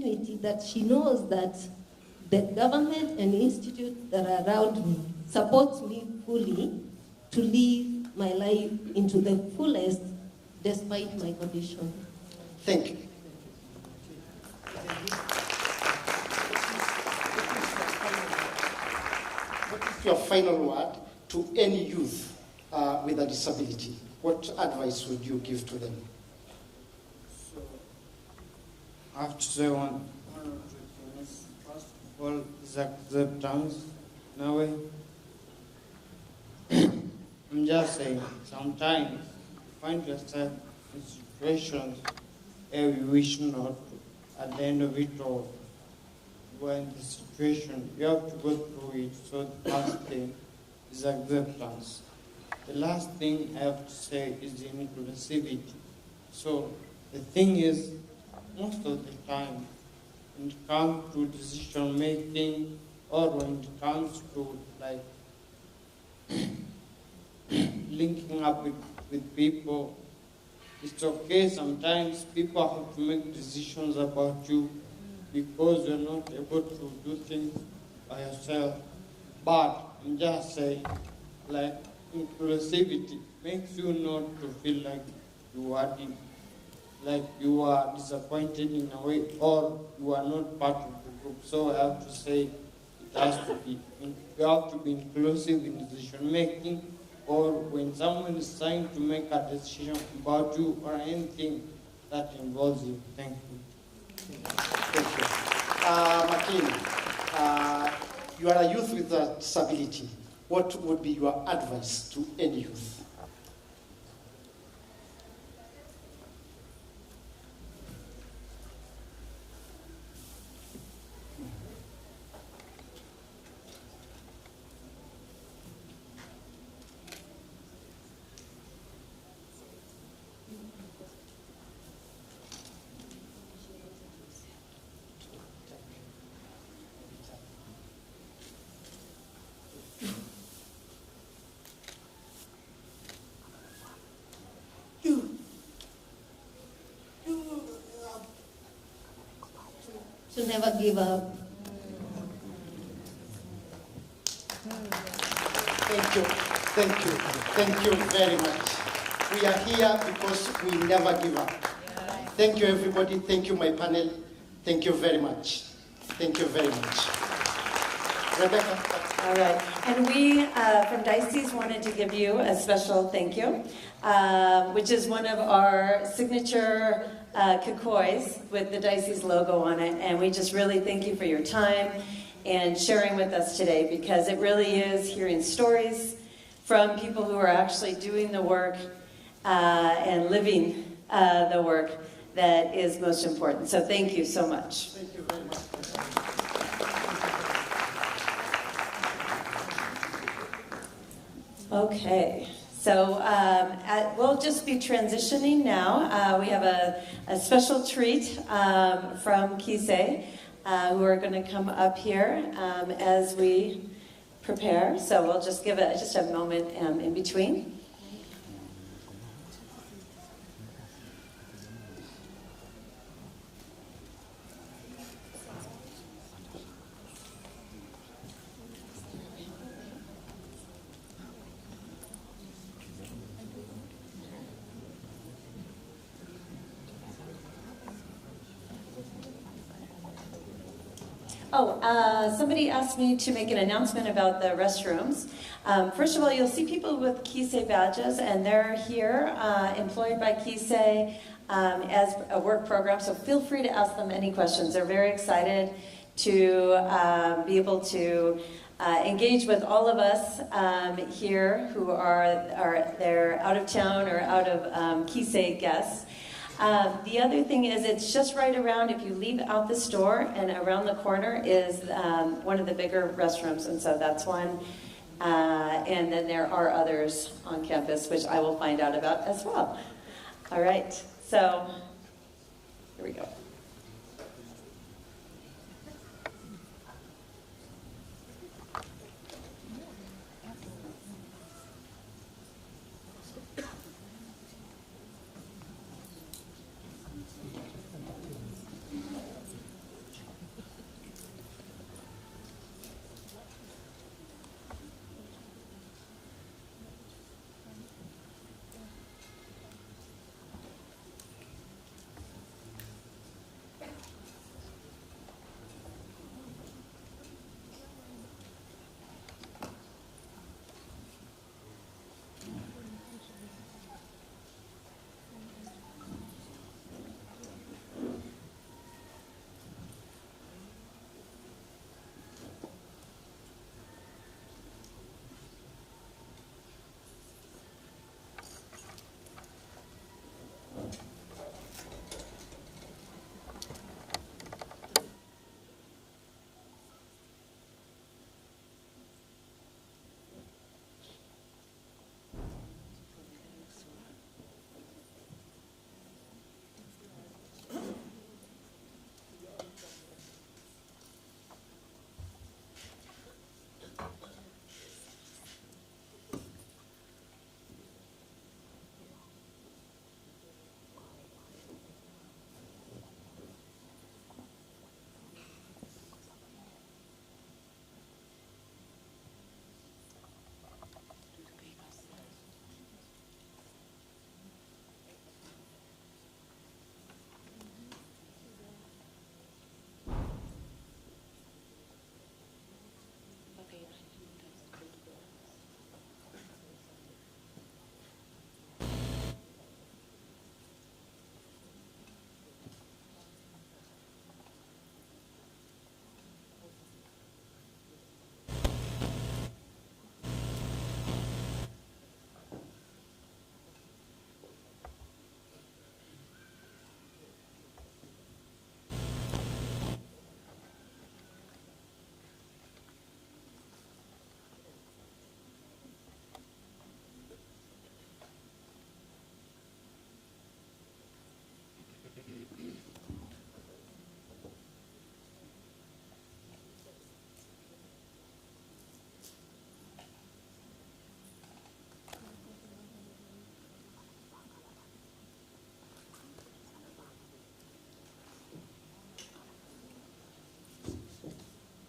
continuity that she knows that the government and institutes that are around me support me fully to live my life into the fullest despite my condition. Thank you. What is your final word to any youth with a disability? What advice would you give to them? So, I have to say one or two things. First of all, is acceptance. In a way, I'm just saying, sometimes you find yourself in situations where you wish not to. At the end of it all, you are in the situation, you have to go through it. So the first thing is acceptance. The last thing I have to say is inclusivity. So the thing is, most of the time, when it comes to decision making, or when it comes to like linking up with people, it's okay. Sometimes people have to make decisions about you because you're not able to do things by yourself. But I'm just saying, like, inclusivity makes you not to feel like you are disappointed in a way, or you are not part of the group. So I have to say, it has to be, you have to be inclusive in decision making, or when someone is trying to make a decision about you or anything that involves you. Thank you. Thank you. Martin, you are a youth with a disability. What would be your advice to any youth? To never give up. Thank you. Thank you. Thank you very much. We are here because we never give up. Thank you, everybody. Thank you, my panel. Thank you very much. Thank you very much. Rebecca. All right. And we, from Diocese, wanted to give you a special thank you, which is one of our signature kakois with the Diocese logo on it. And we just really thank you for your time and sharing with us today, because it really is hearing stories from people who are actually doing the work and living the work that is most important. So thank you so much. Thank you very much. Okay, so we'll just be transitioning now. We have a special treat from Kisei, who are going to come up here as we prepare. So we'll just give it just a moment in between. Somebody asked me to make an announcement about the restrooms. First of all, you'll see people with Kisei badges, and they're here, employed by Kisei as a work program, so feel free to ask them any questions. They're very excited to be able to engage with all of us here who are they're out of town or out of Kisei guests. The other thing is, it's just right around, if you leave out the store, and around the corner is one of the bigger restrooms, and so that's one. And then there are others on campus, which I will find out about as well. All right, so here we go.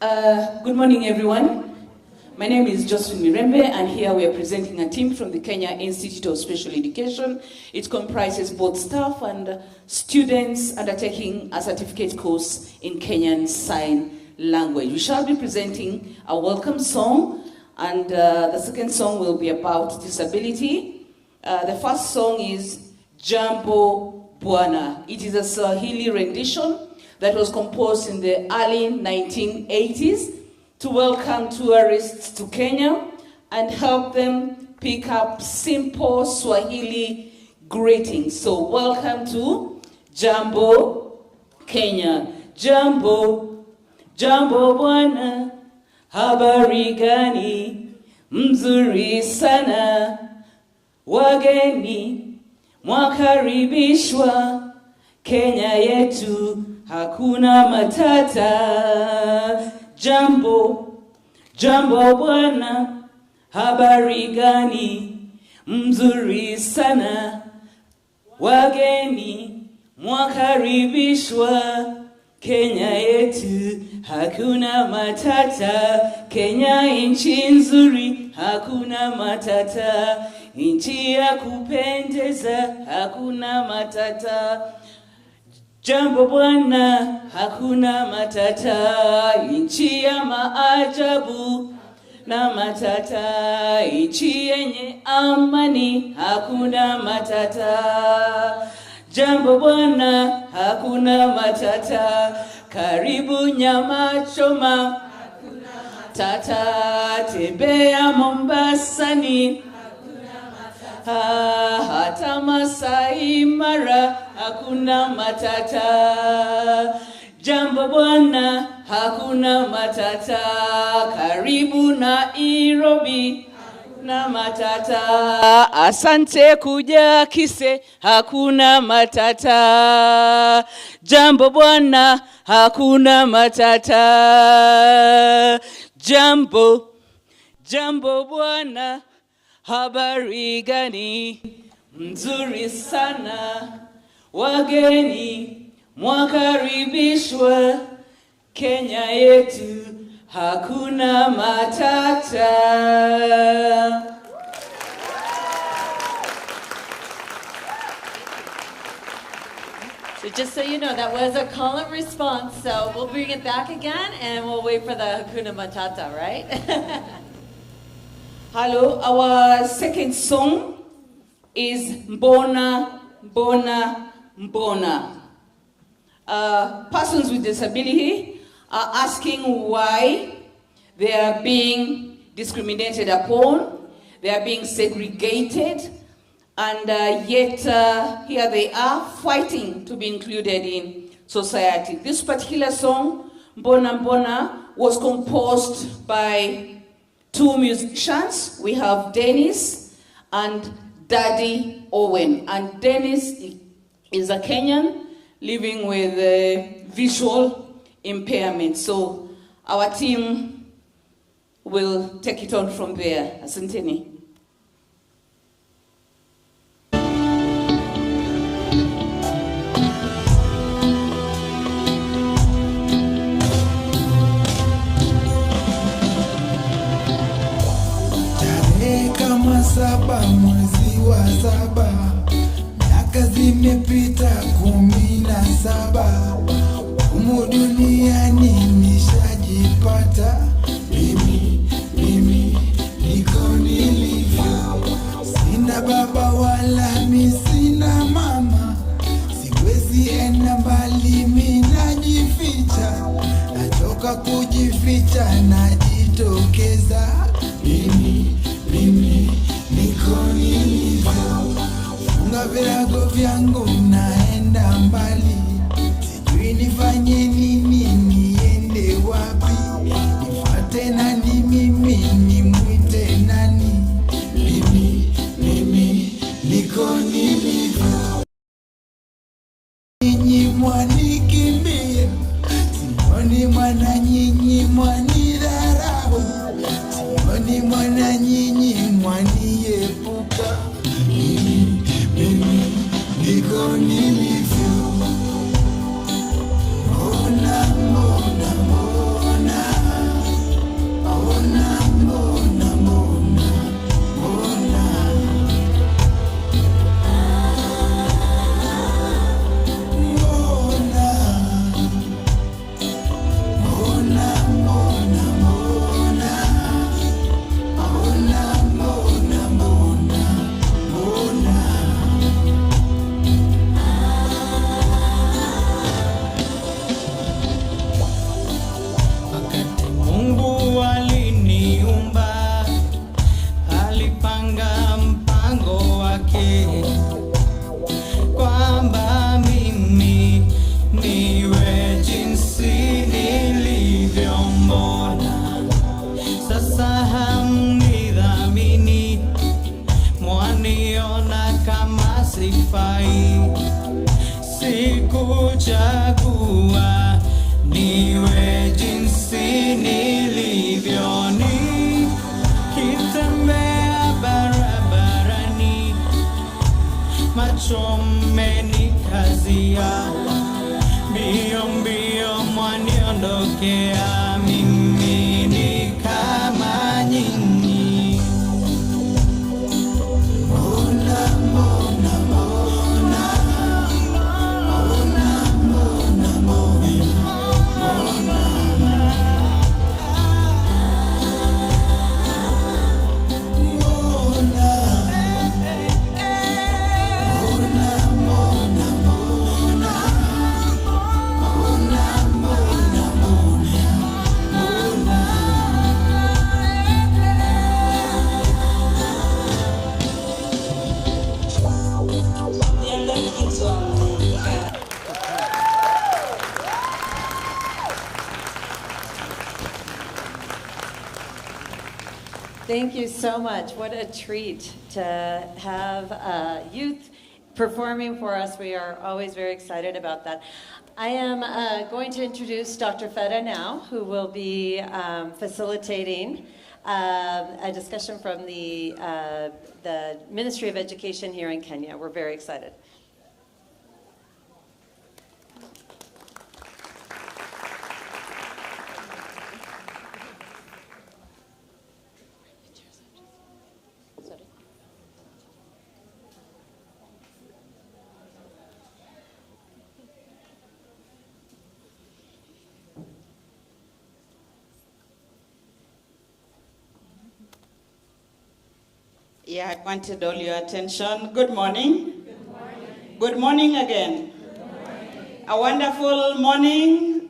Good morning, everyone. My name is Josephine Mirembe, and here we are presenting a team from the Kenya Institute of Special Education. It comprises both staff and students undertaking a certificate course in Kenyan Sign Language. We shall be presenting a welcome song, and the second song will be about disability. The first song is Jambo Bwana. It is a Swahili rendition that was composed in the early 1980s to welcome tourists to Kenya and help them pick up simple Swahili greetings. So welcome to Jambo Kenya. Jambo, Jambo Bwana, habari gani? Mzuri sana, wageni mwakaribishwa, Kenya yetu hakuna matata. Jambo, Jambo Bwana, habari gani? Mzuri sana, wageni mwakaribishwa, Kenya yetu hakuna matata. Kenya nchi nzuri, hakuna matata. Nchi ya kupendeza, hakuna matata. Jambo Bwana, hakuna matata. Nchi ya maajabu na matata. Nchi yenye amani, hakuna matata. Jambo Bwana, hakuna matata. Karibu nyama choma, hakuna matata. Tembea Mombasani, hata Masai Mara, hakuna matata. Jambo Bwana, hakuna matata. Karibu Nairobi, hakuna matata. Asante kuja Kise, hakuna matata. Jambo Bwana, hakuna matata. Jambo, Jambo Bwana, habari gani? Mzuri sana, wageni mwakaribishwa, Kenya yetu hakuna matata. So just so you know, that was a call and response, so we'll bring it back again and we'll wait for the Hakuna Matata, right? Hello, our second song is Mbona, Mbona, Mbona. Persons with disability are asking why they are being discriminated upon, they are being segregated, and yet here they are fighting to be included in society. This particular song, Mbona Mbona, was composed by two musicians. We have Dennis and Daddy Owen. And Dennis is a Kenyan living with visual impairment. So our team will take it on from there. Asanteni. Kama 7 mwezi wa 7, miaka zimepita 17, humu duniani nishajipata. Mimi niko nilivyo, sina baba wala mi sina mama, siwezi enda mbali, mi najificha, nachoka kujificha, najitokeza. Mimi niko nilivyo, funga virago vyangu naenda mbali, sijui nifanye nini, niende wapi, nifuate nani, mimi nimwite nani. Mimi niko nilivyo, nyinyi mwanikimbia, sioni mwana nyinyi mwanidharau, sioni mwana nyinyi mwaniepuka. Mimi niko nilivyo, mbona mbona mbona uhai, sikuchagua niwe jinsi nilivyo, nikitembea barabarani macho mmenikazia, mbio mbio mwaniondokea, mimi ni kama nyinyi. Thank you so much. What a treat to have youth performing for us. We are always very excited about that. I am going to introduce Dr. Feta now, who will be facilitating a discussion from the Ministry of Education here in Kenya. We're very excited. Yeah, I wanted all your attention. Good morning. Good morning. Good morning again. Good morning. A wonderful morning,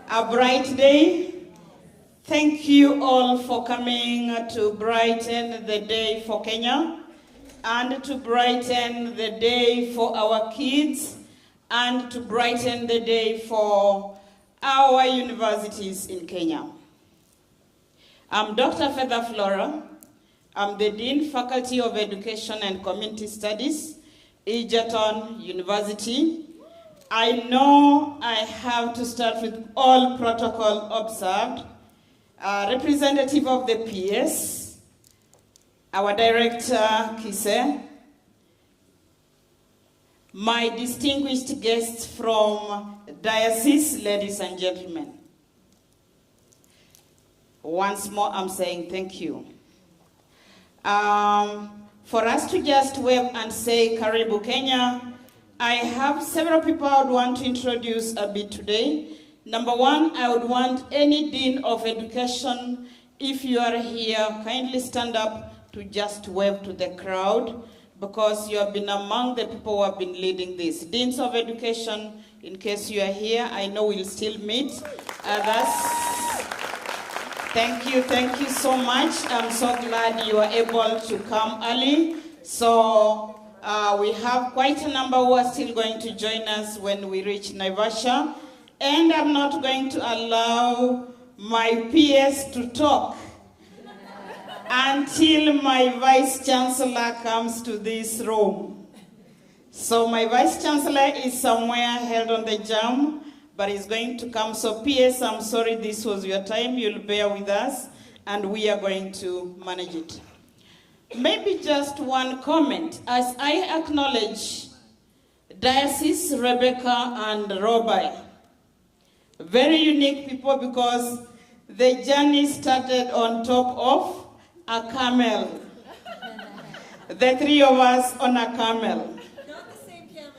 a bright day. Thank you all for coming to brighten the day for Kenya and to brighten the day for our kids and to brighten the day for our universities in Kenya. I'm Dr. Feta Flora. I'm the Dean, Faculty of Education and Community Studies, Egerton University. I know I have to start with all protocol observed. Representative of the PS, our Director, Kise, my distinguished guests from Diocese, ladies and gentlemen. Once more, I'm saying thank you. For us to just wave and say Karibu Kenya, I have several people I would want to introduce a bit today. Number one, I would want any Dean of Education, if you are here, kindly stand up to just wave to the crowd because you have been among the people who have been leading this. Deans of Education, in case you are here, I know we'll still meet others. Thank you so much. I'm so glad you are able to come early. So we have quite a number who are still going to join us when we reach Naivasha. And I'm not going to allow my PS to talk until my Vice Chancellor comes to this room. So my Vice Chancellor is somewhere held on the jam, but he's going to come. So PS, I'm sorry this was your time. You'll bear with us, and we are going to manage it. Maybe just one comment. As I acknowledge Diocese, Rebecca, and Robai, very unique people because the journey started on top of a camel. The three of us on a camel. Not the same camel.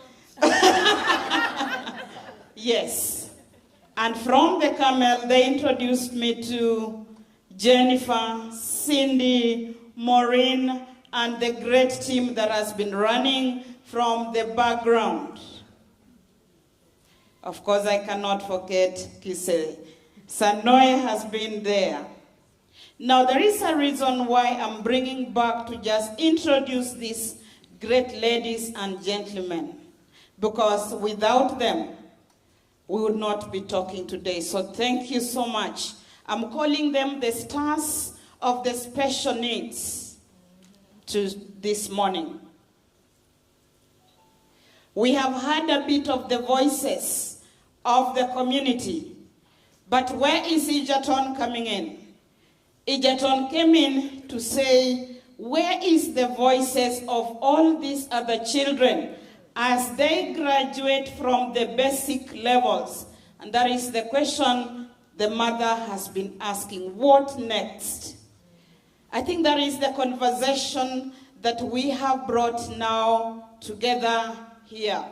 Yes. And from the camel, they introduced me to Jennifer, Cindy, Maureen, and the great team that has been running from the background. Of course, I cannot forget Kise. Sanoe has been there. Now, there is a reason why I'm bringing back to just introduce these great ladies and gentlemen, because without them, we would not be talking today. So thank you so much. I'm calling them the stars of the special needs to this morning. We have heard a bit of the voices of the community. But where is Egerton coming in? Egerton came in to say, where is the voices of all these other children as they graduate from the basic levels? And that is the question the mother has been asking, what next? I think that is the conversation that we have brought now together here.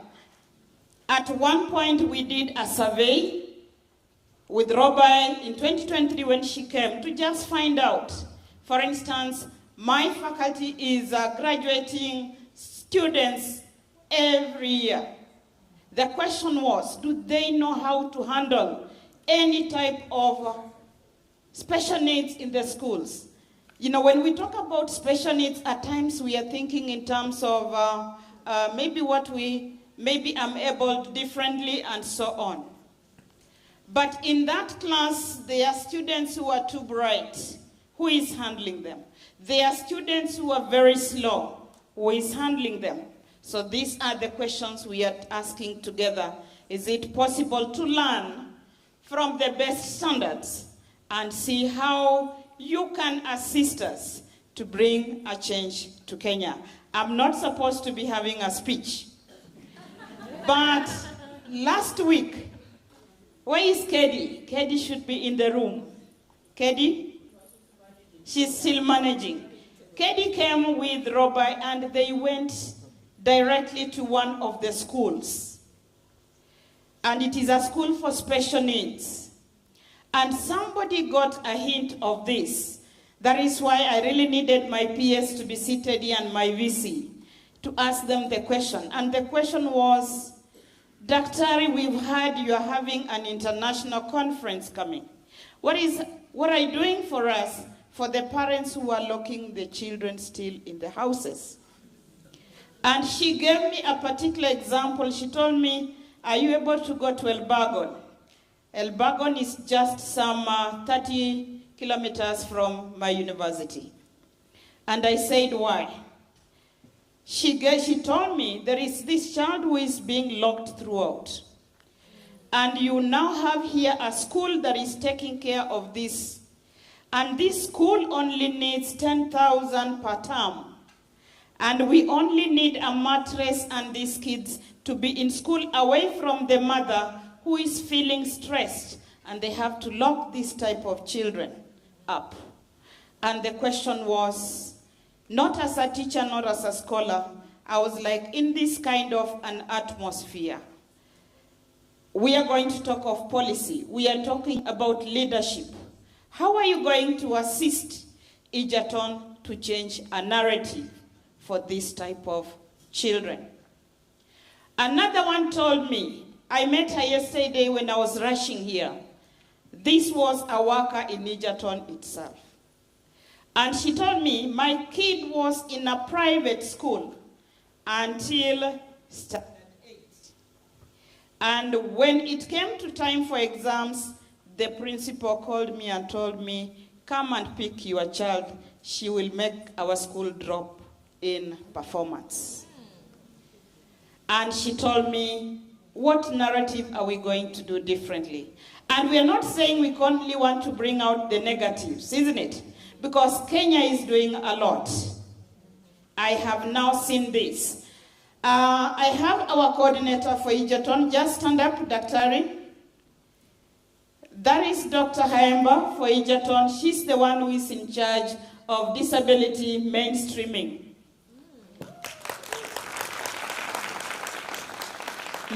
At one point we did a survey with Robin in 2023 when she came to just find out. For instance, my faculty is graduating students every year. The question was, do they know how to handle any type of special needs in the schools? You know, when we talk about special needs, at times we are thinking in terms of maybe I'm able differently and so on. But in that class, there are students who are too bright. Who is handling them? There are students who are very slow. Who is handling them? So these are the questions we are asking together. Is it possible to learn from the best standards and see how you can assist us to bring a change to Kenya? I'm not supposed to be having a speech. But last week, where is Kedi? Kedi should be in the room. Kedi? She's still managing. Kedi came with Robai and they went directly to one of the schools. And it is a school for special needs. And somebody got a hint of this. That is why I really needed my PS to be seated here and my VC to ask them the question. And the question was, Daktari, we've heard you are having an international conference coming. What are you doing for us, for the parents who are locking the children still in the houses? And she gave me a particular example. She told me, are you able to go to Elbagon? Elbagon is just some 30 kilometers from my university. And I said, why? She told me there is this child who is being locked throughout. And you now have here a school that is taking care of this. And this school only needs 10,000 per term. And we only need a mattress and these kids to be in school away from the mother who is feeling stressed. And they have to lock this type of children up. And the question was, not as a teacher, not as a scholar, I was like, in this kind of an atmosphere, we are going to talk of policy. We are talking about leadership. How are you going to assist Egerton to change a narrative for this type of children? Another one told me, I met her yesterday when I was rushing here. This was a worker in Egerton itself. And she told me, my kid was in a private school until standard 8. And when it came to time for exams, the principal called me and told me, come and pick your child. She will make our school drop in performance. And she told me, what narrative are we going to do differently? And we are not saying we only want to bring out the negatives, isn't it? Because Kenya is doing a lot. I have now seen this. I have our coordinator for Egerton. Just stand up, Daktari. That is Dr. Harambee for Egerton. She's the one who is in charge of disability mainstreaming.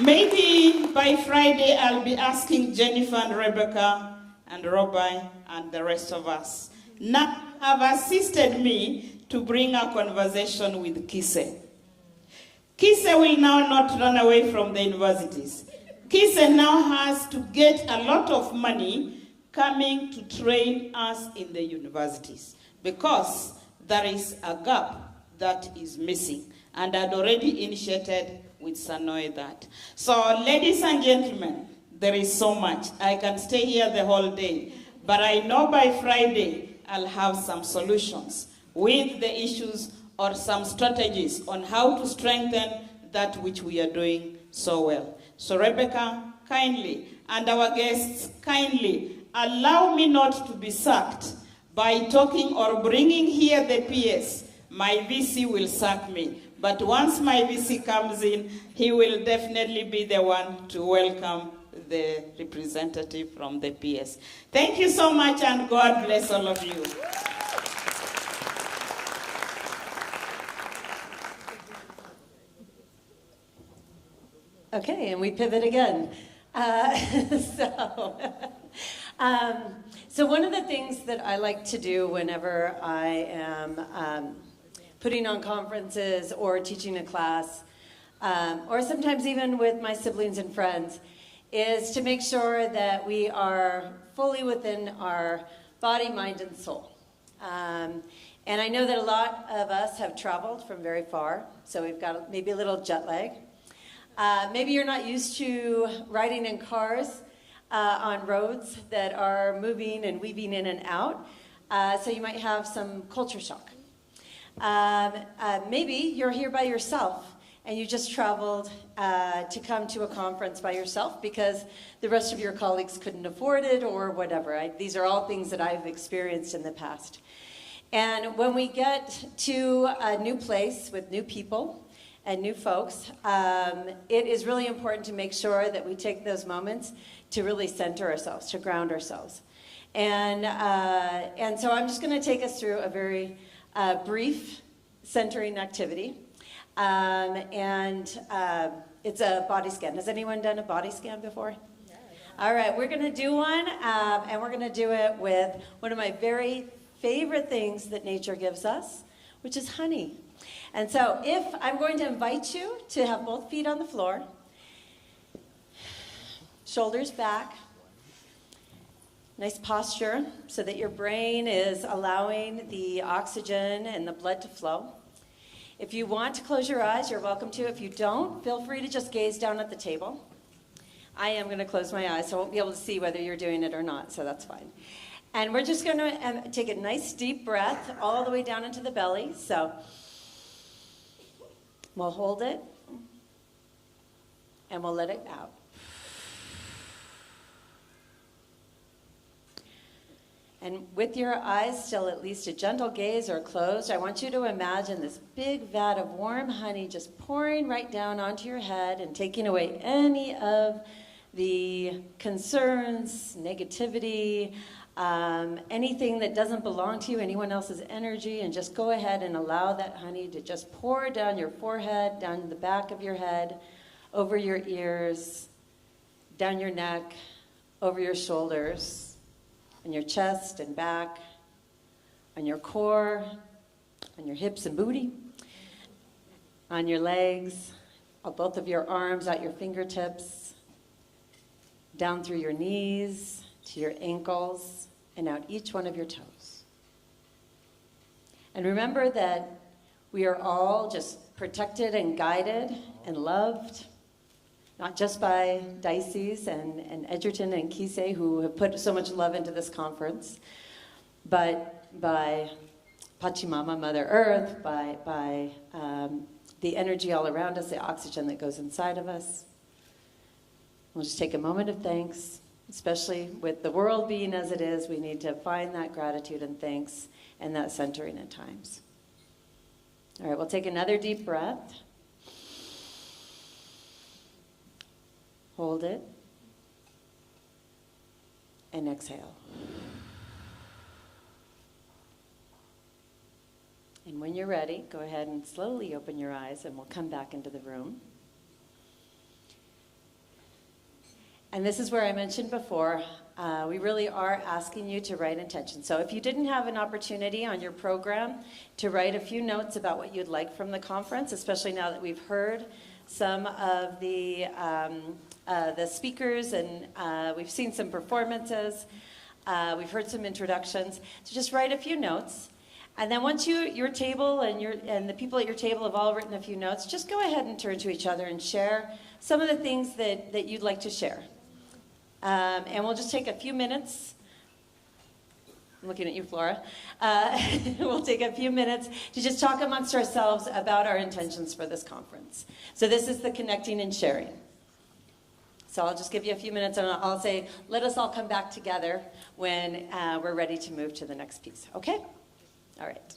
Maybe by Friday I'll be asking Jennifer and Rebecca and Robai and the rest of us. Now have assisted me to bring a conversation with Kise. Kise will now not run away from the universities. Kise now has to get a lot of money coming to train us in the universities because there is a gap that is missing. And I'd already initiated with Sanoe that. So ladies and gentlemen, there is so much. I can stay here the whole day, but I know by Friday I'll have some solutions with the issues or some strategies on how to strengthen that which we are doing so well. So Rebecca, kindly, and our guests, kindly, allow me not to be sacked by talking or bringing here the PS. My VC will sack me. But once my VC comes in, he will definitely be the one to welcome the representative from the PS. Thank you so much, and God bless all of you. Okay, and we pivot again. So one of the things that I like to do whenever I am putting on conferences or teaching a class, or sometimes even with my siblings and friends, is to make sure that we are fully within our body, mind, and soul. And I know that a lot of us have traveled from very far, so we've got maybe a little jet lag. Maybe you're not used to riding in cars on roads that are moving and weaving in and out, so you might have some culture shock. Maybe you're here by yourself and you just traveled to come to a conference by yourself because the rest of your colleagues couldn't afford it or whatever. These are all things that I've experienced in the past. And when we get to a new place with new people and new folks, it is really important to make sure that we take those moments to really center ourselves, to ground ourselves. And so I'm just going to take us through a very brief centering activity. It's a body scan. Has anyone done a body scan before? Yes. All right, we're going to do one, and we're going to do it with one of my very favorite things that nature gives us, which is honey. And so if I'm going to invite you to have both feet on the floor, shoulders back, nice posture so that your brain is allowing the oxygen and the blood to flow. If you want to close your eyes, you're welcome to. If you don't, feel free to just gaze down at the table. I am going to close my eyes, so I won't be able to see whether you're doing it or not, so that's fine. And we're just going to take a nice deep breath all the way down into the belly. So we'll hold it, and we'll let it out. And with your eyes still at least a gentle gaze or closed, I want you to imagine this big vat of warm honey just pouring right down onto your head and taking away any of the concerns, negativity, anything that doesn't belong to you, anyone else's energy, and just go ahead and allow that honey to just pour down your forehead, down the back of your head, over your ears, down your neck, over your shoulders, on your chest and back, on your core, on your hips and booty, on your legs, on both of your arms, at your fingertips, down through your knees, to your ankles, and out each one of your toes. And remember that we are all just protected and guided and loved, not just by Dices and Edgerton and Kisei, who have put so much love into this conference, but by Pachamama, Mother Earth, by the energy all around us, the oxygen that goes inside of us. We'll just take a moment of thanks, especially with the world being as it is. We need to find that gratitude and thanks and that centering at times. All right, we'll take another deep breath. Hold it, and exhale. And when you're ready, go ahead and slowly open your eyes, and we'll come back into the room. And this is where I mentioned before, we really are asking you to write intentions. So if you didn't have an opportunity on your program to write a few notes about what you'd like from the conference, especially now that we've heard some of the speakers, and we've seen some performances. We've heard some introductions. So just write a few notes. And then once your table and the people at your table have all written a few notes, just go ahead and turn to each other and share some of the things that you'd like to share. And we'll just take a few minutes I'm looking at you, Flora. We'll take a few minutes to just talk amongst ourselves about our intentions for this conference. So this is the connecting and sharing. So I'll just give you a few minutes and I'll say, let us all come back together when we're ready to move to the next piece. Okay? All right.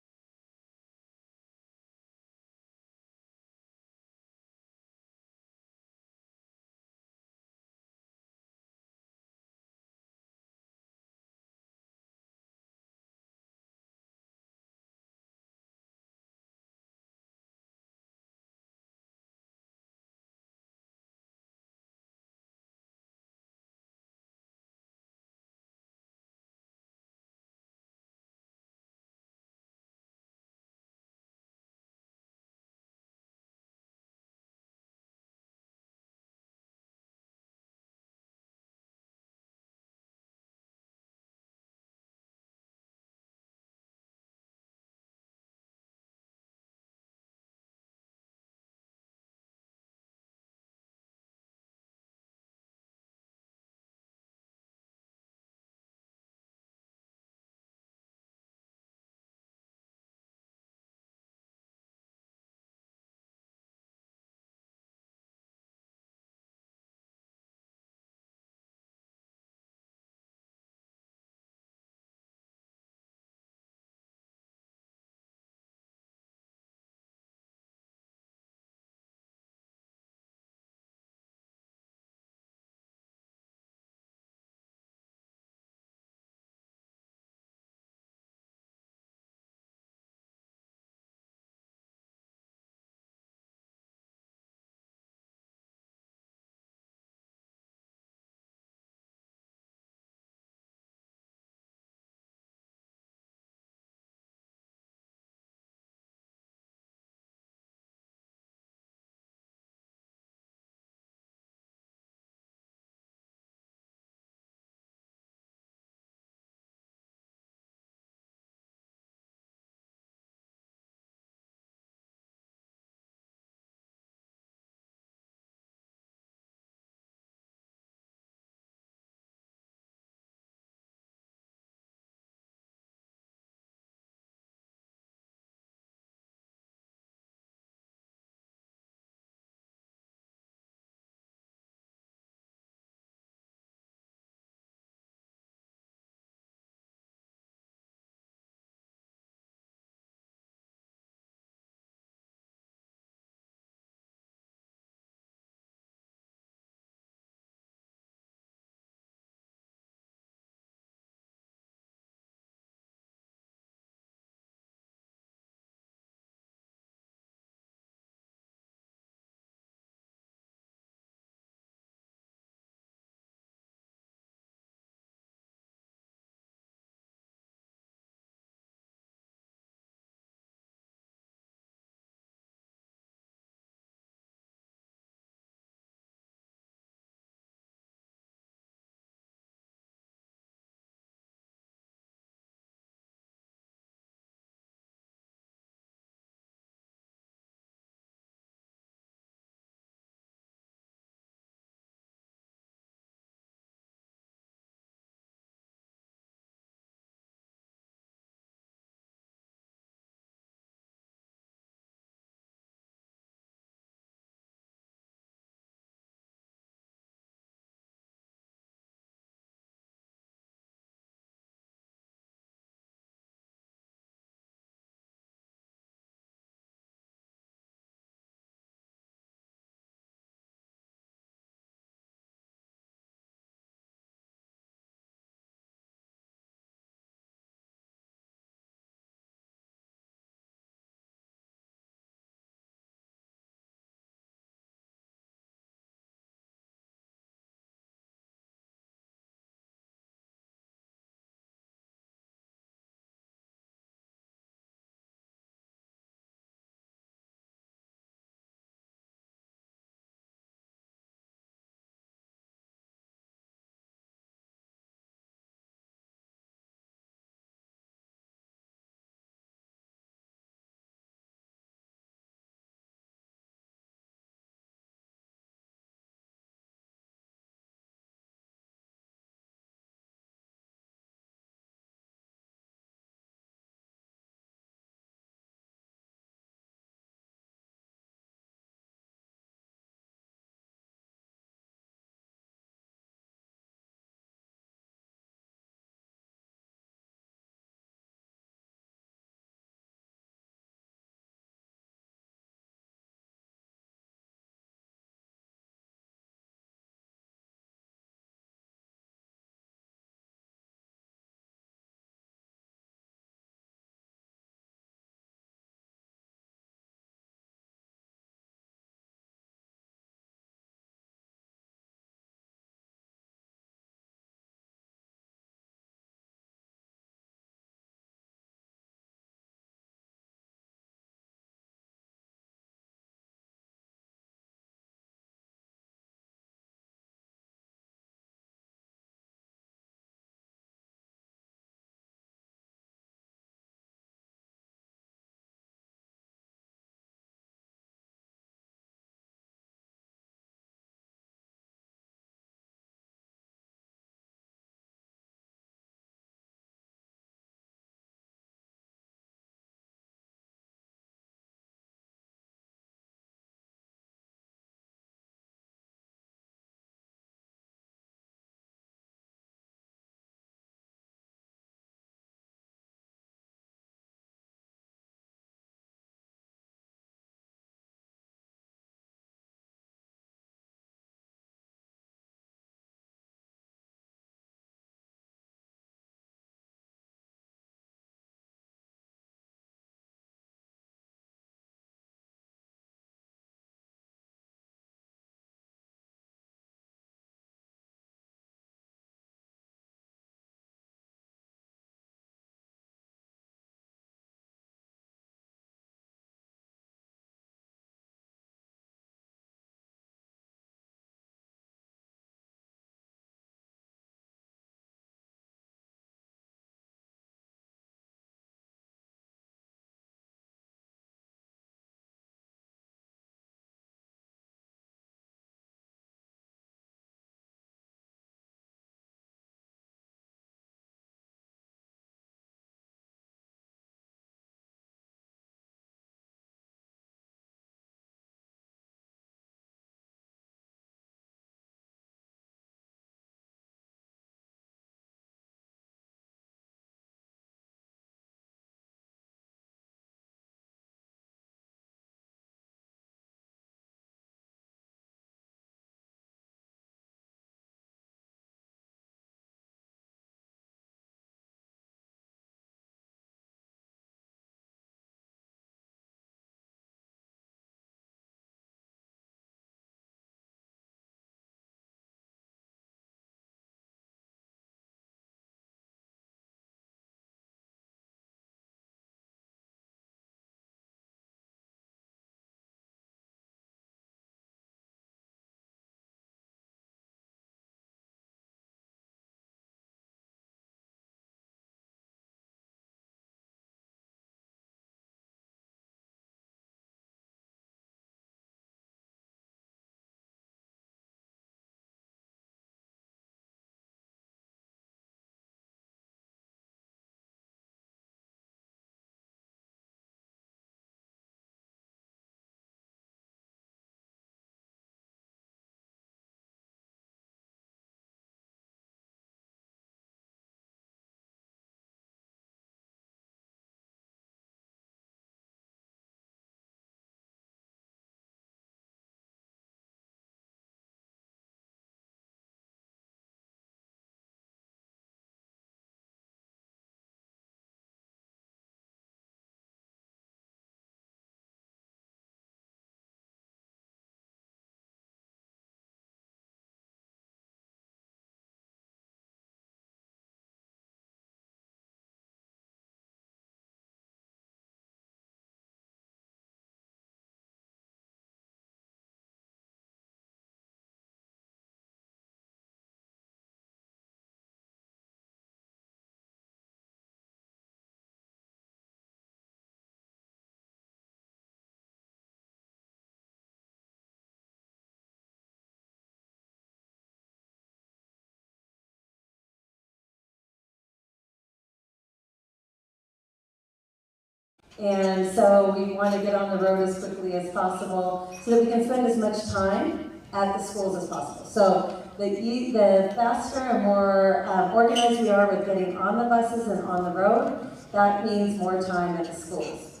And so we want to get on the road as quickly as possible so that we can spend as much time at the schools as possible. So the faster and more organized we are with getting on the buses and on the road, that means more time at the schools.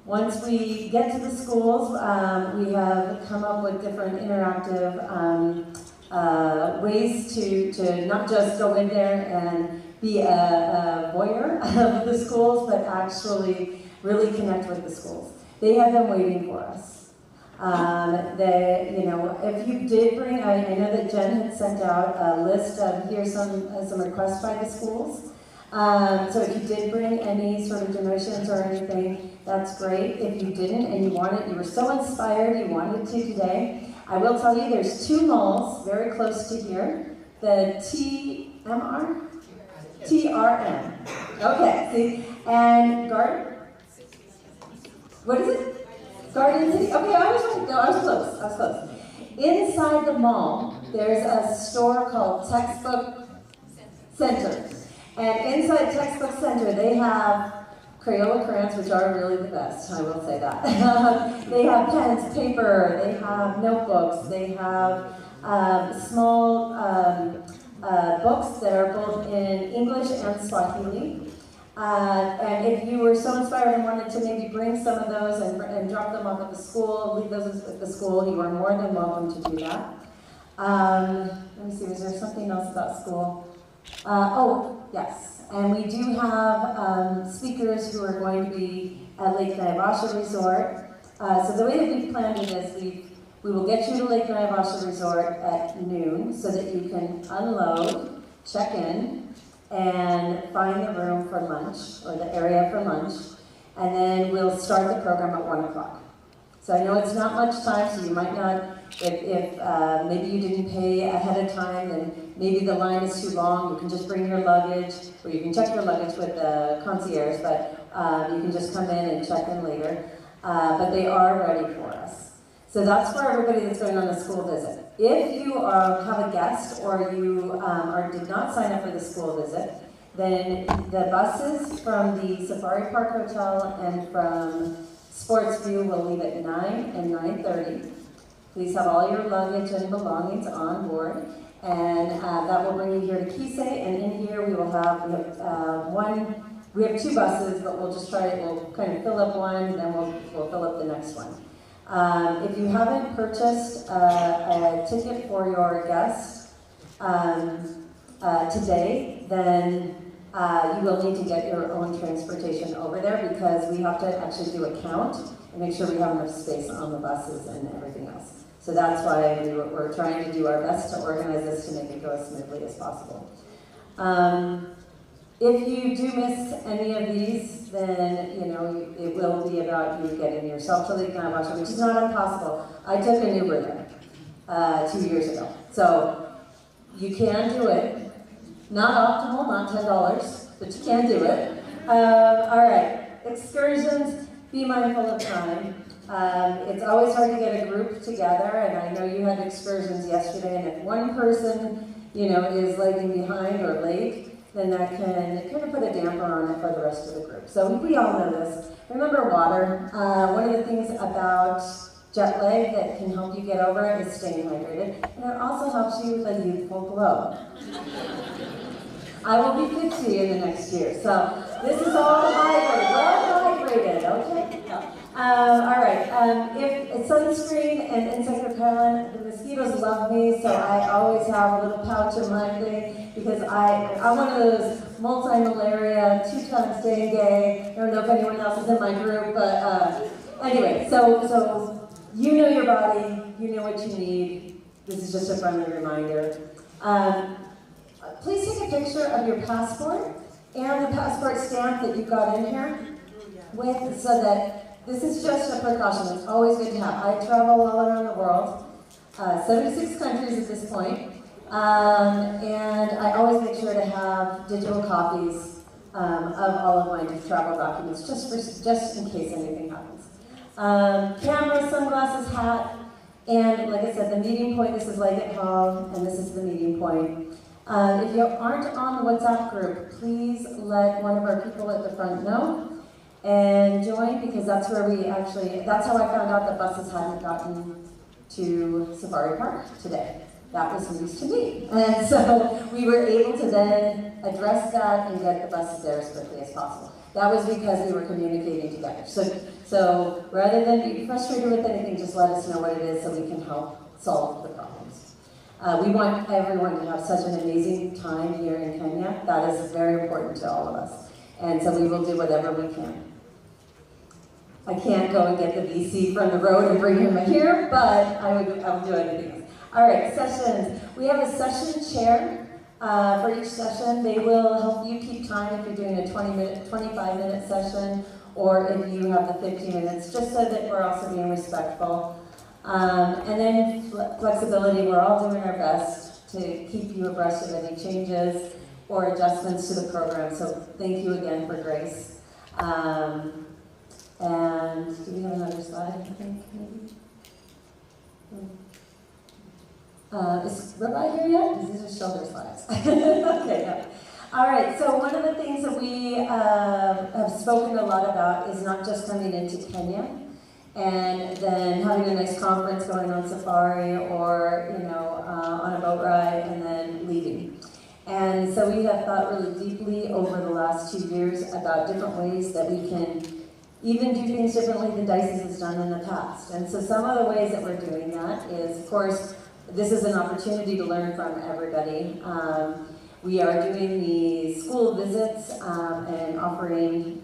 Once we get to the schools, we have come up with different interactive ways to not just go in there and be a voyeur of the schools, but actually really connect with the schools. They have been waiting for us. If you did bring, I know that Jen had sent out a list of here's some requests by the schools. So if you did bring any sort of donations or anything, that's great. If you didn't and you wanted, you were so inspired, you wanted to today, I will tell you there's two malls very close to here. The TRM. Okay, see, and what is it? Garden City. Okay, I was close. Inside the mall, there's a store called Textbook Center. And inside Textbook Center, they have Crayola crayons, which are really the best, I will say that. They have pens, paper, they have notebooks, they have small books that are both in English and Swahili. And if you were so inspired and wanted to maybe bring some of those and drop them off at the school, leave those at the school, you are more than welcome to do that. Let me see, was there something else about school? Oh, yes. And we do have speakers who are going to be at Lake Naivasha Resort. So the way that we've planned it is we will get you to Lake Naivasha Resort at noon so that you can unload, check in, and find the room for lunch, or the area for lunch, and then we'll start the program at 1 o'clock. So I know it's not much time, so you might not, if maybe you didn't pay ahead of time, then maybe the line is too long, you can just bring your luggage, or you can check your luggage with the concierge, but you can just come in and check in later. But they are ready for us. So that's for everybody that's going on a school visit. If you have a guest or you did not sign up for the school visit, then the buses from the Safari Park Hotel and from Sports View will leave at 9 and 9:30. Please have all your luggage and belongings on board, and that will bring you here to Kise. And in here we have two buses, but we'll just we'll kind of fill up one, and then we'll fill up the next one. If you haven't purchased a ticket for your guest today, then you will need to get your own transportation over there because we have to actually do a count and make sure we have enough space on the buses and everything else. So that's why we're trying to do our best to organize this to make it go as smoothly as possible. If you do miss any of these, then it will be about you getting yourself to Lake Naivasha, which is not impossible. I took an Uber there 2 years ago, so you can do it. Not optimal, not $10, but you can do it. All right, excursions. Be mindful of time. It's always hard to get a group together, and I know you had excursions yesterday. And if one person, is lagging behind or late, then that can kind of put a damper on it for the rest of the group. So we all know this. Remember water. One of the things about jet lag that can help you get over it is staying hydrated. And it also helps you with a youthful glow. I will be 50 in the next year, so this is all hydrated, well hydrated, okay? All right, if sunscreen and insect repellent, the mosquitoes love me, so I always have a little pouch in my thing because I'm one of those multi-malaria, 2 times dengue. I don't know if anyone else is in my group, but anyway, so you know your body, you know what you need. This is just a friendly reminder. Please take a picture of your passport and the passport stamp that you got in here with, so that this is just a precaution. It's always good to have. I travel all around the world, 76 countries at this point, and I always make sure to have digital copies of all of my travel documents, just in case anything happens. Camera, sunglasses, hat, and like I said, the meeting point. This is like at home, and this is the meeting point. If you aren't on the WhatsApp group, please let one of our people at the front know. and join, because that's where that's how I found out that buses hadn't gotten to Safari Park today. That was news to me. And so we were able to then address that and get the buses there as quickly as possible. That was because we were communicating together. So rather than be frustrated with anything, just let us know what it is so we can help solve the problems. We want everyone to have such an amazing time here in Kenya. That is very important to all of us. And so we will do whatever we can. I can't go and get the VC from the road and bring him here, but I will do anything else. All right, sessions. We have a session chair for each session. They will help you keep time if you're doing a 25-minute session, or if you have the 15 minutes, just so that we're also being respectful. And then flexibility, we're all doing our best to keep you abreast of any changes or adjustments to the program. So thank you again for grace. And do we have another slide, I think, maybe? Is Rabbi here yet? Because these are shoulder slides. Okay, no. All right, so one of the things that we have spoken a lot about is not just coming into Kenya and then having a nice conference, going on safari or, on a boat ride and then leaving. And so we have thought really deeply over the last 2 years about different ways that we can even do things differently than diocese has done in the past. And so some of the ways that we're doing that is, of course, this is an opportunity to learn from everybody. We are doing the school visits and offering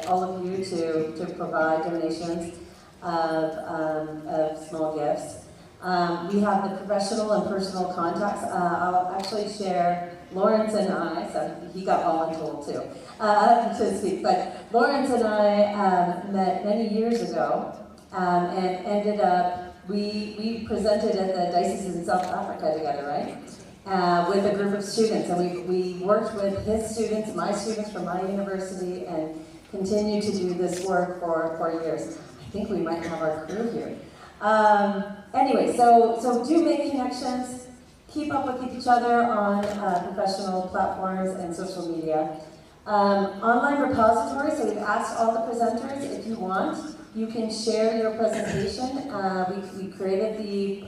all of you to provide donations of small gifts. We have the professional and personal contacts. I'll actually share Lawrence and I, so he got voluntold too, to speak, but Lawrence and I met many years ago and ended up, we presented at the diocese in South Africa together, right? With a group of students, and we worked with his students, my students from my university, and continue to do this work for years. I think we might have our crew here. Anyway, so do make connections, keep up with each other on professional platforms and social media. Online repository, so we've asked all the presenters, if you want, you can share your presentation. We created the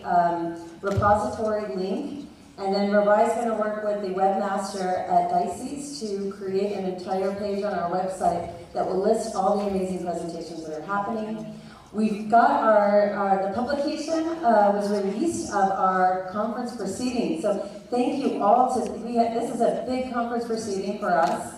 repository link, and then Rabbi is going to work with the webmaster at Diocese to create an entire page on our website that will list all the amazing presentations that are happening. We've got the publication was released of our conference proceedings. So thank you all. This is a big conference proceeding for us.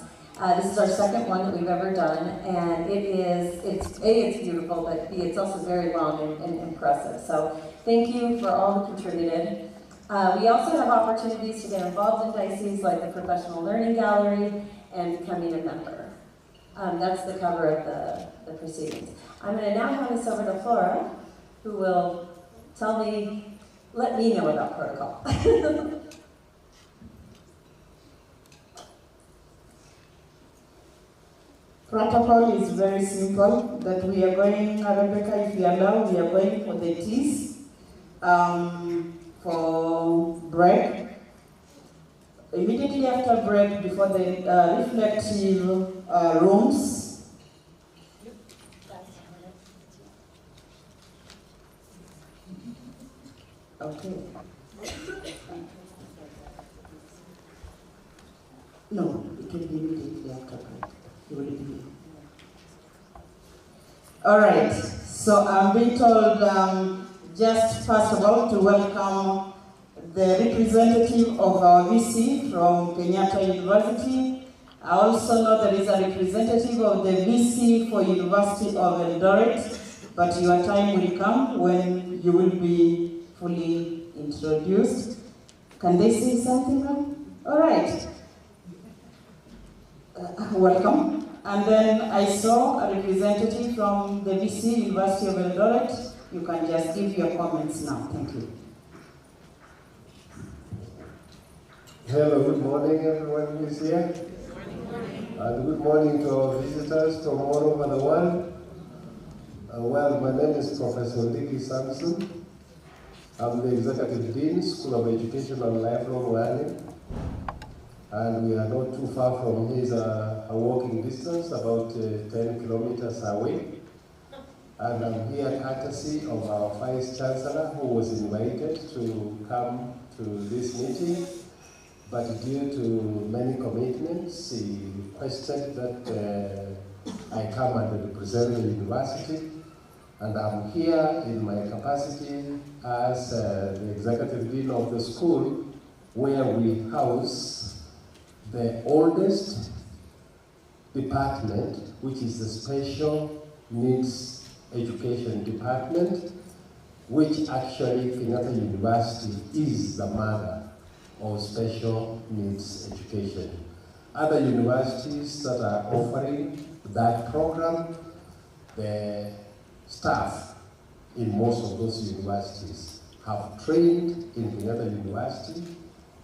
This is our second one that we've ever done, and it's beautiful, but B, it's also very long and impressive. So thank you for all who contributed. We also have opportunities to get involved in diocese, like the Professional Learning Gallery and becoming a member. That's the cover of the proceedings. I'm going to now hand this over to Flora, who will let me know about protocol. Protocol is very simple, that we are going, Rebecca, if you allow, we are going for the teas, for break. Immediately after break, before the reflective rooms, okay. No, it will be immediately after break. You will be here. All right, so I'm being told just first of all to welcome the representative of our VC from Kenyatta University. I also know there is a representative of the VC for University of Eldoret, but your time will come when you will be fully introduced. Can they say something now? All right. Welcome. And then I saw a representative from the VC, University of Eldoret. You can just give your comments now. Thank you. Hello, good morning everyone who is here. And good morning to our visitors from all over the world. Well, my name is Professor Ndiki Samson. I'm the Executive Dean, School of Education and Lifelong Learning. and we are not too far from here. Is a walking distance, about 10 kilometers away. And I'm here courtesy of our Vice Chancellor, who was invited to come to this meeting, but due to many commitments, he requested that I come and represent the university. And I'm here in my capacity as the Executive Dean of the school, where we house the oldest department, which is the Special Needs Education Department, which actually Kenyatta University is the mother of special needs education. Other universities that are offering that program, the staff in most of those universities have trained in Kenyatta University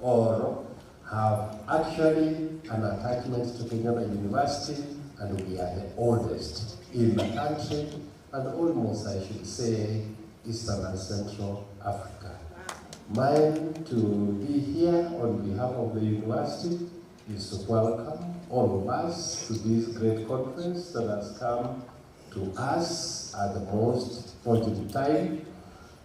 or have actually an attachment to Kenyatta University, and we are the oldest in the country, and almost, I should say, Eastern and Central Africa. Mine to be here on behalf of the university is to welcome all of us to this great conference that has come to us at the most opportune time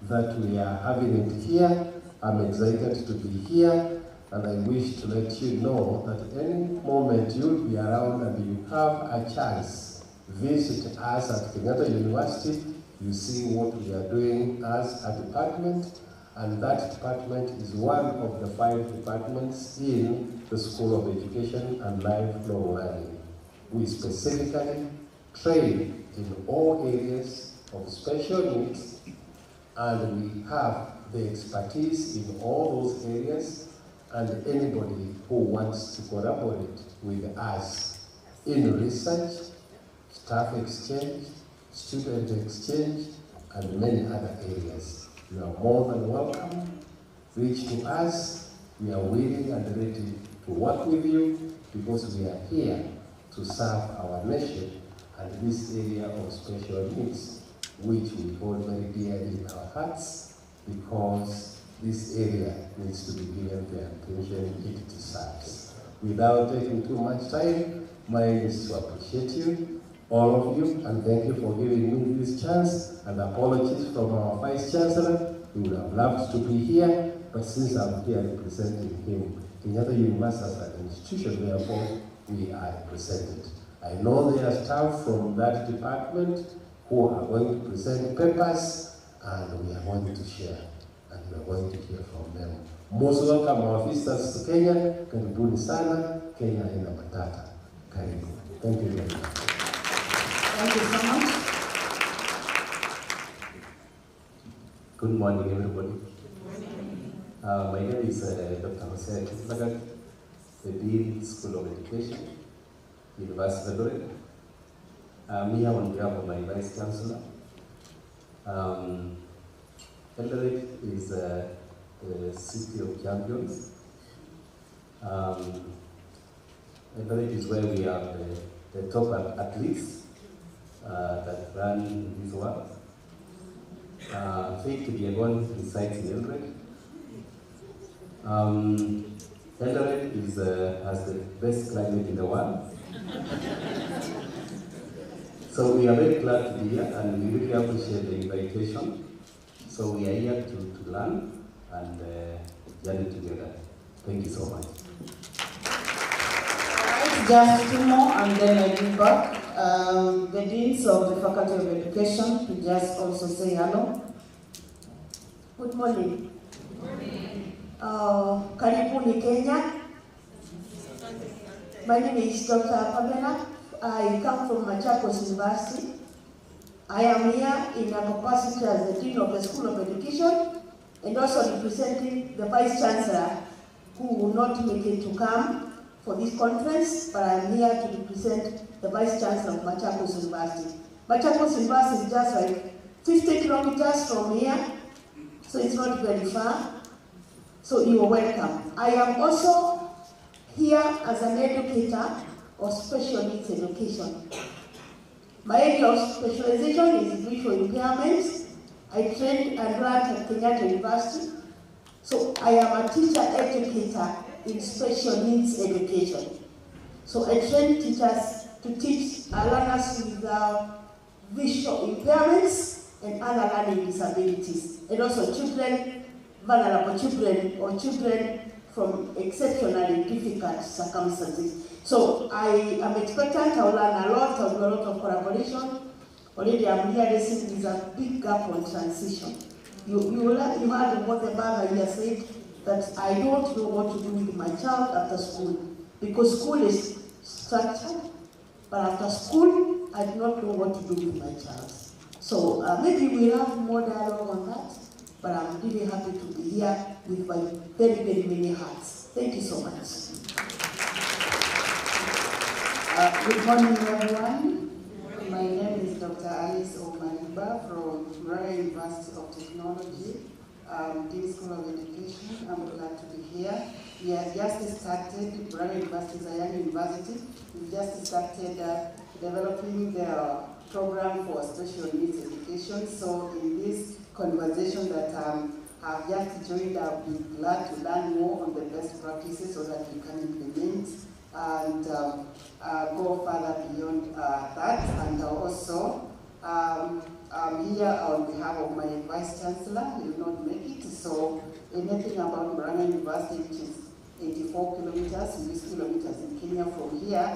that we are having it here. I'm excited to be here, and I wish to let you know that any moment you'll be around and you have a chance, visit us at Kenyatta University. You see what we are doing as a department, and that department is one of the 5 departments in the School of Education and Lifelong Learning. We specifically train in all areas of special needs, and we have the expertise in all those areas, and anybody who wants to collaborate with us in research, staff exchange, student exchange, and many other areas, you are more than welcome. Reach to us. We are willing and ready to work with you because we are here to serve our nation and this area of special needs, which we hold very dearly in our hearts, because this area needs to be given the attention it deserves. Without taking too much time, mine is to appreciate you, all of you, and thank you for giving me this chance, and apologies from our Vice Chancellor. We would have loved to be here, but since I'm here representing him, Kenyatta University as an institution, therefore, we are represented. I know there are staff from that department who are going to present papers, and we are going to share, and we are going to hear from them. Most welcome our visitors to Kenya. Karibuni sana. Kenya ina matata. Karibu. Thank you very much. Thank you so much. Good morning, everybody. My name is Dr. Hosea Kislagat, the Dean, School of Education, University of Eldoret. I'm here on behalf of my Vice Chancellor. Eldoret is the city of champions. Eldoret is where we have the top athletes that run in this world. Faith Diagon resides in Eldoret. Eldoret has the best climate in the world. So we are very glad to be here, and we really appreciate the invitation. So we are here to learn and journey together. Thank you so much. Just 2 more, and then I give back. The deans of the Faculty of Education to just also say hello. Good morning. Karibuni Kenya. My name is Dr. Pamela. I come from Machakos University. I am here in a capacity as the Dean of the School of Education and also representing the Vice Chancellor, who will not make it to come for this conference, but I am here to represent the Vice Chancellor of Machakos University. Machakos University is just like 50 kilometers from here, so it's not very far. So you are welcome. I am also here as an educator of special needs education. My area of specialization is visual impairments. I trained and ran at Kenyatta University. So I am a teacher educator in special needs education. So I train teachers to teach learners with visual impairments and other learning disabilities, and also children, vulnerable children, or children from exceptionally difficult circumstances. So I am expectant, I'll learn a lot, I'll do a lot of collaboration. Already I'm realizing there's a big gap on transition. You heard what the mother here said, that I don't know what to do with my child after school, because school is structured, but after school, I do not know what to do with my child. So maybe we'll have more dialogue on that, but I'm really happy to be here with my very, very many hearts. Thank you so much. Good morning, everyone. My name is Dr. Alice Omariba from Royal University of Technology, Dean School of Education. I'm glad to be here. We have just started, Royal University is a young university. We just started developing the program for special needs education. So in this conversation that I've just joined, I'll be glad to learn more on the best practices so that we can implement and go further beyond that. And also, I'm here on behalf of my Vice Chancellor. He will not make it, so anything about Murang'a University, which is 84 kilometers, 6 kilometers in Kenya from here,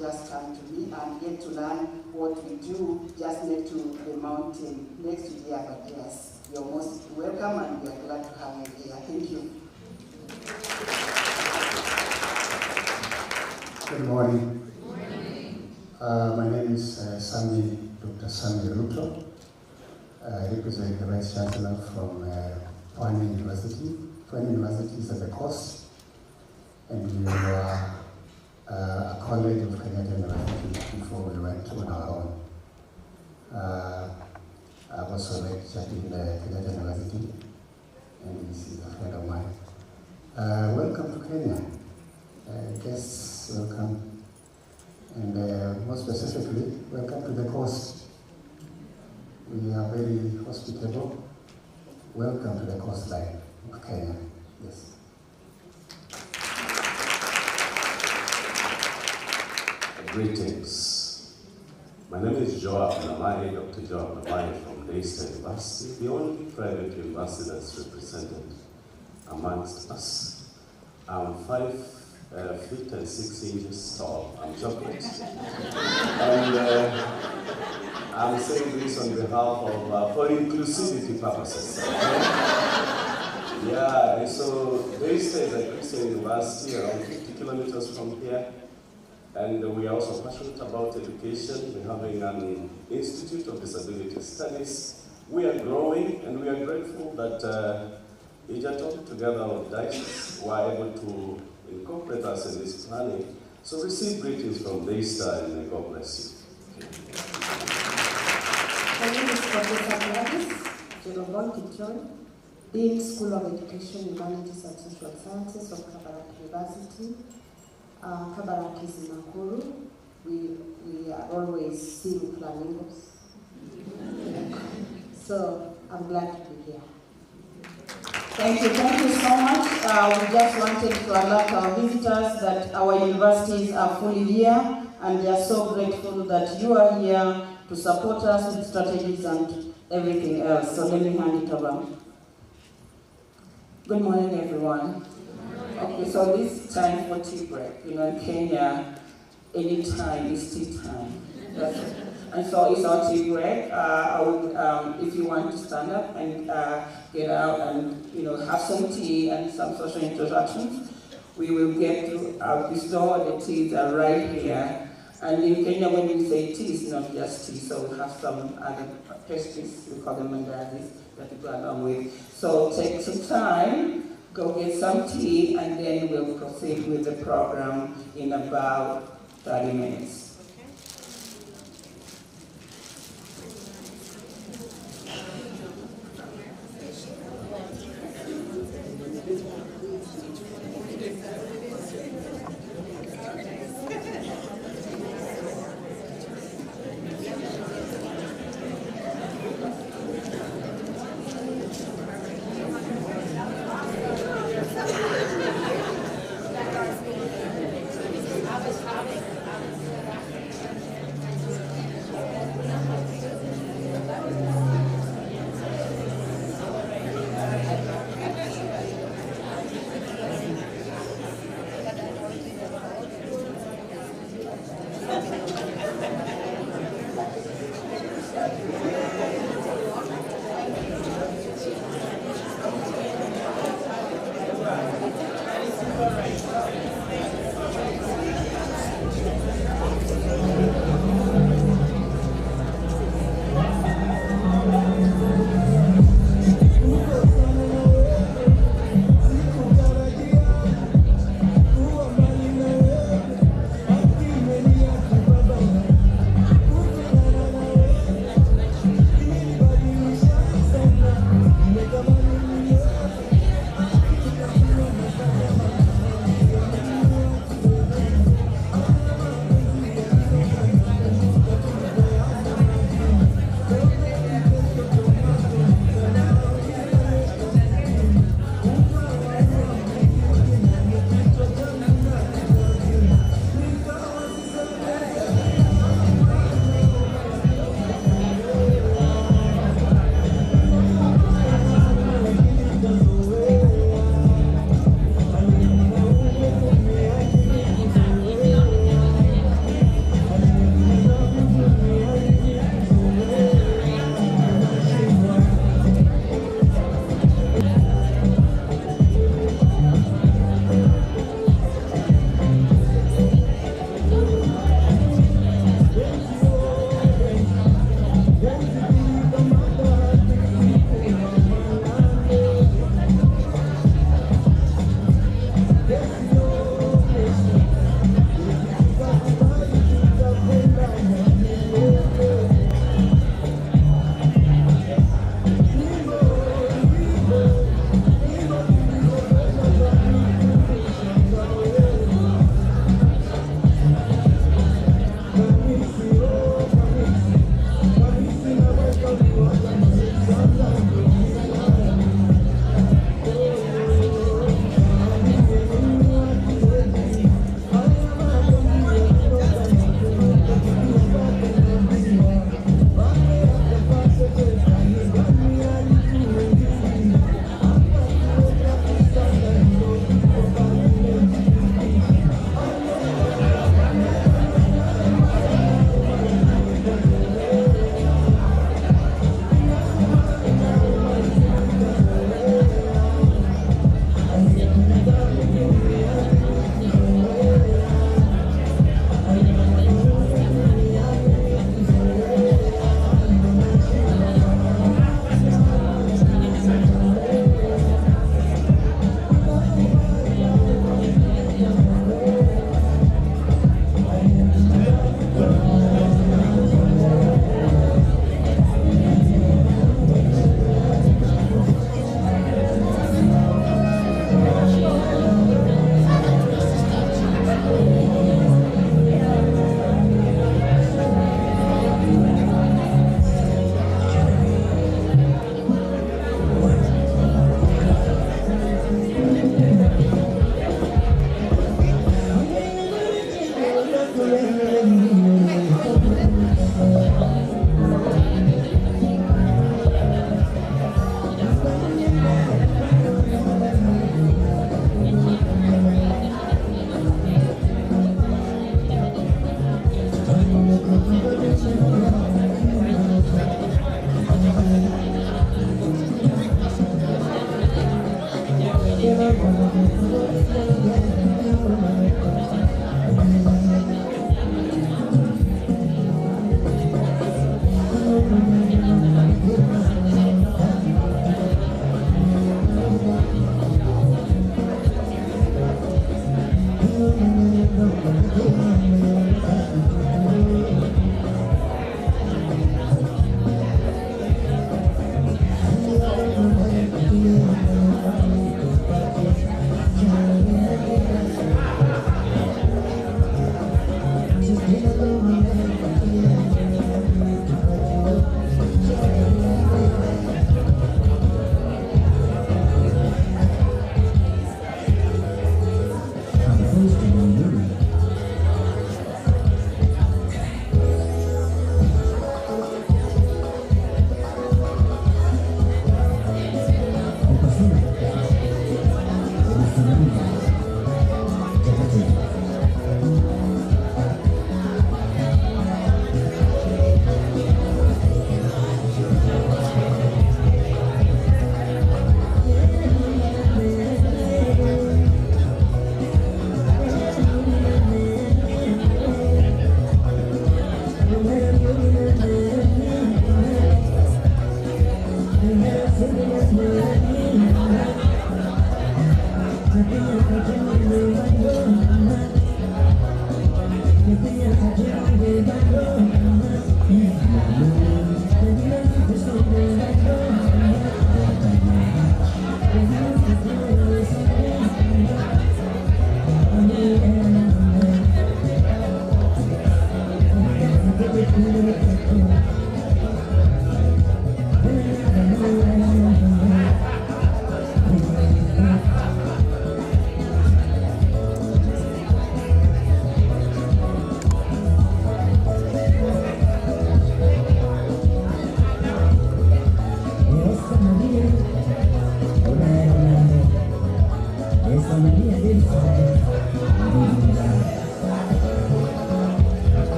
just come to me and get to learn what we do just next to the mountain, next to the other. Yes, you're most welcome and we are glad to have you here. Thank you. Good morning. My name is Dr. Sami Ruto. I represent the Vice Chancellor from Pwani University. Pwani University is at the coast, and we were a college of Kenyatta University before we went on our own. I've also lectured in Kenyatta University, and this is a friend of mine. Welcome to Kenya. Guests, welcome. And more specifically, welcome to the coast. We are very hospitable. Welcome to the coastline of Kenya. Yes. Greetings. My name is Joab Namai, Dr. Joab Namai from Daystar University, the only private university that's represented amongst us. I'm 5 feet and 6 inches tall. I'm chocolate. And I'm saying this on behalf of, for inclusivity purposes. Yeah, so Daystar is a Christian university around 50 kilometers from here. And we are also passionate about education. We're having an Institute of Disability Studies. We are growing, and we are grateful that Egerton, together with Diocese, were able to incorporate us in this planning. So receive greetings from Daystar, and may God bless you. My name is Professor Gladys Jerobon Kichon, Dean School of Education, Humanities and Social Sciences of Kabarak University. Kabarak is in Nakuru. We are always seeing flamingos. So I'm glad to be here. Thank you so much. We just wanted to alert our visitors that our universities are fully here, and they are so grateful that you are here to support us with strategies and everything else. So let me hand it over. Good morning, everyone. Okay, so this time for tea break. You know, in Kenya, any time is tea time. And so it's our tea break. I would, if you want to stand up and get out and have some tea and some social introductions, we will get to this door. The teas are right here. And in Kenya, when we say tea, it's not just tea. So we have some other pastries, we call them mandazis, that we go along with. So take some time. Go get some tea, and then we'll proceed with the program in about 30 minutes.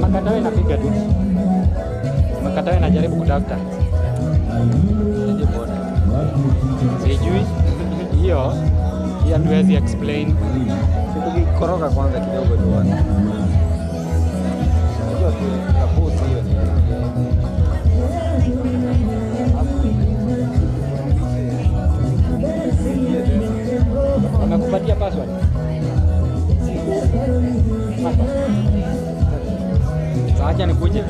Makatawe napiga tu. Makatawe najaribu kutafuta. Sijui hiyo hatuwezi explain. Tukikoroga kwanza kidogo tuone. Unajua tu kaputi hiyo ni wamekupatia password. Sasa acha nikuje.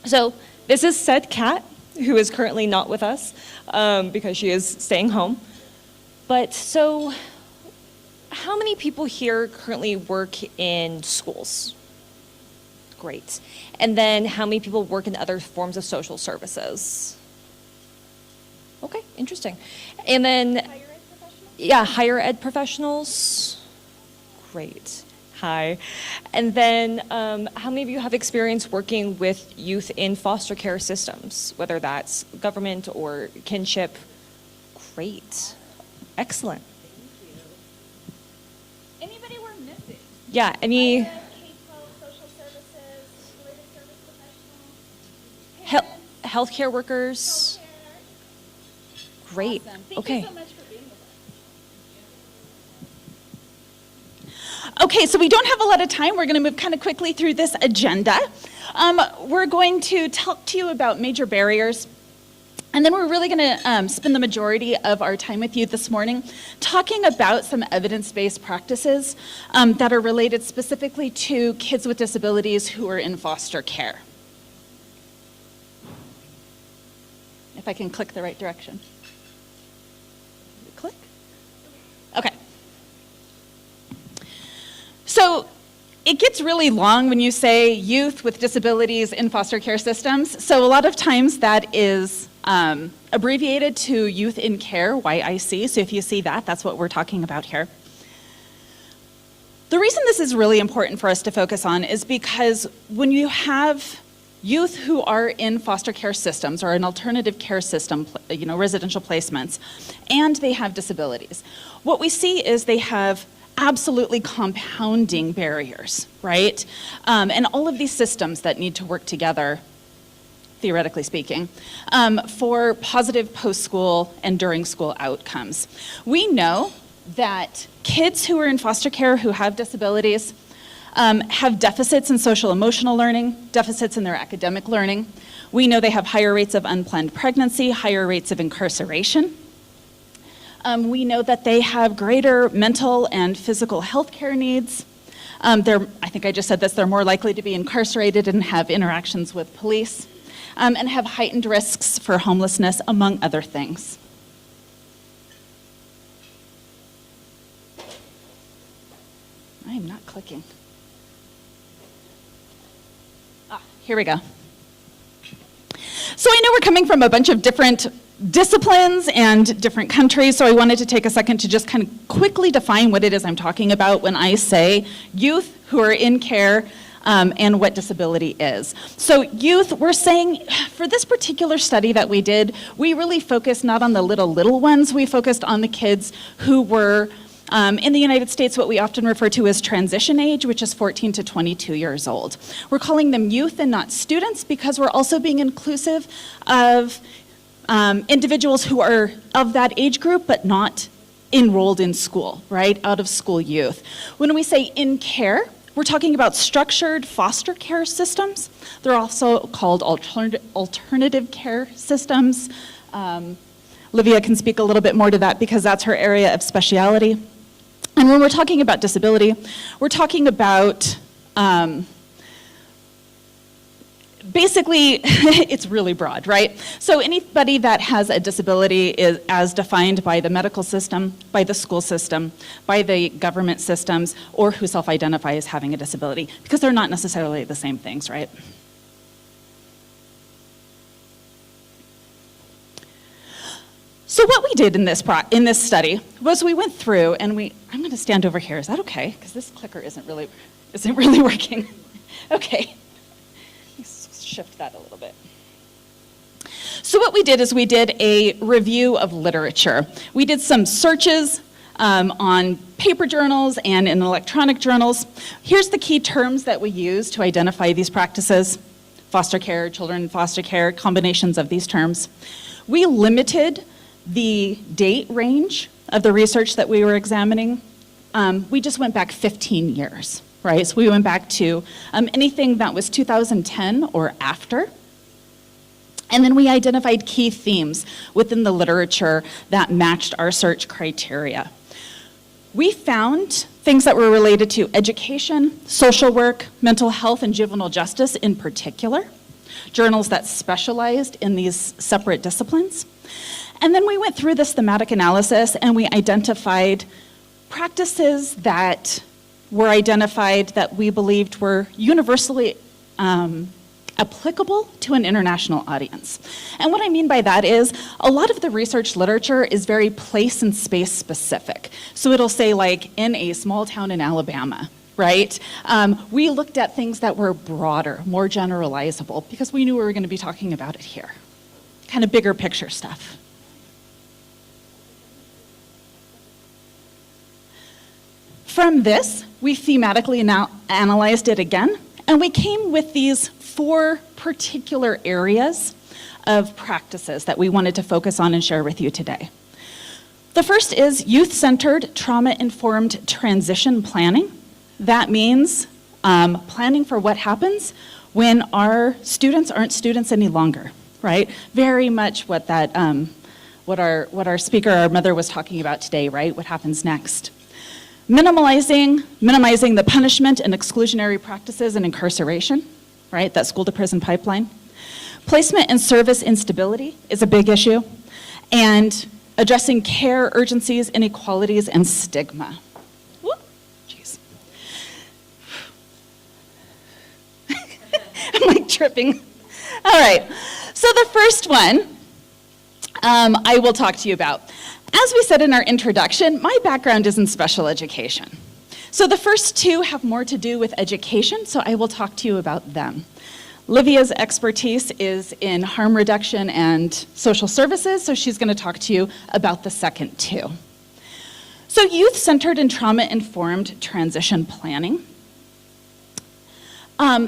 So this is said Kat, who is currently not with us because she is staying home. But so how many people here currently work in schools? Great. And then how many people work in other forms of social services? Okay, interesting. And then, higher ed professionals. Great. Hi. And then how many of you have experience working with youth in foster care systems, whether that's government or kinship? Great. Excellent. Thank you. Anybody we're missing? Yeah, any... Social services, related service professionals, healthcare workers? Great. Awesome. Thank Okay. you so much for being with us. Okay, so we don't have a lot of time. We're going to move kind of quickly through this agenda. We're going to talk to you about major barriers. And then we're really going to spend the majority of our time with you this morning talking about some evidence-based practices that are related specifically to kids with disabilities who are in foster care. If I can click the right direction. Click. Okay. So it gets really long when you say youth with disabilities in foster care systems. So a lot of times that is abbreviated to Youth in Care, YIC. So if you see that, that's what we're talking about here. The reason this is really important for us to focus on is because when you have youth who are in foster care systems or an alternative care system, residential placements, and they have disabilities, what we see is they have absolutely compounding barriers, right? And all of these systems that need to work together, theoretically speaking, for positive post-school and during school outcomes. We know that kids who are in foster care who have disabilities have deficits in social emotional learning, deficits in their academic learning. We know they have higher rates of unplanned pregnancy, higher rates of incarceration. We know that they have greater mental and physical health care needs. I think I just said this, they're more likely to be incarcerated and have interactions with police, and have heightened risks for homelessness, among other things. I am not clicking. Here we go. So I know we're coming from a bunch of different disciplines and different countries, so I wanted to take a second to just kind of quickly define what it is I'm talking about when I say youth who are in care and what disability is. So youth, we're saying, for this particular study that we did, we really focused not on the little ones, we focused on the kids who were in the United States, what we often refer to as transition age, which is 14 to 22 years old. We're calling them youth and not students because we're also being inclusive of individuals who are of that age group but not enrolled in school, right? Out of school youth. When we say in care, we're talking about structured foster care systems. They're also called alternative care systems. Livia can speak a little bit more to that because that's her area of speciality. And when we're talking about disability, we're talking about basically, it's really broad, right? So anybody that has a disability is as defined by the medical system, by the school system, by the government systems, or who self-identify as having a disability, because they're not necessarily the same things, right? So what we did in this study was we went through and I'm going to stand over here. Is that okay? Because this clicker isn't really working. Okay. Let's shift that a little bit. So what we did is we did a review of literature. We did some searches on paper journals and in electronic journals. Here's the key terms that we use to identify these practices: foster care, children in foster care, combinations of these terms. We limited the date range of the research that we were examining. We just went back 15 years, right? So we went back to anything that was 2010 or after. And then we identified key themes within the literature that matched our search criteria. We found things that were related to education, social work, mental health, and juvenile justice in particular. journals that specialized in these separate disciplines. And then we went through this thematic analysis and we identified practices that were identified that we believed were universally applicable to an international audience. And what I mean by that is a lot of the research literature is very place and space specific. So it'll say like in a small town in Alabama, right? We looked at things that were broader, more generalizable, because we knew we were going to be talking about it here. Kind of bigger picture stuff. From this, we thematically now analyzed it again, and we came with these 4 particular areas of practices that we wanted to focus on and share with you today. The first is youth-centered, trauma-informed transition planning. That means planning for what happens when our students aren't students any longer, right? Very much what that, what our speaker, our mother, was talking about today, right? What happens next? Minimizing the punishment and exclusionary practices and incarceration, right? That school to prison pipeline. Placement and service instability is a big issue. And addressing care urgencies, inequalities, and stigma. Whoop, jeez. I'm like tripping. All right, so the first one I will talk to you about. As we said in our introduction, my background is in special education. So the first 2 have more to do with education, so I will talk to you about them. Livia's expertise is in harm reduction and social services, so she's going to talk to you about the second 2. So youth-centered and trauma-informed transition planning.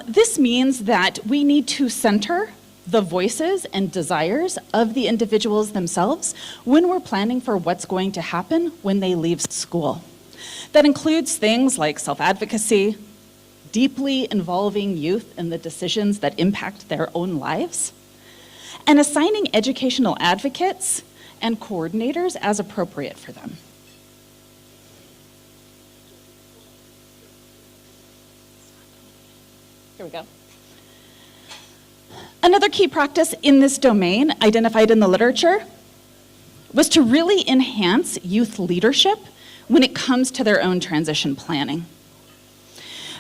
This means that we need to center the voices and desires of the individuals themselves when we're planning for what's going to happen when they leave school. That includes things like self-advocacy, deeply involving youth in the decisions that impact their own lives, and assigning educational advocates and coordinators as appropriate for them. Here we go. Another key practice in this domain, identified in the literature, was to really enhance youth leadership when it comes to their own transition planning.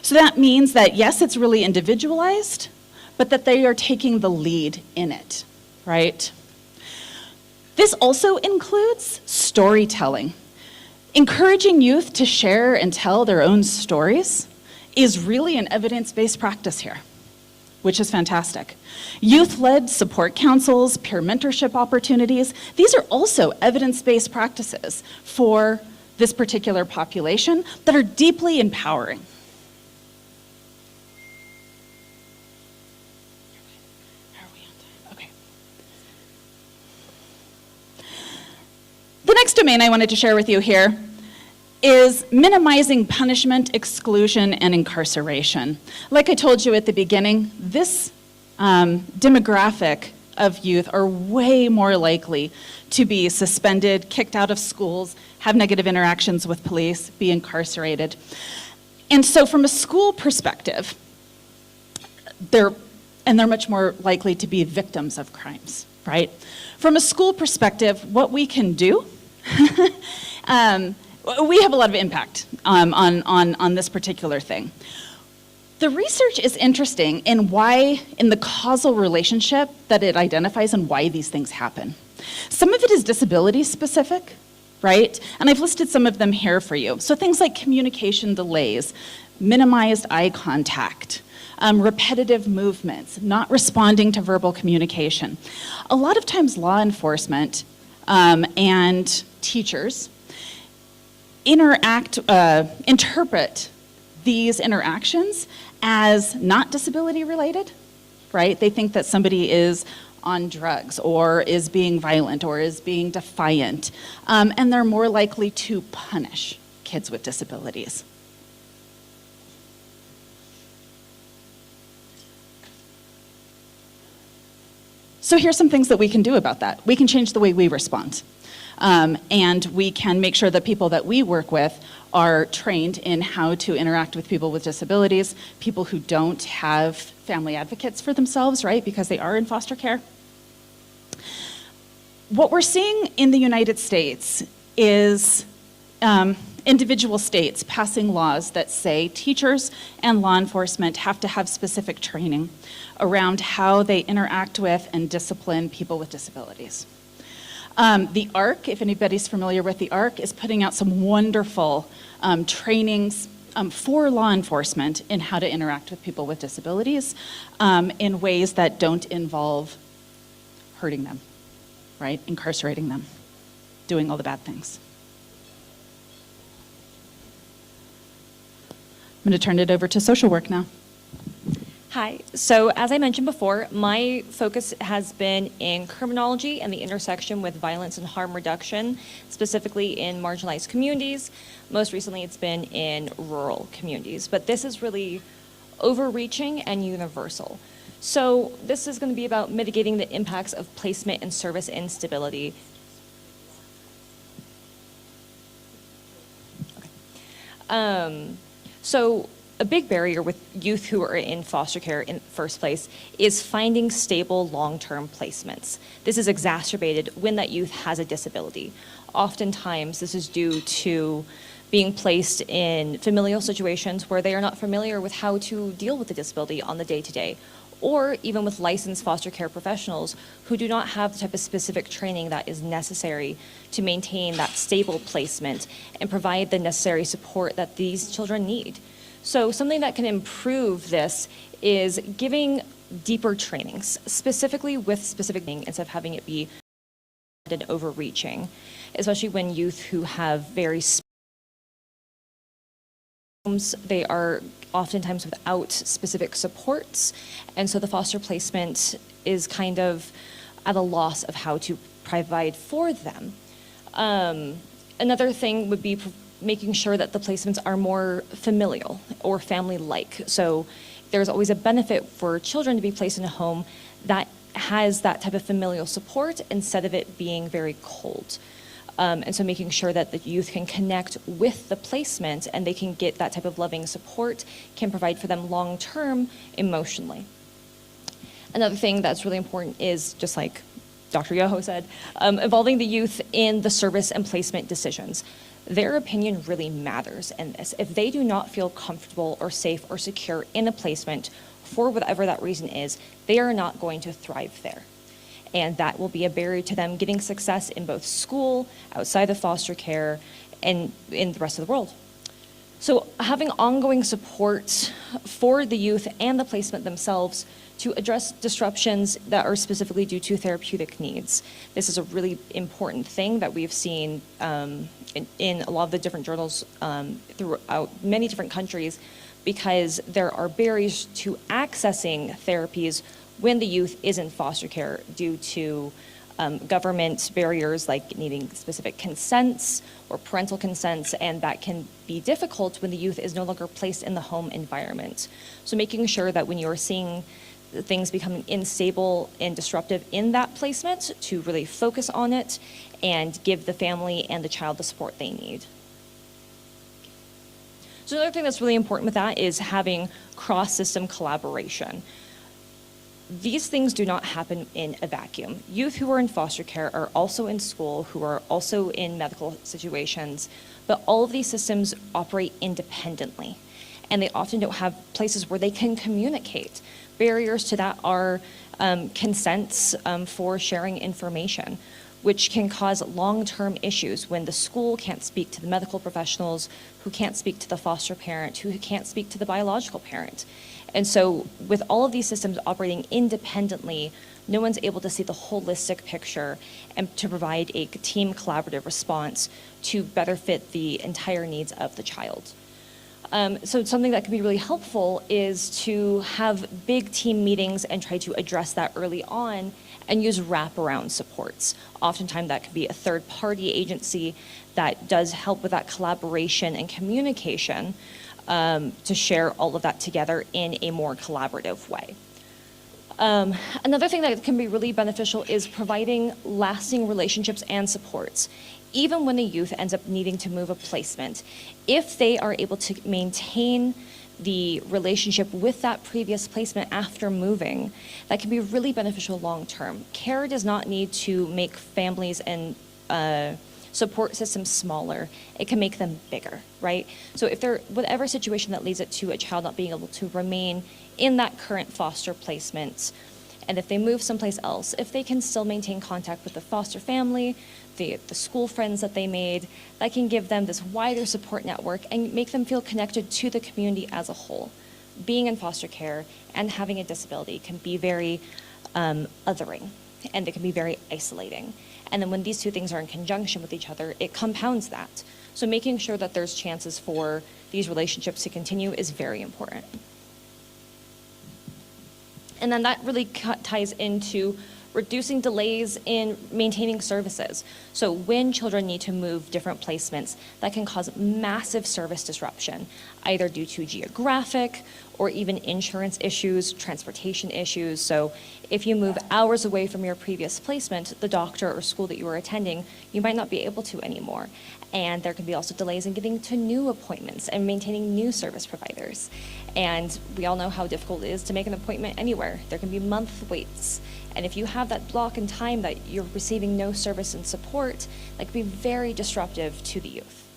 So that means that, yes, it's really individualized, but that they are taking the lead in it, right? This also includes storytelling. Encouraging youth to share and tell their own stories is really an evidence-based practice here, which is fantastic. Youth-led support councils, peer mentorship opportunities, these are also evidence-based practices for this particular population that are deeply empowering. Okay. The next domain I wanted to share with you here is minimizing punishment, exclusion, and incarceration. Like I told you at the beginning, this demographic of youth are way more likely to be suspended, kicked out of schools, have negative interactions with police, be incarcerated. And so from a school perspective, they're much more likely to be victims of crimes, right? From a school perspective, what we can do, we have a lot of impact on this particular thing. The research is interesting in the causal relationship that it identifies and why these things happen. Some of it is disability specific, right? And I've listed some of them here for you. So things like communication delays, minimized eye contact, repetitive movements, not responding to verbal communication. A lot of times law enforcement and teachers interpret these interactions as not disability related, right? They think that somebody is on drugs or is being violent or is being defiant, and they're more likely to punish kids with disabilities. So here's some things that we can do about that. We can change the way we respond. And we can make sure that people that we work with are trained in how to interact with people with disabilities, people who don't have family advocates for themselves, right, because they are in foster care. What we're seeing in the United States is individual states passing laws that say teachers and law enforcement have to have specific training around how they interact with and discipline people with disabilities. The ARC, if anybody's familiar with the ARC, is putting out some wonderful trainings for law enforcement in how to interact with people with disabilities in ways that don't involve hurting them, right? Incarcerating them, doing all the bad things. I'm going to turn it over to social work now. Hi. So as I mentioned before, my focus has been in criminology and the intersection with violence and harm reduction, specifically in marginalized communities. Most recently, it's been in rural communities. But this is really overreaching and universal. So this is going to be about mitigating the impacts of placement and service instability. Okay. So a big barrier with youth who are in foster care in the first place is finding stable long-term placements. This is exacerbated when that youth has a disability. Oftentimes, this is due to being placed in familial situations where they are not familiar with how to deal with the disability on the day-to-day, or even with licensed foster care professionals who do not have the type of specific training that is necessary to maintain that stable placement and provide the necessary support that these children need. So something that can improve this is giving deeper trainings, specifically with specific things, instead of having it be and overreaching, especially when youth who have very they are oftentimes without specific supports, and so the foster placement is kind of at a loss of how to provide for them. Another thing would be making sure that the placements are more familial or family-like. So there's always a benefit for children to be placed in a home that has that type of familial support instead of it being very cold. And so making sure that the youth can connect with the placement and they can get that type of loving support can provide for them long-term emotionally. Another thing that's really important is, just like Dr. Yoho said, involving the youth in the service and placement decisions. Their opinion really matters in this. If they do not feel comfortable or safe or secure in a placement for whatever that reason is, they are not going to thrive there. And that will be a barrier to them getting success in both school, outside of foster care, and in the rest of the world. So having ongoing support for the youth and the placement themselves to address disruptions that are specifically due to therapeutic needs. This is a really important thing that we've seen in a lot of the different journals throughout many different countries, because there are barriers to accessing therapies when the youth is in foster care due to government barriers like needing specific consents or parental consents, and that can be difficult when the youth is no longer placed in the home environment. So making sure that when you're seeing things becoming unstable and disruptive in that placement, to really focus on it and give the family and the child the support they need. So another thing that's really important with that is having cross-system collaboration. These things do not happen in a vacuum. Youth who are in foster care are also in school, who are also in medical situations, but all of these systems operate independently, and they often don't have places where they can communicate. Barriers to that are consents for sharing information, which can cause long-term issues when the school can't speak to the medical professionals, who can't speak to the foster parent, who can't speak to the biological parent. And so with all of these systems operating independently, no one's able to see the holistic picture and to provide a team collaborative response to better fit the entire needs of the child. So something that can be really helpful is to have big team meetings and try to address that early on and use wraparound supports. Oftentimes that could be a third-party agency that does help with that collaboration and communication to share all of that together in a more collaborative way. Another thing that can be really beneficial is providing lasting relationships and supports. even when the youth ends up needing to move a placement, if they are able to maintain the relationship with that previous placement after moving, that can be really beneficial long term. Care does not need to make families and support systems smaller. It can make them bigger, right? So if there, whatever situation that leads it to a child not being able to remain in that current foster placement, and if they move someplace else, if they can still maintain contact with the foster family, the school friends that they made, that can give them this wider support network and make them feel connected to the community as a whole. Being in foster care and having a disability can be very othering, and it can be very isolating. And then when these two things are in conjunction with each other, it compounds that. So making sure that there's chances for these relationships to continue is very important. And then that really ties into reducing delays in maintaining services. So when children need to move different placements, that can cause massive service disruption, either due to geographic or even insurance issues, transportation issues. So if you move hours away from your previous placement, the doctor or school that you were attending, you might not be able to anymore. And there can be also delays in getting to new appointments and maintaining new service providers. And we all know how difficult it is to make an appointment anywhere. There can be month waits. And if you have that block in time that you're receiving no service and support, that can be very disruptive to the youth.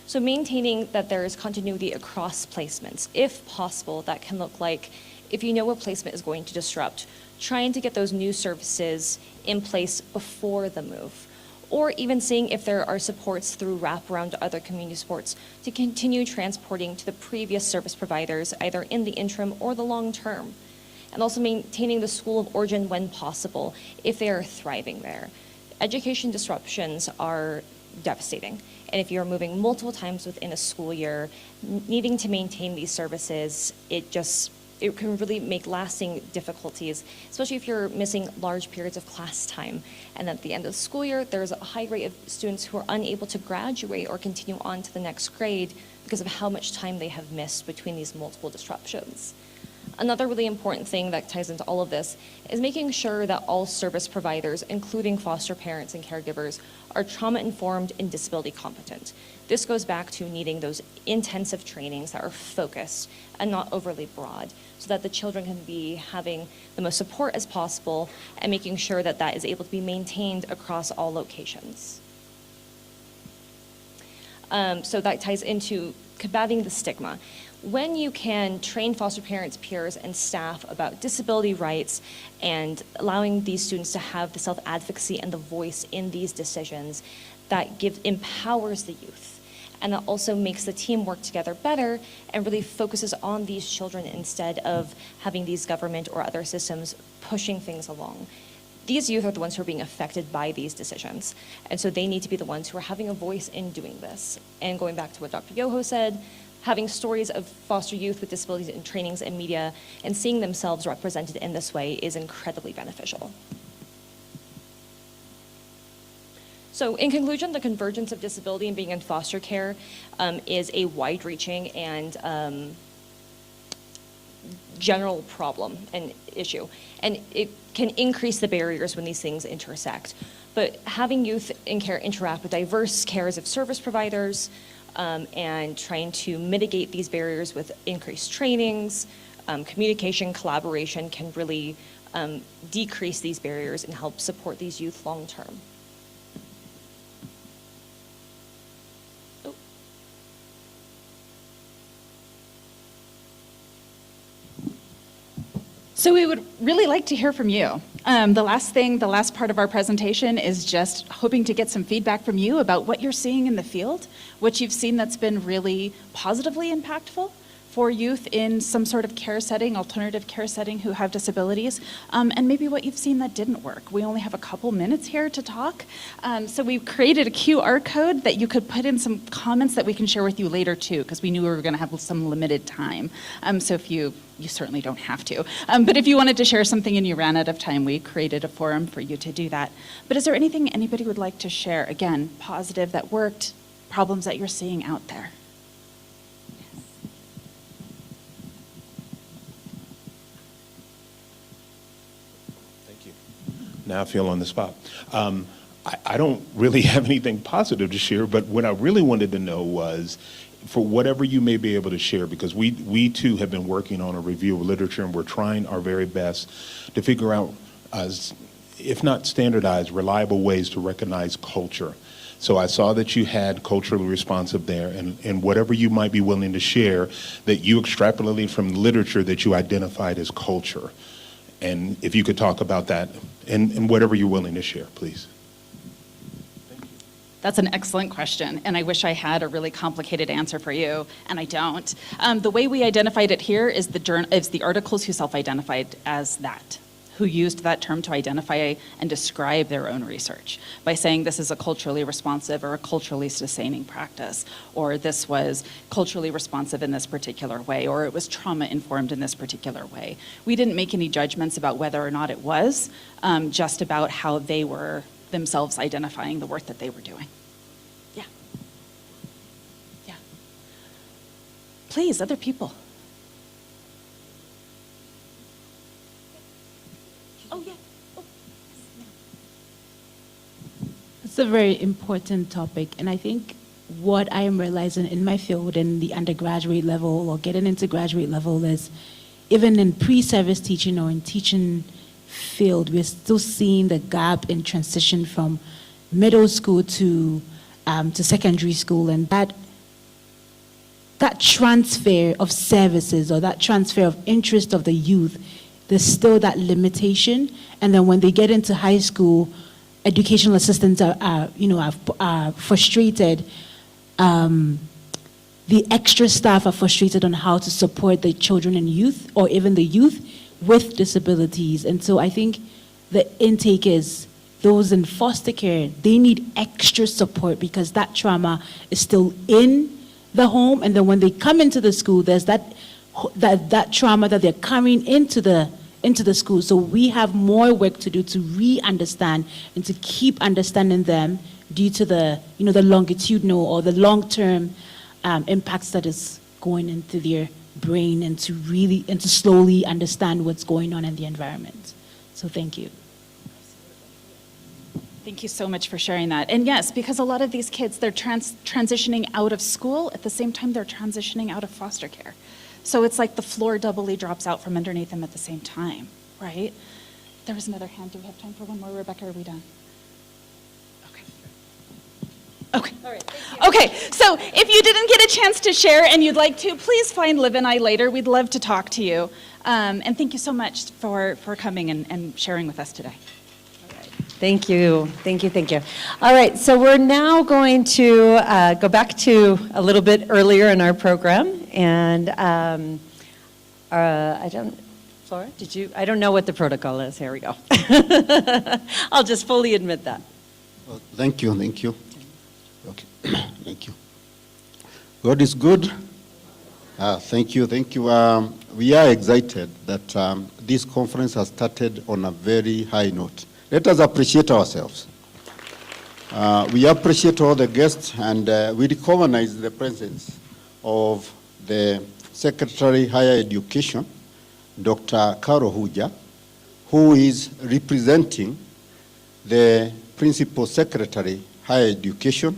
So maintaining that there is continuity across placements. If possible, that can look like, if you know a placement is going to disrupt, trying to get those new services in place before the move. Or even seeing if there are supports through wraparound to other community supports to continue transporting to the previous service providers, either in the interim or the long term. And also maintaining the school of origin when possible, if they are thriving there. Education disruptions are devastating. And if you're moving multiple times within a school year, needing to maintain these services, it can really make lasting difficulties, especially if you're missing large periods of class time. And at the end of the school year, there's a high rate of students who are unable to graduate or continue on to the next grade because of how much time they have missed between these multiple disruptions. Another really important thing that ties into all of this is making sure that all service providers, including foster parents and caregivers, are trauma-informed and disability competent. This goes back to needing those intensive trainings that are focused and not overly broad, so that the children can be having the most support as possible and making sure that that is able to be maintained across all locations. So that ties into combating the stigma. When you can train foster parents, peers, and staff about disability rights and allowing these students to have the self-advocacy and the voice in these decisions, that empowers the youth. And that also makes the team work together better and really focuses on these children instead of having these government or other systems pushing things along. These youth are the ones who are being affected by these decisions. And so they need to be the ones who are having a voice in doing this. And going back to what Dr. Yoho said, having stories of foster youth with disabilities in trainings and media and seeing themselves represented in this way is incredibly beneficial. So in conclusion, the convergence of disability and being in foster care is a wide-reaching and general problem and issue. And it can increase the barriers when these things intersect. But having youth in care interact with diverse cares of service providers, and trying to mitigate these barriers with increased trainings, communication, collaboration can really decrease these barriers and help support these youth long term. So we would really like to hear from you. The last part of our presentation is just hoping to get some feedback from you about what you're seeing in the field, what you've seen that's been really positively impactful for youth in some sort of care setting, alternative care setting who have disabilities, and maybe what you've seen that didn't work. We only have a couple minutes here to talk. So we've created a QR code that you could put in some comments that we can share with you later too, because we knew we were gonna have some limited time. So if you certainly don't have to. But if you wanted to share something and you ran out of time, we created a forum for you to do that. But is there anything anybody would like to share? Again, positive that worked, problems that you're seeing out there? Now I feel on the spot. I don't really have anything positive to share, but what I really wanted to know was, for whatever you may be able to share, because we too have been working on a review of literature, and we're trying our very best to figure out, if not standardized, reliable ways to recognize culture. So I saw that you had culturally responsive there, and whatever you might be willing to share that you extrapolated from literature that you identified as culture. And if you could talk about that and whatever you're willing to share, please. That's an excellent question, and I wish I had a really complicated answer for you, and I don't. The way we identified it here is the articles who self-identified as that, who used that term to identify and describe their own research by saying this is a culturally responsive or a culturally sustaining practice, or this was culturally responsive in this particular way, or it was trauma-informed in this particular way. We didn't make any judgments about whether or not it was, just about how they were themselves identifying the work that they were doing. Yeah. Yeah. Please, other people. Oh, yeah. Oh. It's a very important topic, and I think what I am realizing in my field in the undergraduate level or getting into graduate level is even in pre-service teaching or in teaching field, we're still seeing the gap in transition from middle school to secondary school, and that transfer of services or that transfer of interest of the youth, there's still that limitation. And then when they get into high school, educational assistants are frustrated. The extra staff are frustrated on how to support the children and youth, or even the youth with disabilities. And so I think the intake is those in foster care, they need extra support because that trauma is still in the home. And then when they come into the school, there's that trauma that they're carrying into the school. So we have more work to do to re-understand and to keep understanding them due to the longitudinal or the long-term impacts that is going into their brain, and to slowly understand what's going on in the environment. So thank you. Thank you so much for sharing that. And yes, because a lot of these kids, they're transitioning out of school at the same time they're transitioning out of foster care. So it's like the floor doubly drops out from underneath them at the same time, right? There was another hand. Do we have time for one more, Rebecca? Are we done? Okay. All right. Okay, so if you didn't get a chance to share and you'd like to, please find Liv and I later. We'd love to talk to you. And thank you so much for coming and sharing with us today. Thank you. Thank you. Thank you. All right. So we're now going to go back to a little bit earlier in our program. And Flora, I don't know what the protocol is. Here we go. I'll just fully admit that. Well, thank you. Thank you. Okay. Thank you. God is good. Thank you. Thank you. We are excited that this conference has started on a very high note. Let us appreciate ourselves. We appreciate all the guests, and we recognize the presence of the Secretary Higher Education, Dr. Karo Huja, who is representing the Principal Secretary Higher Education,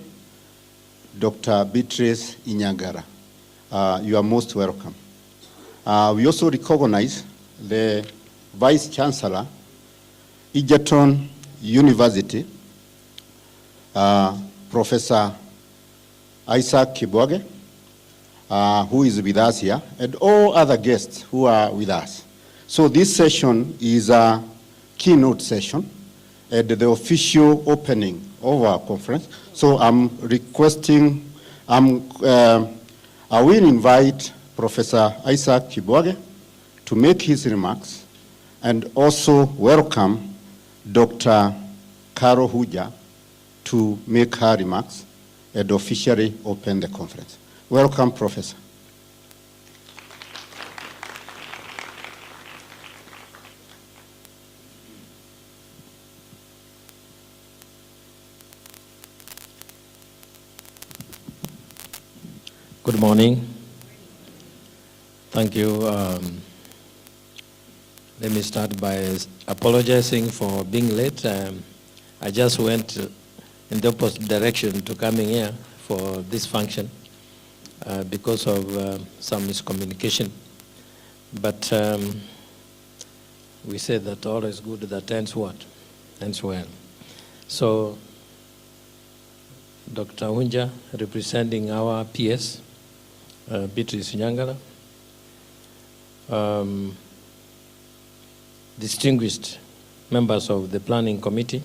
Dr. Beatrice Inyagara. You are most welcome. We also recognize the Vice Chancellor, Egerton University, Professor Isaac Kibwage, who is with us here, and all other guests who are with us. So this session is a keynote session at the official opening of our conference. So I'm requesting, I will invite Professor Isaac Kibwage to make his remarks, and also welcome Dr. Karo Huja to make her remarks and officially open the conference. Welcome, Professor. Good morning. Thank you. Let me start by apologizing for being late. I just went in the opposite direction to coming here for this function because of some miscommunication. But we say that all is good that ends what? Ends well. So, Dr. Hunja, representing our PS, Beatrice Nyangala, distinguished members of the Planning Committee,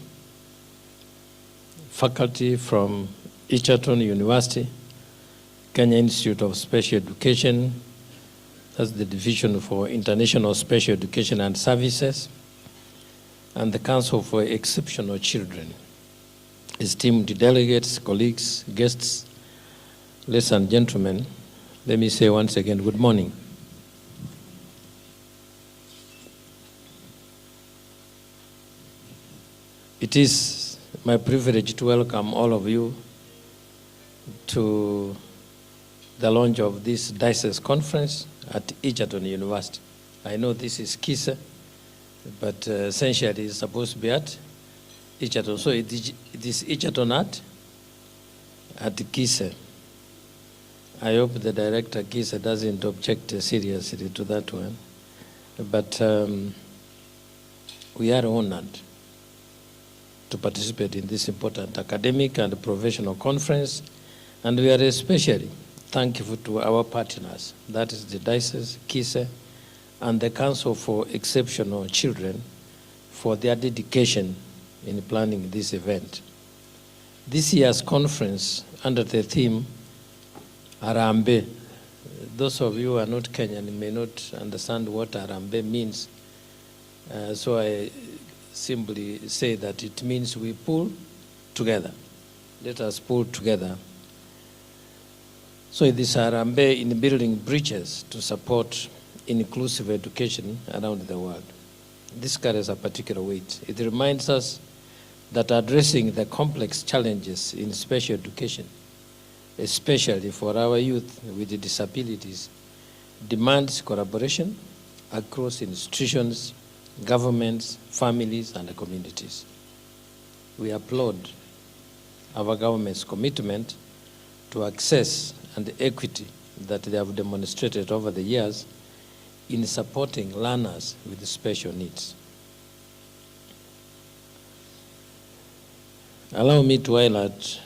faculty from Egerton University, Kenya Institute of Special Education, that's the Division for International Special Education and Services, and the Council for Exceptional Children. Esteemed delegates, colleagues, guests, ladies and gentlemen, let me say once again, good morning. It is my privilege to welcome all of you to the launch of this diocese conference at Egerton University. I know this is KISA, but essentially it's supposed to be at Egerton. So it is Egerton at KISA. I hope the director KISA doesn't object seriously to that one. But we are honored to participate in this important academic and professional conference, and we are especially thankful to our partners, that is the Diocese, KISA, and the Council for Exceptional Children for their dedication in planning this event. This year's conference under the theme, Harambee. Those of you who are not Kenyan may not understand what Harambee means, so I simply say that it means we pull together. Let us pull together. So it is Harambee in building bridges to support inclusive education around the world. This carries a particular weight. It reminds us that addressing the complex challenges in special education, especially for our youth with disabilities, demands collaboration across institutions, governments, families, and communities. We applaud our government's commitment to access and equity that they have demonstrated over the years in supporting learners with special needs. Allow me to highlight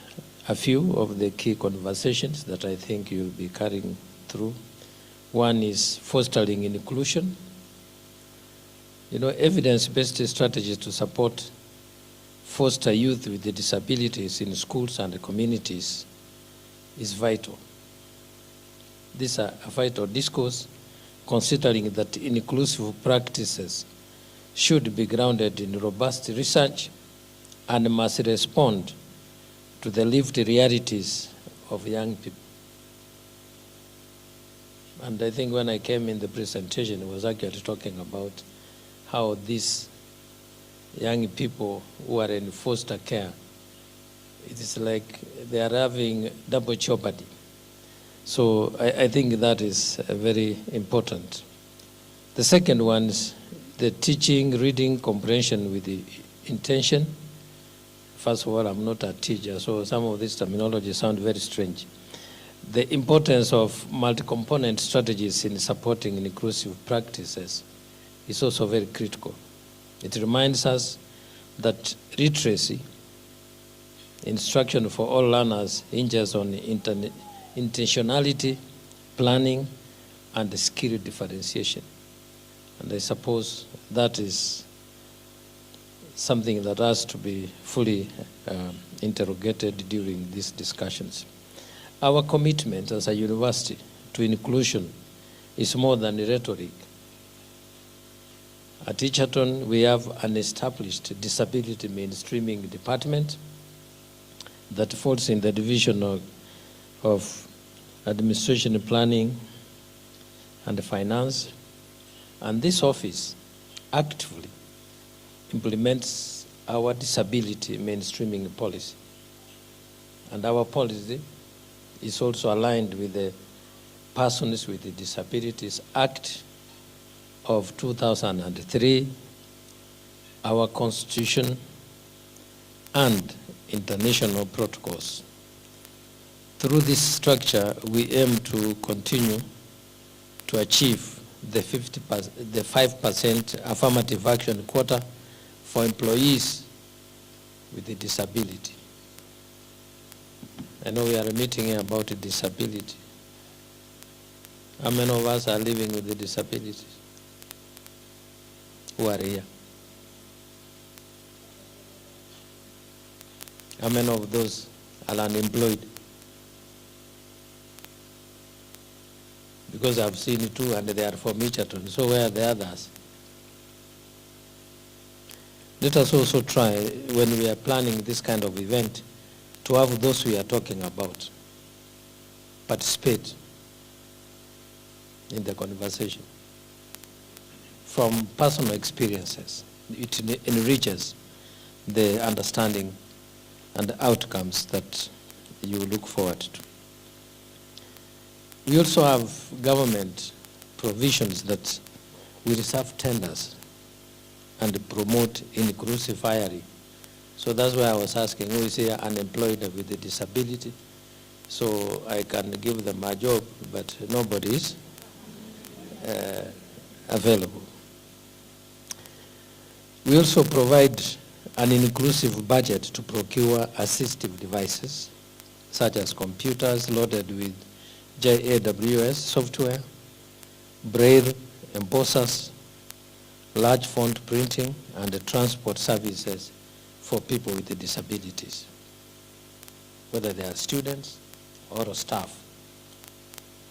a few of the key conversations that I think you'll be carrying through. One is fostering inclusion. You know, evidence-based strategies to support foster youth with disabilities in schools and communities is vital. This is a vital discourse, considering that inclusive practices should be grounded in robust research and must respond to the lived realities of young people. And I think when I came in the presentation, I was actually talking about how these young people who are in foster care, it is like they are having double jeopardy. So I think that is very important. The second one is the teaching, reading, comprehension with the intention. First of all, I'm not a teacher, so some of this terminology sound very strange. The importance of multi-component strategies in supporting inclusive practices is also very critical. It reminds us that literacy, instruction for all learners, hinges on intentionality, planning, and skill differentiation. And I suppose that is something that has to be fully interrogated during these discussions. Our commitment as a university to inclusion is more than rhetoric. At Egerton, we have an established disability mainstreaming department that falls in the division of administration, planning, and finance. And this office actively implements our disability mainstreaming policy. And our policy is also aligned with the Persons with Disabilities Act of 2003, our Constitution, and international protocols. Through this structure, we aim to continue to achieve the 5% affirmative action quota for employees with a disability. I know we are meeting here about a disability. How many of us are living with a disability who are here? How many of those are unemployed? Because I've seen it too, and they are from Egerton. So where are the others? Let us also try, when we are planning this kind of event, to have those we are talking about participate in the conversation. From personal experiences, it enriches the understanding and the outcomes that you look forward to. We also have government provisions that we reserve tenders and promote inclusive hiring. So that's why I was asking, who is here unemployed with a disability? So I can give them a job, but nobody is available. We also provide an inclusive budget to procure assistive devices, such as computers loaded with JAWS software, braille, embossers, large font printing, and the transport services for people with disabilities, whether they are students or staff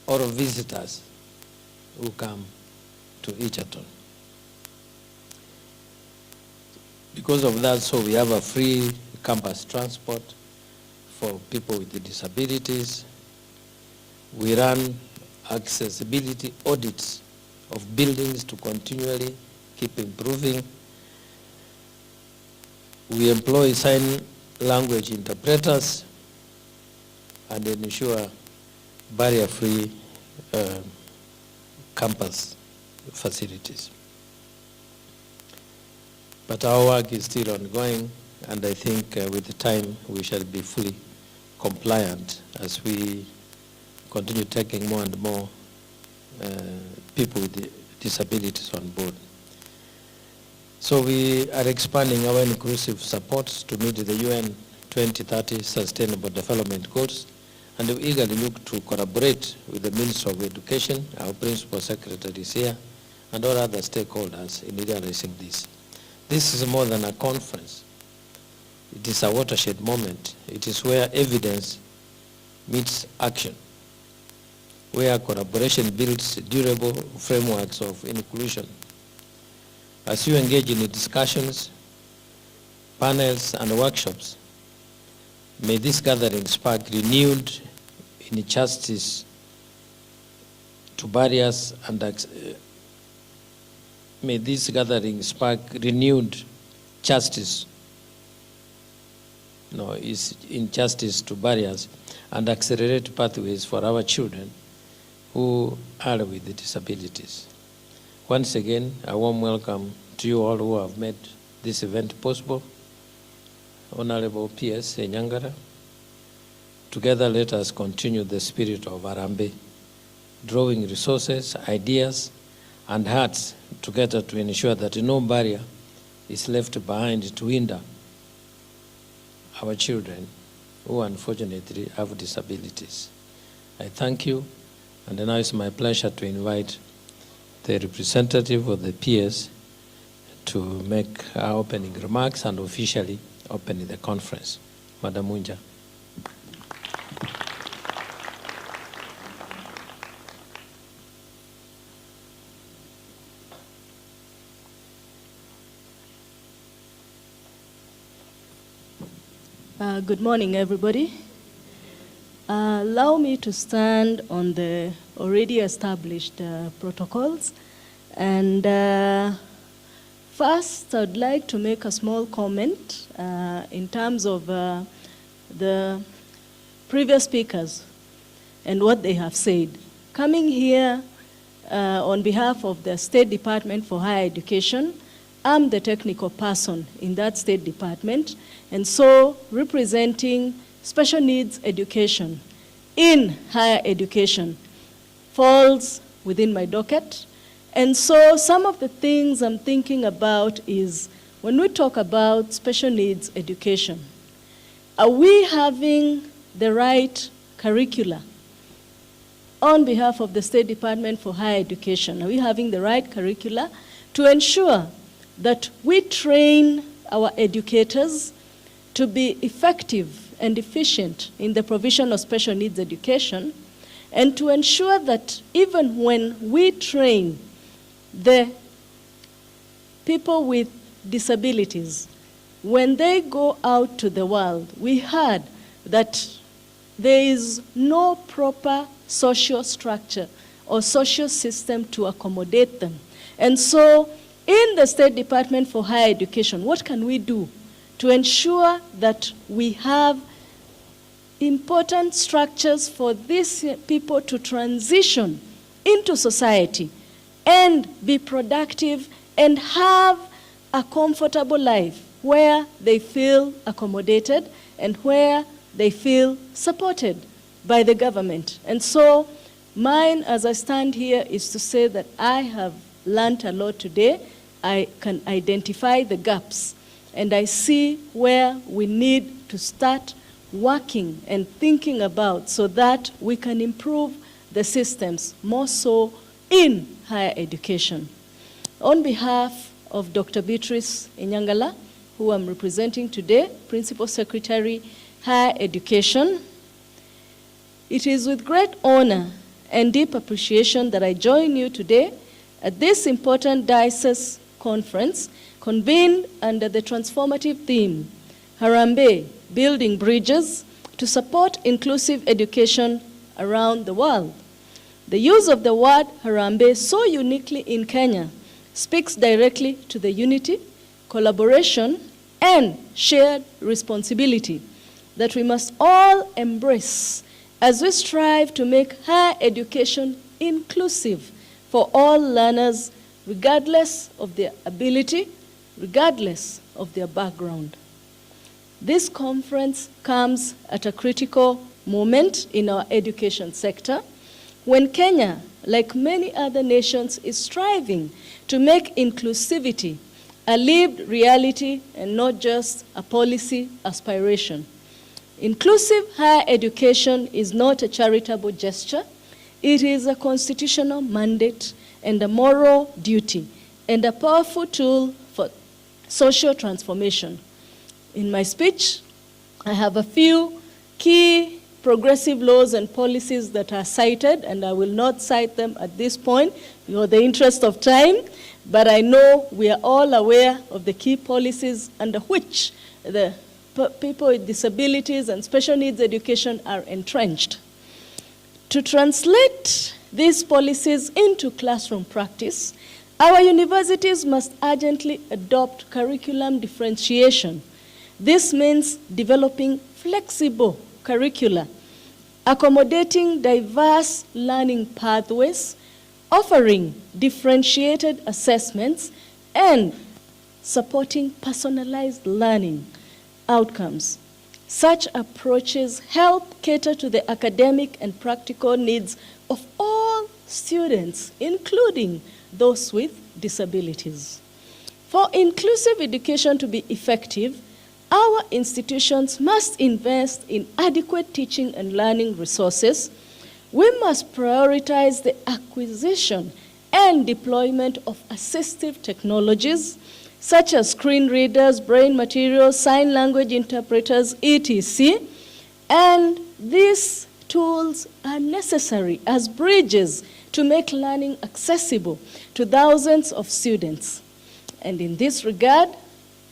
or visitors who come to Egerton. Because of that, so we have a free campus transport for people with disabilities. We run accessibility audits of buildings to continually keep improving. We employ sign language interpreters and ensure barrier-free campus facilities. But our work is still ongoing, and I think with the time we shall be fully compliant as we continue taking more and more people with disabilities on board. So we are expanding our inclusive support to meet the UN 2030 Sustainable Development Goals, and we eagerly look to collaborate with the Minister of Education, our Principal Secretary is here, and all other stakeholders in realizing this. This is more than a conference. It is a watershed moment. It is where evidence meets action, where collaboration builds durable frameworks of inclusion. As you engage in discussions, panels, and workshops, may this gathering spark renewed injustice to barriers and may this gathering spark renewed justice, is injustice to barriers and accelerate pathways for our children who are with disabilities. Once again, a warm welcome to you all who have made this event possible. Honorable P.S. Nyangara, together let us continue the spirit of Harambee, drawing resources, ideas, and hearts together to ensure that no barrier is left behind to hinder our children who unfortunately have disabilities. I thank you, and now it's my pleasure to invite the representative of the PS to make our opening remarks and officially open the conference. Madam Munja. Good morning, everybody. Allow me to stand on the already established protocols. And first, I'd like to make a small comment in terms of the previous speakers and what they have said. Coming here on behalf of the State Department for Higher Education, I'm the technical person in that State Department, and so representing special needs education in higher education falls within my docket. And so some of the things I'm thinking about is when we talk about special needs education, are we having the right curricula on behalf of the State Department for Higher Education? Are we having the right curricula to ensure that we train our educators to be effective and efficient in the provision of special needs education, and to ensure that even when we train the people with disabilities, when they go out to the world, we heard that there is no proper social structure or social system to accommodate them. And so in the State Department for Higher Education, what can we do to ensure that we have important structures for these people to transition into society and be productive and have a comfortable life where they feel accommodated and where they feel supported by the government? And so mine, as I stand here, is to say that I have learned a lot today. I can identify the gaps, and I see where we need to start working and thinking about so that we can improve the systems, more so in higher education. On behalf of Dr. Beatrice Inyangala, who I'm representing today, Principal Secretary, Higher Education, it is with great honor and deep appreciation that I join you today at this important diocese conference convened under the transformative theme, Harambee, Building Bridges to Support Inclusive Education Around the World. The use of the word Harambee so uniquely in Kenya speaks directly to the unity, collaboration, and shared responsibility that we must all embrace as we strive to make higher education inclusive for all learners, regardless of their ability, regardless of their background. This conference comes at a critical moment in our education sector when Kenya, like many other nations, is striving to make inclusivity a lived reality and not just a policy aspiration. Inclusive higher education is not a charitable gesture. It is a constitutional mandate and a moral duty and a powerful tool for social transformation. In my speech, I have a few key progressive laws and policies that are cited, and I will not cite them at this point for the interest of time, but I know we are all aware of the key policies under which the people with disabilities and special needs education are entrenched. To translate these policies into classroom practice, our universities must urgently adopt curriculum differentiation. This means developing flexible curricula, accommodating diverse learning pathways, offering differentiated assessments, and supporting personalized learning outcomes. Such approaches help cater to the academic and practical needs of all students, including those with disabilities. For inclusive education to be effective, our institutions must invest in adequate teaching and learning resources. We must prioritize the acquisition and deployment of assistive technologies, such as screen readers, braille materials, sign language interpreters, etc. And these tools are necessary as bridges to make learning accessible to thousands of students. And in this regard,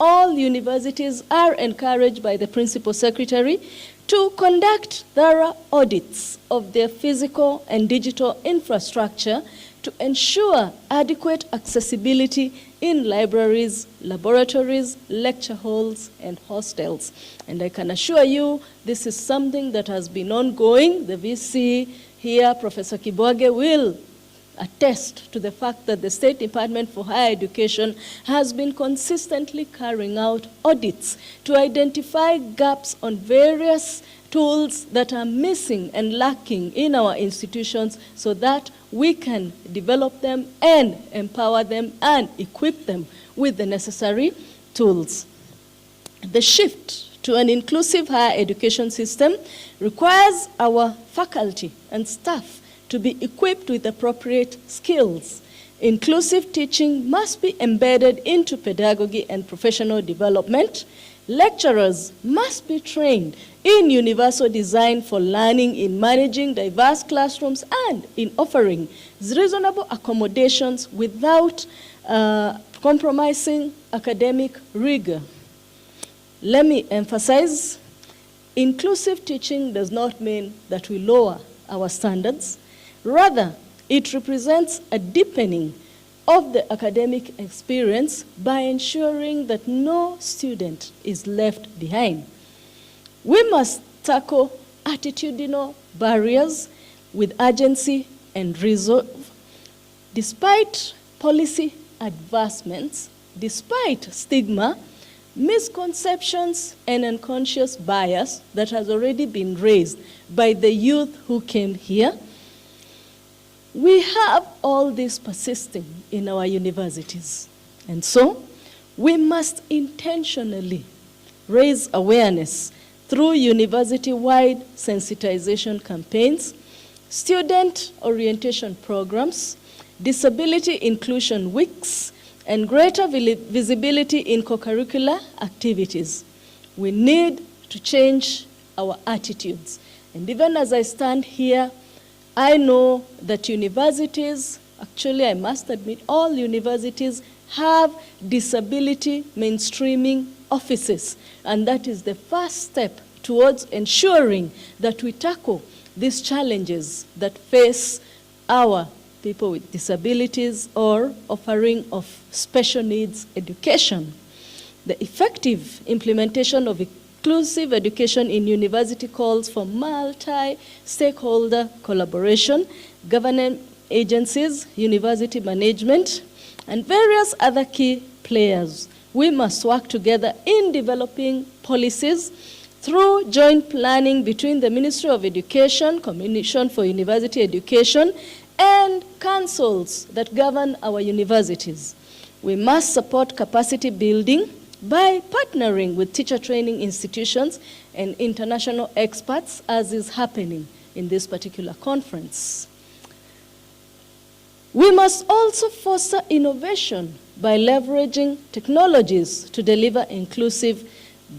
all universities are encouraged by the Principal Secretary to conduct thorough audits of their physical and digital infrastructure to ensure adequate accessibility in libraries, laboratories, lecture halls, and hostels. And I can assure you this is something that has been ongoing. The VC here, Professor Kibwage, will attest to the fact that the State Department for Higher Education has been consistently carrying out audits to identify gaps on various tools that are missing and lacking in our institutions so that we can develop them and empower them and equip them with the necessary tools. The shift to an inclusive higher education system requires our faculty and staff to be equipped with appropriate skills. Inclusive teaching must be embedded into pedagogy and professional development. Lecturers must be trained in universal design for learning, in managing diverse classrooms, and in offering reasonable accommodations without compromising academic rigor. Let me emphasize, inclusive teaching does not mean that we lower our standards. Rather, it represents a deepening of the academic experience by ensuring that no student is left behind. We must tackle attitudinal barriers with urgency and resolve. Despite policy advancements, despite stigma, misconceptions, and unconscious bias that has already been raised by the youth who came here, we have all this persisting in our universities. And so, we must intentionally raise awareness through university-wide sensitization campaigns, student orientation programs, disability inclusion weeks, and greater visibility in co-curricular activities. We need to change our attitudes. And even as I stand here, I know that universities, actually I must admit all universities have disability mainstreaming offices. And that is the first step towards ensuring that we tackle these challenges that face our people with disabilities or offering of special needs education. The effective implementation of inclusive education in university calls for multi-stakeholder collaboration, government agencies, university management, and various other key players. We must work together in developing policies through joint planning between the Ministry of Education, Commission for University Education, and councils that govern our universities. We must support capacity building by partnering with teacher training institutions and international experts, as is happening in this particular conference. We must also foster innovation by leveraging technologies to deliver inclusive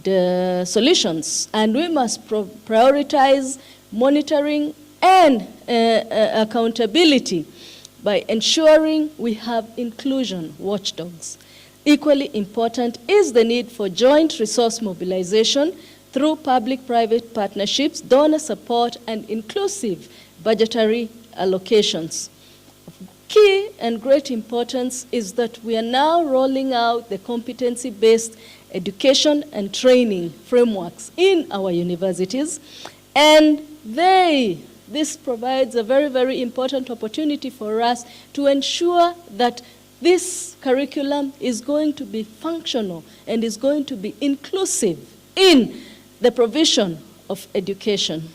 solutions, and we must prioritize monitoring and accountability by ensuring we have inclusion watchdogs. Equally important is the need for joint resource mobilization through public-private partnerships, donor support, and inclusive budgetary allocations. Of key and great importance is that we are now rolling out the competency-based education and training frameworks in our universities, and this provides a very, very important opportunity for us to ensure that this curriculum is going to be functional and is going to be inclusive in the provision of education.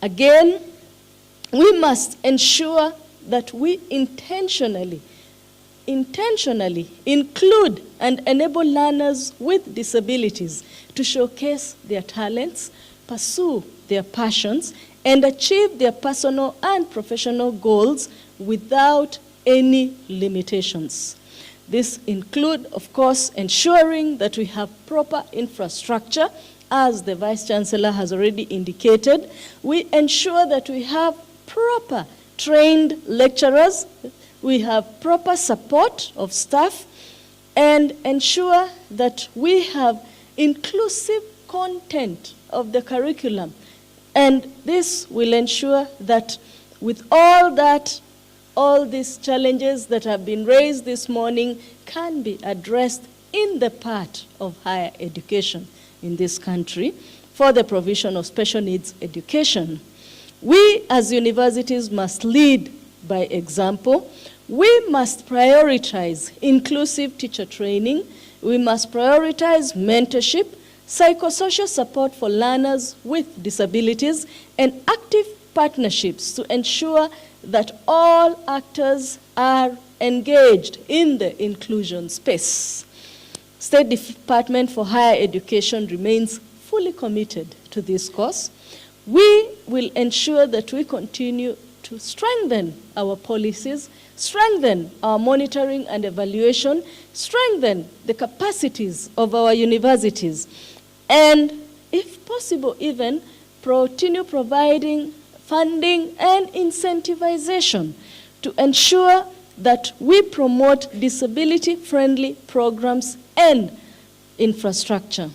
Again, we must ensure that we intentionally include and enable learners with disabilities to showcase their talents, pursue their passions, and achieve their personal and professional goals without any limitations. This include, of course, ensuring that we have proper infrastructure, as the Vice Chancellor has already indicated. We ensure that we have proper trained lecturers, we have proper support of staff, and ensure that we have inclusive content of the curriculum. And this will ensure that with all these challenges that have been raised this morning can be addressed in the part of higher education in this country for the provision of special needs education. We as universities must lead by example. We must prioritize inclusive teacher training. We must prioritize mentorship, psychosocial support for learners with disabilities, and active partnerships to ensure that all actors are engaged in the inclusion space. State Department for Higher Education remains fully committed to this cause. We will ensure that we continue to strengthen our policies, strengthen our monitoring and evaluation, strengthen the capacities of our universities, and if possible even continue providing funding and incentivization to ensure that we promote disability-friendly programs and infrastructure.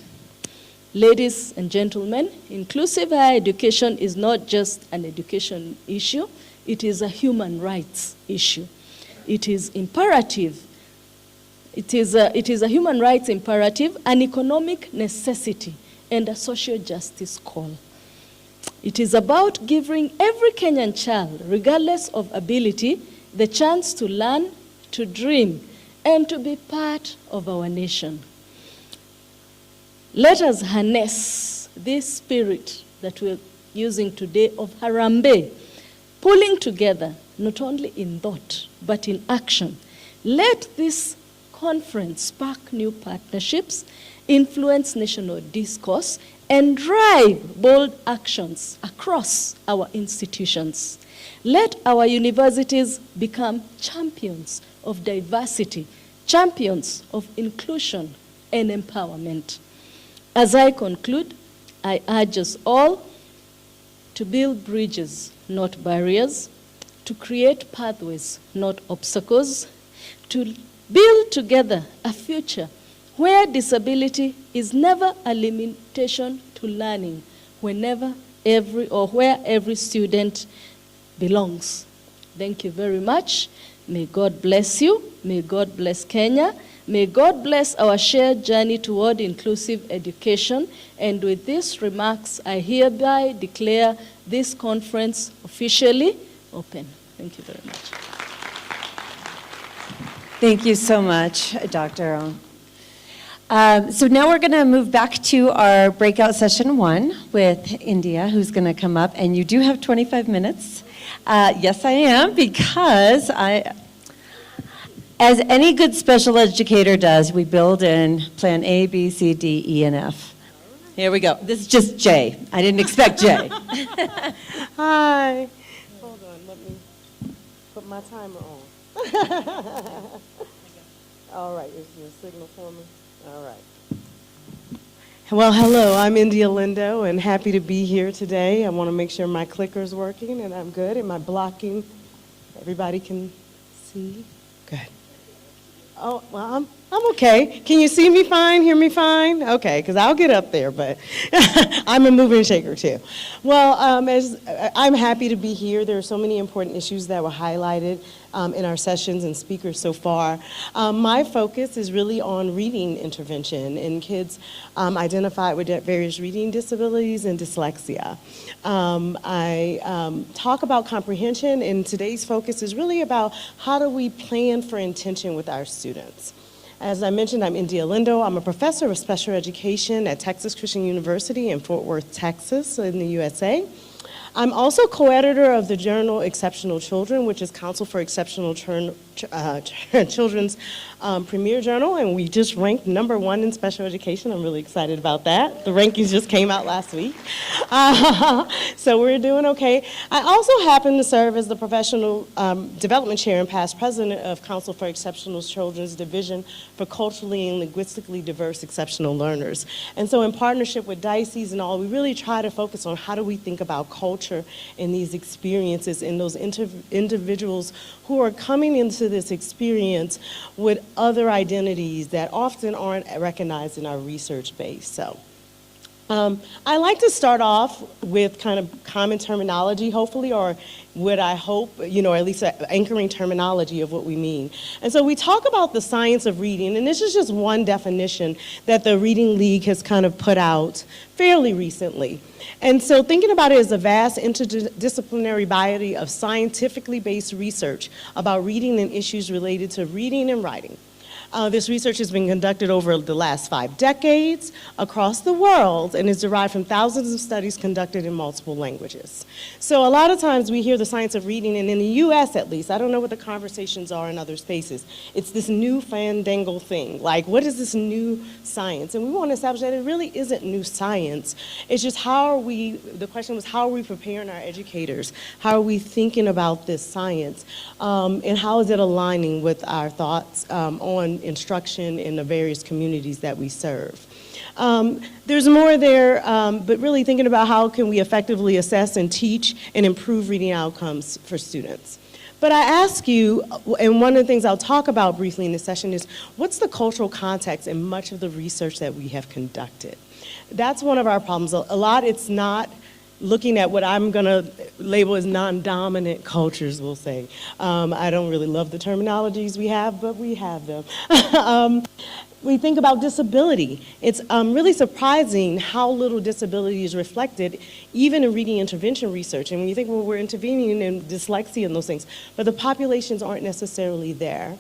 Ladies and gentlemen, inclusive higher education is not just an education issue, it is a human rights issue. It is imperative. It is a human rights imperative, an economic necessity, and a social justice call. It is about giving every Kenyan child, regardless of ability, the chance to learn, to dream, and to be part of our nation. Let us harness this spirit that we're using today of Harambee, pulling together, not only in thought, but in action. Let this conference spark new partnerships, influence national discourse, and drive bold actions across our institutions. Let our universities become champions of diversity, champions of inclusion and empowerment. As I conclude, I urge us all to build bridges, not barriers, to create pathways, not obstacles, to build together a future where disability is never a limitation to learning, where every student belongs. Thank you very much. May God bless you. May God bless Kenya. May God bless our shared journey toward inclusive education. And with these remarks, I hereby declare this conference officially open. Thank you very much. Thank you so much, Dr. So now we're going to move back to our breakout session 1 with India, who's going to come up. And you do have 25 minutes. Yes, I am, because as any good special educator does, we build in plan A, B, C, D, E, and F. Here we go. This is just J. I didn't expect J. Hi. Hold on, let me put my timer on. All right, is your signal for me? All right. Well, hello, I'm India Lindo, and happy to be here today. I want to make sure my clicker's working, and I'm good. Am I blocking? Everybody can see? Good. Oh, well, I'm okay. Can you see me fine, hear me fine? Okay, because I'll get up there, but I'm a mover and shaker too. Well, I'm happy to be here. There are so many important issues that were highlighted in our sessions and speakers so far. My focus is really on reading intervention in kids identified with various reading disabilities and dyslexia. I talk about comprehension, and today's focus is really about how do we plan for intention with our students. As I mentioned, I'm India Lindo. I'm a professor of special education at Texas Christian University in Fort Worth, Texas, in the USA. I'm also co-editor of the journal Exceptional Children, which is Council for Exceptional Children's premier journal, and we just ranked #1 in special education. I'm really excited about that. The rankings just came out last week. So we're doing okay. I also happen to serve as the professional development chair and past president of Council for Exceptional Children's Division for Culturally and Linguistically Diverse Exceptional Learners. And so in partnership with diocese and all, we really try to focus on how do we think about culture in these experiences, in those individuals who are coming into this experience with other identities that often aren't recognized in our research base. So I like to start off with kind of common terminology, hopefully, or what I hope, or at least an anchoring terminology of what we mean. And so we talk about the science of reading, and this is just one definition that the Reading League has kind of put out fairly recently. And so thinking about it as a vast interdisciplinary body of scientifically based research about reading and issues related to reading and writing. This research has been conducted over the last 5 decades across the world and is derived from thousands of studies conducted in multiple languages. So a lot of times we hear the science of reading, and in the US at least, I don't know what the conversations are in other spaces, it's this new fandangle thing. Like, what is this new science? And we want to establish that it really isn't new science. It's just the question was, how are we preparing our educators? How are we thinking about this science? And how is it aligning with our thoughts on instruction in the various communities that we serve? There's more there, but really thinking about how can we effectively assess and teach and improve reading outcomes for students. But I ask you, and one of the things I'll talk about briefly in this session is, what's the cultural context in much of the research that we have conducted? That's one of our problems. A lot, it's not looking at what I'm going to label as non-dominant cultures, we'll say. I don't really love the terminologies we have, but we have them. We think about disability. It's really surprising how little disability is reflected, even in reading intervention research. And when you think, well, we're intervening in dyslexia and those things, but the populations aren't necessarily there.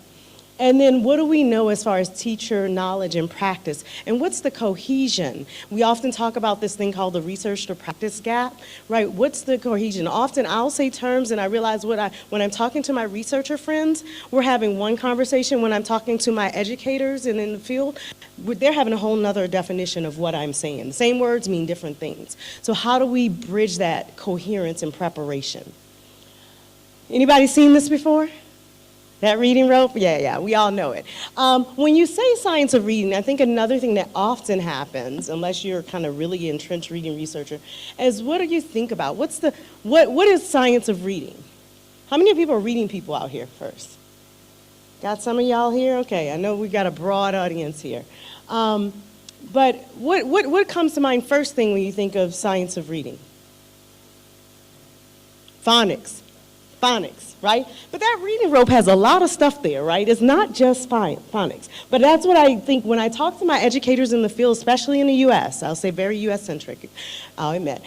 And then what do we know as far as teacher knowledge and practice? And what's the cohesion? We often talk about this thing called the research to practice gap, right? What's the cohesion? Often I'll say terms and I realize when I'm talking to my researcher friends, we're having one conversation. When I'm talking to my educators and in the field, they're having a whole nother definition of what I'm saying. The same words mean different things. So how do we bridge that coherence and preparation? Anybody seen this before? That reading rope? Yeah, we all know it. When you say science of reading, I think another thing that often happens, unless you're kind of really entrenched reading researcher, is what do you think about? What is science of reading? How many people are reading people out here first? Got some of y'all here? Okay, I know we got a broad audience here. But what comes to mind first thing when you think of science of reading? Phonics, right? But that reading rope has a lot of stuff there, right? It's not just phonics. But that's what I think when I talk to my educators in the field, especially in the US, I'll say very US-centric, I'll admit,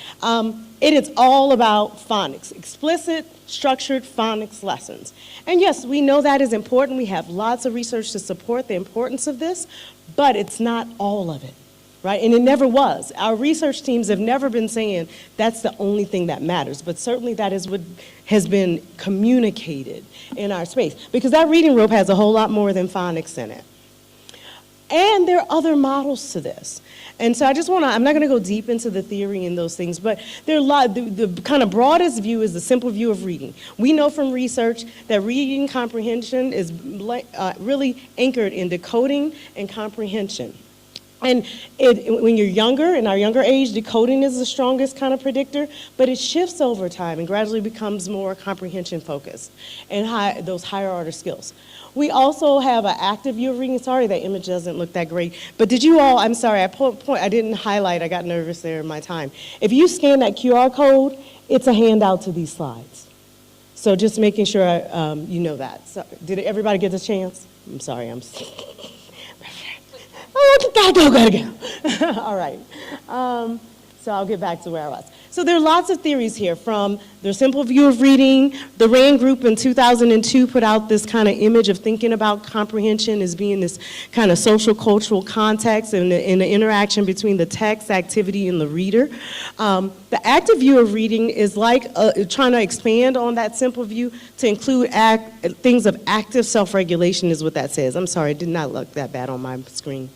it is all about phonics, explicit, structured phonics lessons. And yes, we know that is important. We have lots of research to support the importance of this, but it's not all of it. Right? And it never was. Our research teams have never been saying that's the only thing that matters, but certainly that is what has been communicated in our space, because that reading rope has a whole lot more than phonics in it. And there are other models to this. And so I'm not going to go deep into the theory and those things, but there are a lot, the kind of broadest view is the simple view of reading. We know from research that reading comprehension is really anchored in decoding and comprehension. And when you're younger, in our younger age, decoding is the strongest kind of predictor, but it shifts over time and gradually becomes more comprehension focused and those higher order skills. We also have an active view of reading. Sorry, that image doesn't look that great. But did you all, I'm sorry, I didn't highlight, I got nervous there in my time. If you scan that QR code, it's a handout to these slides. So just making sure you know that. So, did everybody get the chance? I'm sorry, gotta go. All right. So I'll get back to where I was. So there are lots of theories here, from the simple view of reading. The RAND group in 2002 put out this kind of image of thinking about comprehension as being this kind of social cultural context and the interaction between the text, activity, and the reader. The active view of reading is like trying to expand on that simple view to include things of active self-regulation is what that says. I'm sorry, it did not look that bad on my screen.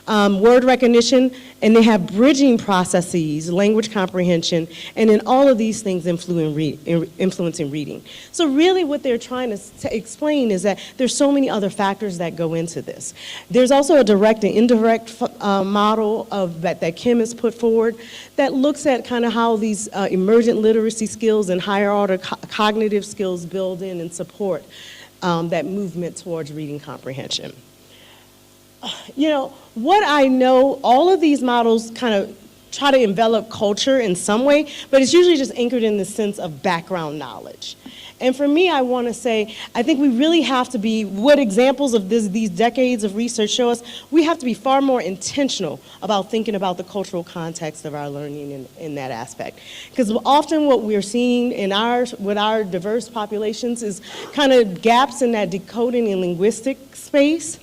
Word recognition, and they have bridging processes, language comprehension, and then all of these things influencing reading. So really what they're trying to explain is that there's so many other factors that go into this. There's also a direct and indirect model that Kim has put forward that looks at kind of how these emergent literacy skills and higher order cognitive skills build in and support that movement towards reading comprehension. You know, what I know, all of these models kind of try to envelop culture in some way, but it's usually just anchored in the sense of background knowledge. And for me, I want to say, I think we really have to be, what examples of these decades of research show us, we have to be far more intentional about thinking about the cultural context of our learning in that aspect. Because often what we're seeing with our diverse populations is kind of gaps in that decoding and linguistic space.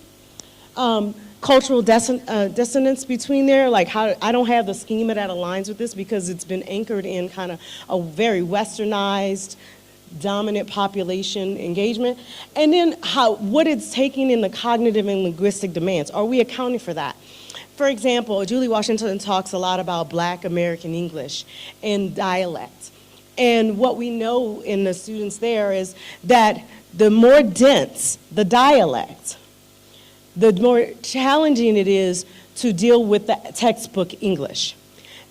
Cultural dissonance between there, like how I don't have the schema that aligns with this because it's been anchored in kind of a very westernized, dominant population engagement, and then what it's taking in the cognitive and linguistic demands. Are we accounting for that? For example, Julie Washington talks a lot about Black American English and dialect. And what we know in the students there is that the more dense the dialect, the more challenging it is to deal with the textbook English.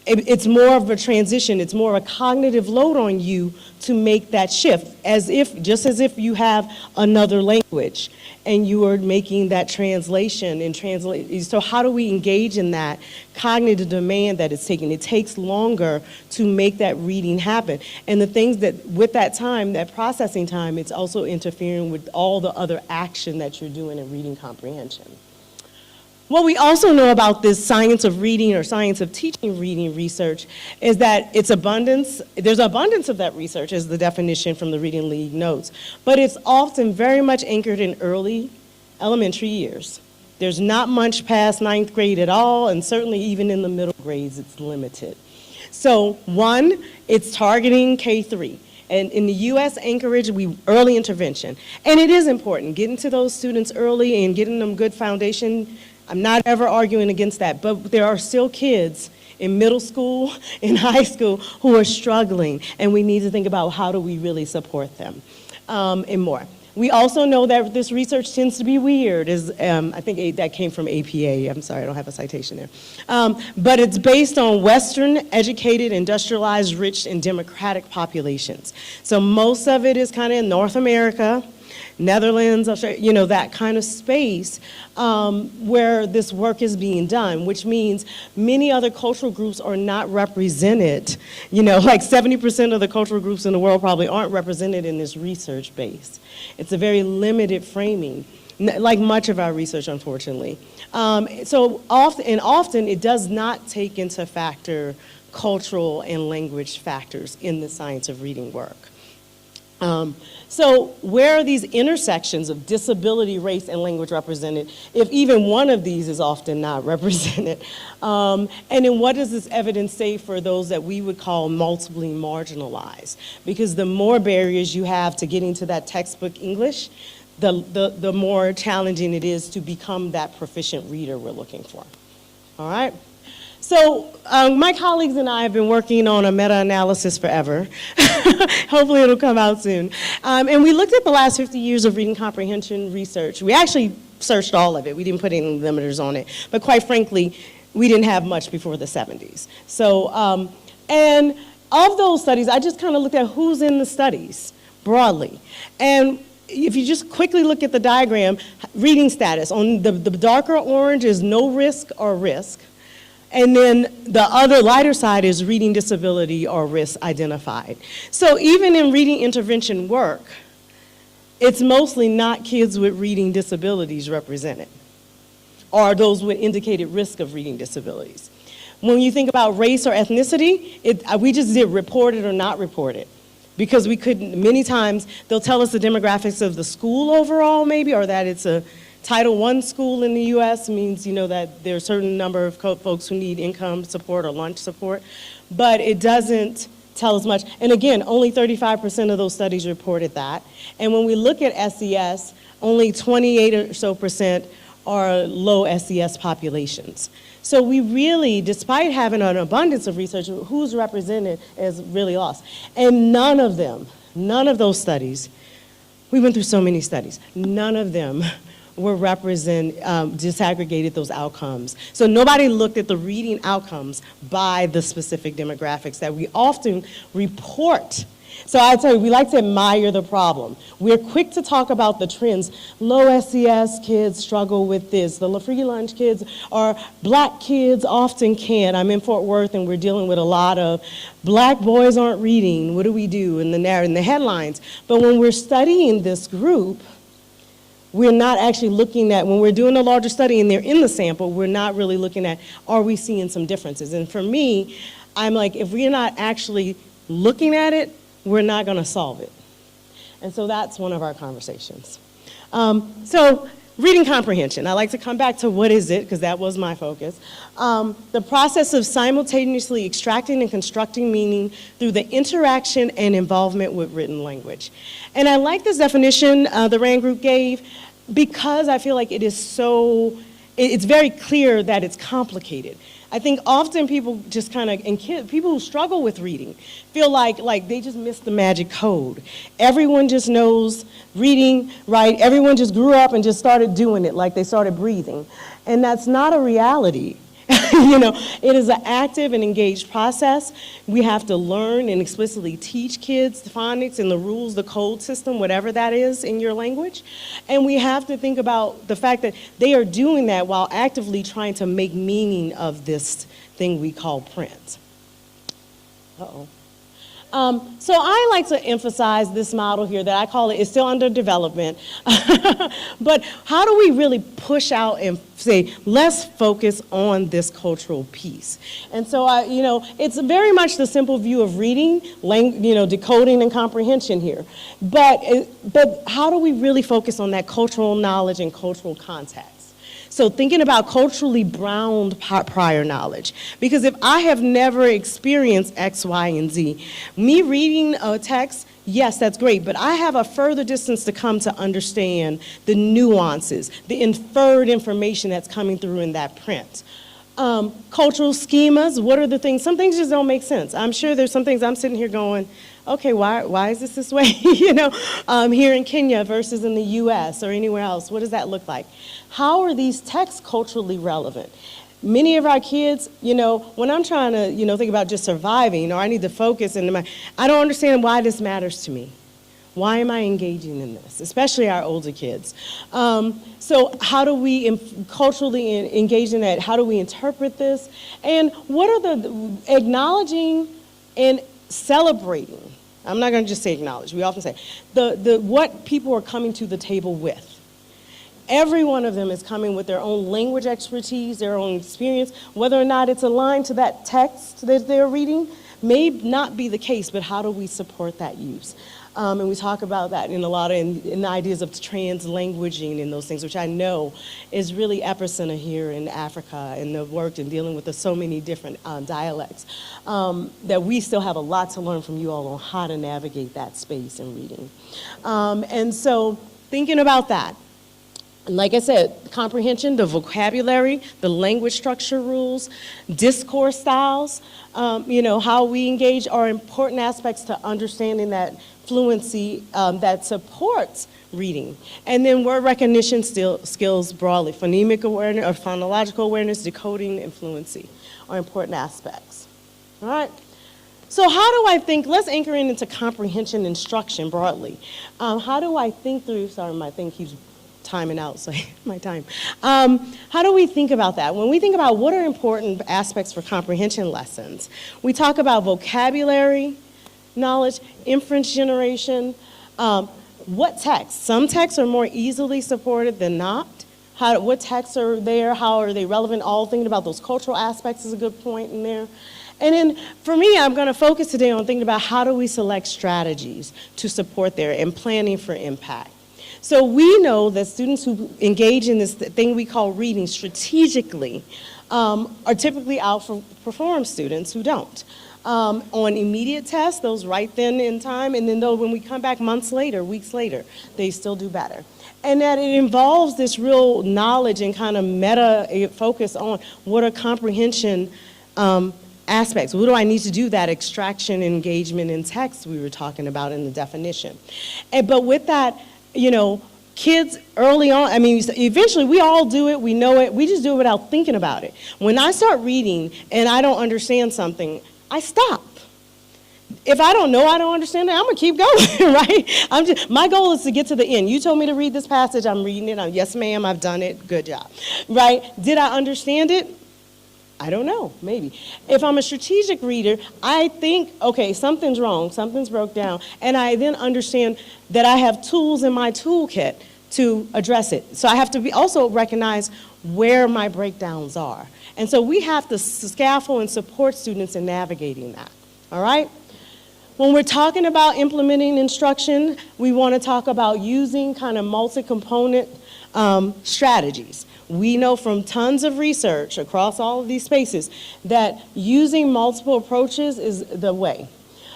It's more of a transition, it's more of a cognitive load on you to make that shift, just as if you have another language and you are making that translation and translate. So how do we engage in that cognitive demand that it's taking? It takes longer to make that reading happen. And the things that, with that time, that processing time, it's also interfering with all the other action that you're doing in reading comprehension. What we also know about this science of reading or science of teaching reading research is that there's abundance of that research as the definition from the Reading League notes, but it's often very much anchored in early elementary years. There's not much past 9th grade at all, and certainly even in the middle grades it's limited. So one, it's targeting K-3. And in the U.S. anchorage, early intervention. And it is important, getting to those students early and getting them good foundation. I'm not ever arguing against that, but there are still kids in middle school, in high school, who are struggling, and we need to think about how do we really support them, and more. We also know that this research tends to be weird. I think that came from APA. I'm sorry, I don't have a citation there. But it's based on Western, educated, industrialized, rich, and democratic populations. So most of it is kind of in North America, Netherlands, Australia, that kind of space where this work is being done, which means many other cultural groups are not represented. Like 70% of the cultural groups in the world probably aren't represented in this research base. It's a very limited framing, like much of our research, unfortunately. So often it does not take into factor cultural and language factors in the science of reading work. So where are these intersections of disability, race, and language represented, if even one of these is often not represented? And then what does this evidence say for those that we would call multiply marginalized? Because the more barriers you have to getting to that textbook English, the more challenging it is to become that proficient reader we're looking for. All right? So my colleagues and I have been working on a meta-analysis forever. Hopefully it'll come out soon. And we looked at the last 50 years of reading comprehension research. We actually searched all of it. We didn't put any limiters on it. But quite frankly, we didn't have much before the 70s. So, and of those studies, I just kind of looked at who's in the studies broadly. And if you just quickly look at the diagram, reading status, on the darker orange is no risk or risk. And then the other lighter side is reading disability or risk identified. So even in reading intervention work, it's mostly not kids with reading disabilities represented, or those with indicated risk of reading disabilities. When you think about race or ethnicity, we just did reported or not reported. Because we couldn't, many times they'll tell us the demographics of the school overall maybe, or that it's a Title I school in the US means, that there are a certain number of folks who need income support or lunch support, but it doesn't tell us much. And again, only 35% of those studies reported that. And when we look at SES, only 28 or so% are low SES populations. So we really, despite having an abundance of research, who's represented is really lost. And none of those studies, we went through so many studies, none of them disaggregated those outcomes. So nobody looked at the reading outcomes by the specific demographics that we often report So I tell you, we like to admire the problem. We're quick to talk about the trends. Low SES kids struggle with this. The free lunch kids or black kids often can't. I'm in Fort Worth and we're dealing with a lot of black boys aren't reading. What do we do in the headlines? But when we're studying this group, we're not actually looking at, when we're doing a larger study and they're in the sample, we're not really looking at, are we seeing some differences? And for me, I'm like, if we're not actually looking at it, we're not going to solve it. And so that's one of our conversations. So reading comprehension. I like to come back to what is it, because that was my focus. The process of simultaneously extracting and constructing meaning through the interaction and involvement with written language. And I like this definition the RAND group gave because I feel like it is so, it's very clear that it's complicated. I think often people just kind of, and people who struggle with reading feel like they just missed the magic code. Everyone just knows reading, right? Everyone just grew up and just started doing it like they started breathing. And that's not a reality. You know, it is an active and engaged process. We have to learn and explicitly teach kids the phonics and the rules, the code system, whatever that is in your language. And we have to think about the fact that they are doing that while actively trying to make meaning of this thing we call print. Uh-oh. So I like to emphasize this model here that I call it's still under development, but how do we really push out and say, let's focus on this cultural piece? And so it's very much the simple view of reading, decoding and comprehension here. But how do we really focus on that cultural knowledge and cultural context? So thinking about culturally browned prior knowledge. Because if I have never experienced X, Y, and Z, me reading a text, yes, that's great, but I have a further distance to come to understand the nuances, the inferred information that's coming through in that print. Cultural schemas, what are the things? Some things just don't make sense. I'm sure there's some things I'm sitting here going, okay, why is this way? Here in Kenya versus in the US or anywhere else, what does that look like? How are these texts culturally relevant? Many of our kids, when I'm trying to, think about just surviving or I need to focus, I don't understand why this matters to me. Why am I engaging in this? Especially our older kids. So how do we culturally engage in that? How do we interpret this? And what are the acknowledging and celebrating? I'm not going to just say acknowledge. We often say what people are coming to the table with. Every one of them is coming with their own language expertise, their own experience. Whether or not it's aligned to that text that they're reading may not be the case, but how do we support that use? And we talk about that in a lot of in the ideas of translanguaging and those things, which I know is really epicenter here in Africa and the work in dealing with the so many different dialects, that we still have a lot to learn from you all on how to navigate that space in reading. And so thinking about that, like I said, comprehension, the vocabulary, the language structure rules, discourse styles, how we engage are important aspects to understanding that fluency that supports reading. And then word recognition skills broadly, phonemic awareness or phonological awareness, decoding, and fluency are important aspects. All right. So how do I think, let's anchor into comprehension instruction broadly. How do I think through, sorry, my thing keeps timing out, so my time. How do we think about that? When we think about what are important aspects for comprehension lessons, we talk about vocabulary, knowledge, inference generation, what texts? Some texts are more easily supported than not. What texts are there? How are they relevant? All thinking about those cultural aspects is a good point in there. And then for me, I'm going to focus today on thinking about how do we select strategies to support there and planning for impact. So we know that students who engage in this thing we call reading strategically are typically outperform students who don't. On immediate tests, those right then in time, and then though when we come back months later, weeks later, they still do better. And that it involves this real knowledge and kind of meta focus on what are comprehension aspects. What do I need to do that extraction, engagement, in text we were talking about in the definition. But with that, kids early on, eventually we all do it, we know it, we just do it without thinking about it. When I start reading and I don't understand something, I stop. If I don't know, I don't understand it, I'm gonna keep going, right? My goal is to get to the end. You told me to read this passage, I'm reading it. Yes, ma'am, I've done it, good job, right? Did I understand it? I don't know, maybe. If I'm a strategic reader, I think, okay, something's wrong, something's broke down, and I then understand that I have tools in my toolkit to address it. So I have to also recognize where my breakdowns are. And so we have to scaffold and support students in navigating that, all right? When we're talking about implementing instruction, we want to talk about using kind of multi-component strategies. We know from tons of research across all of these spaces that using multiple approaches is the way.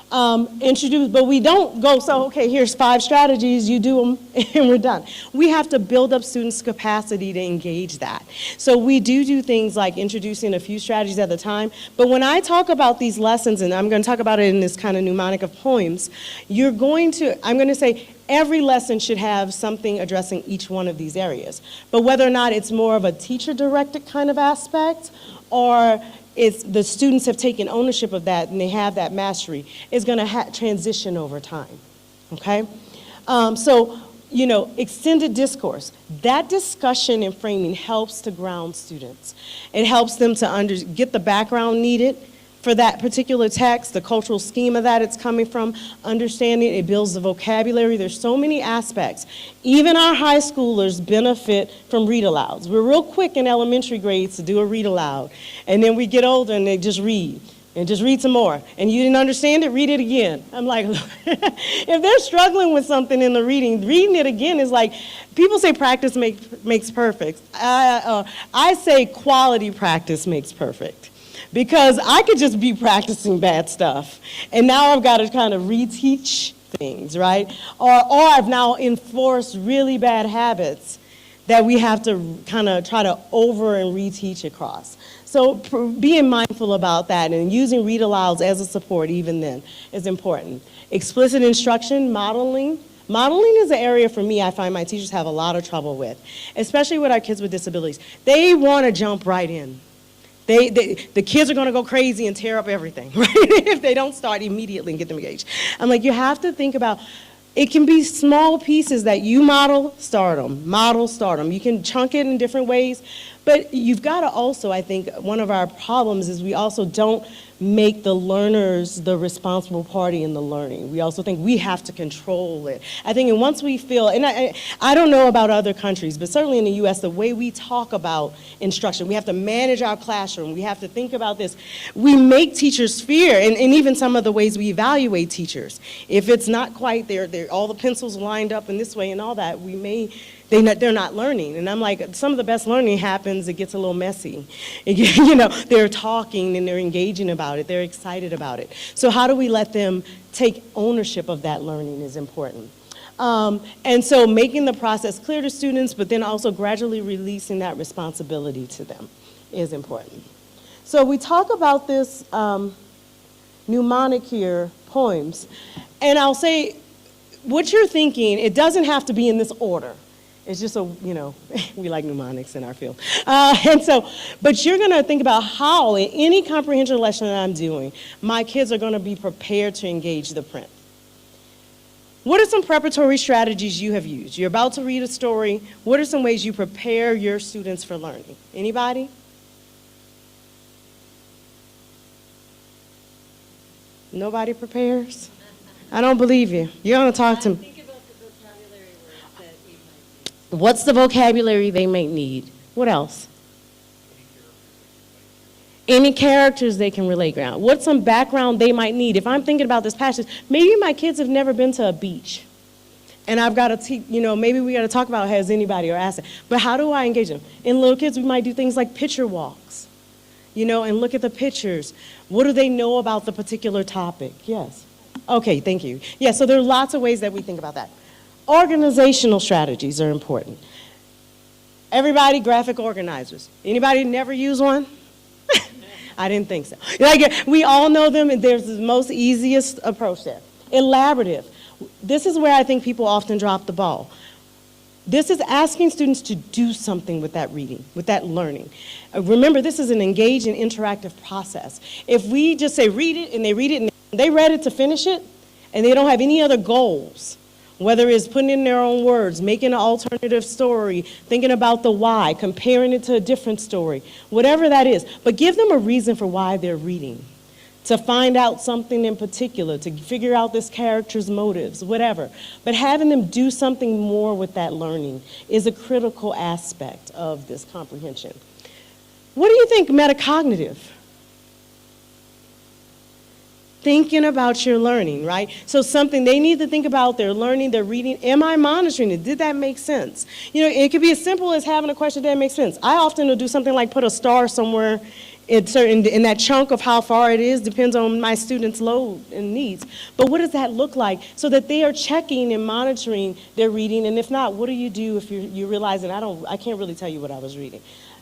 But we don't go, so okay, here's 5 strategies, you do them, and we're done. We have to build up students' capacity to engage that. So we do things like introducing a few strategies at a time, but when I talk about these lessons, and I'm going to talk about it in this kind of mnemonic of poems, I'm going to say every lesson should have something addressing each one of these areas. But whether or not it's more of a teacher-directed kind of aspect, or the students have taken ownership of that and they have that mastery, is going to transition over time, okay? Extended discourse. That discussion and framing helps to ground students. It helps them to get the background needed for that particular text, the cultural schema that it's coming from, understanding, it builds the vocabulary. There's so many aspects. Even our high schoolers benefit from read-alouds. We're real quick in elementary grades to do a read-aloud, and then we get older and they just read, and just read some more. And you didn't understand it, read it again. I'm like, if they're struggling with something in the reading it again is like, people say practice makes perfect. I say quality practice makes perfect. Because I could just be practicing bad stuff, and now I've got to kind of reteach things, right? Or I've now enforced really bad habits that we have to kind of try to over and reteach across. So being mindful about that and using read-alouds as a support even then is important. Explicit instruction, modeling. Modeling is an area for me I find my teachers have a lot of trouble with, especially with our kids with disabilities. They want to jump right in. The kids are going to go crazy and tear up everything, right? If they don't start immediately and get them engaged. I'm like, you have to think about, it can be small pieces that you model, start them. You can chunk it in different ways, but you've got to also, I think, one of our problems is we also don't make the learners the responsible party in the learning. We also think we have to control it. I think and once we feel, and I don't know about other countries, but certainly in the US, the way we talk about instruction, we have to manage our classroom, we have to think about this. We make teachers fear, and even some of the ways we evaluate teachers. If it's not quite there, all the pencils lined up in this way and all that, they're not learning. And I'm like, some of the best learning happens, it gets a little messy. They're talking and they're engaging about it, they're excited about it. So how do we let them take ownership of that learning is important. And so making the process clear to students, but then also gradually releasing that responsibility to them is important. So we talk about this mnemonic here, poems, and I'll say, what you're thinking, it doesn't have to be in this order. It's just we like mnemonics in our field. But you're going to think about how, in any comprehension lesson that I'm doing, my kids are going to be prepared to engage the print. What are some preparatory strategies you have used? You're about to read a story. What are some ways you prepare your students for learning? Anybody? Nobody prepares? I don't believe you. You're going to talk to me. What's the vocabulary they may need? What else? Any characters they can relate around. What's some background they might need? If I'm thinking about this passage, maybe my kids have never been to a beach. And I've got to teach, maybe we got to talk about has anybody or ask it. But how do I engage them? In little kids, we might do things like picture walks, and look at the pictures. What do they know about the particular topic? Yes. Okay, thank you. Yeah, so there are lots of ways that we think about that. Organizational strategies are important. Everybody, graphic organizers. Anybody never use one? I didn't think so. We all know them, and there's the most easiest approach there. Elaborative. This is where I think people often drop the ball. This is asking students to do something with that reading, with that learning. Remember, this is an engaged and interactive process. If we just say read it, and they read it, and They read it to finish it, and they don't have any other goals, whether it's putting in their own words, making an alternative story, thinking about the why, comparing it to a different story, whatever that is. But give them a reason for why they're reading, to find out something in particular, to figure out this character's motives, whatever. But having them do something more with that learning is a critical aspect of this comprehension. What do you think metacognitive? Thinking about your learning, right? So something they need to think about their learning, their reading. Am I monitoring it? Did that make sense? You know, it could be as simple as having a question that makes sense. I often will do something like put a star somewhere in that chunk of how far it is, depends on my students' load and needs. But what does that look like so that they are checking and monitoring their reading? And if not, what do you do if you're realizing I can't really tell you what I was reading?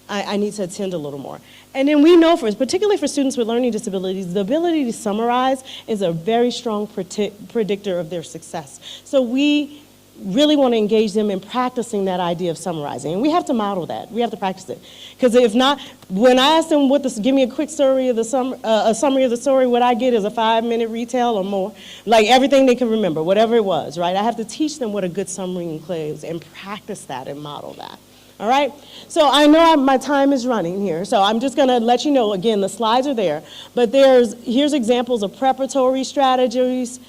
I need to attend a little more. And then we know, particularly for students with learning disabilities, the ability to summarize is a very strong predictor of their success. So we really want to engage them in practicing that idea of summarizing. And we have to model that. We have to practice it. Because if not, when I ask them give me a quick story of a summary of the story, what I get is a 5-minute retell or more. Like everything they can remember, whatever it was, right? I have to teach them what a good summary includes and practice that and model that. All right? So I know my time is running here, so I'm just going to let you know, again, the slides are there, but here's examples of preparatory strategies.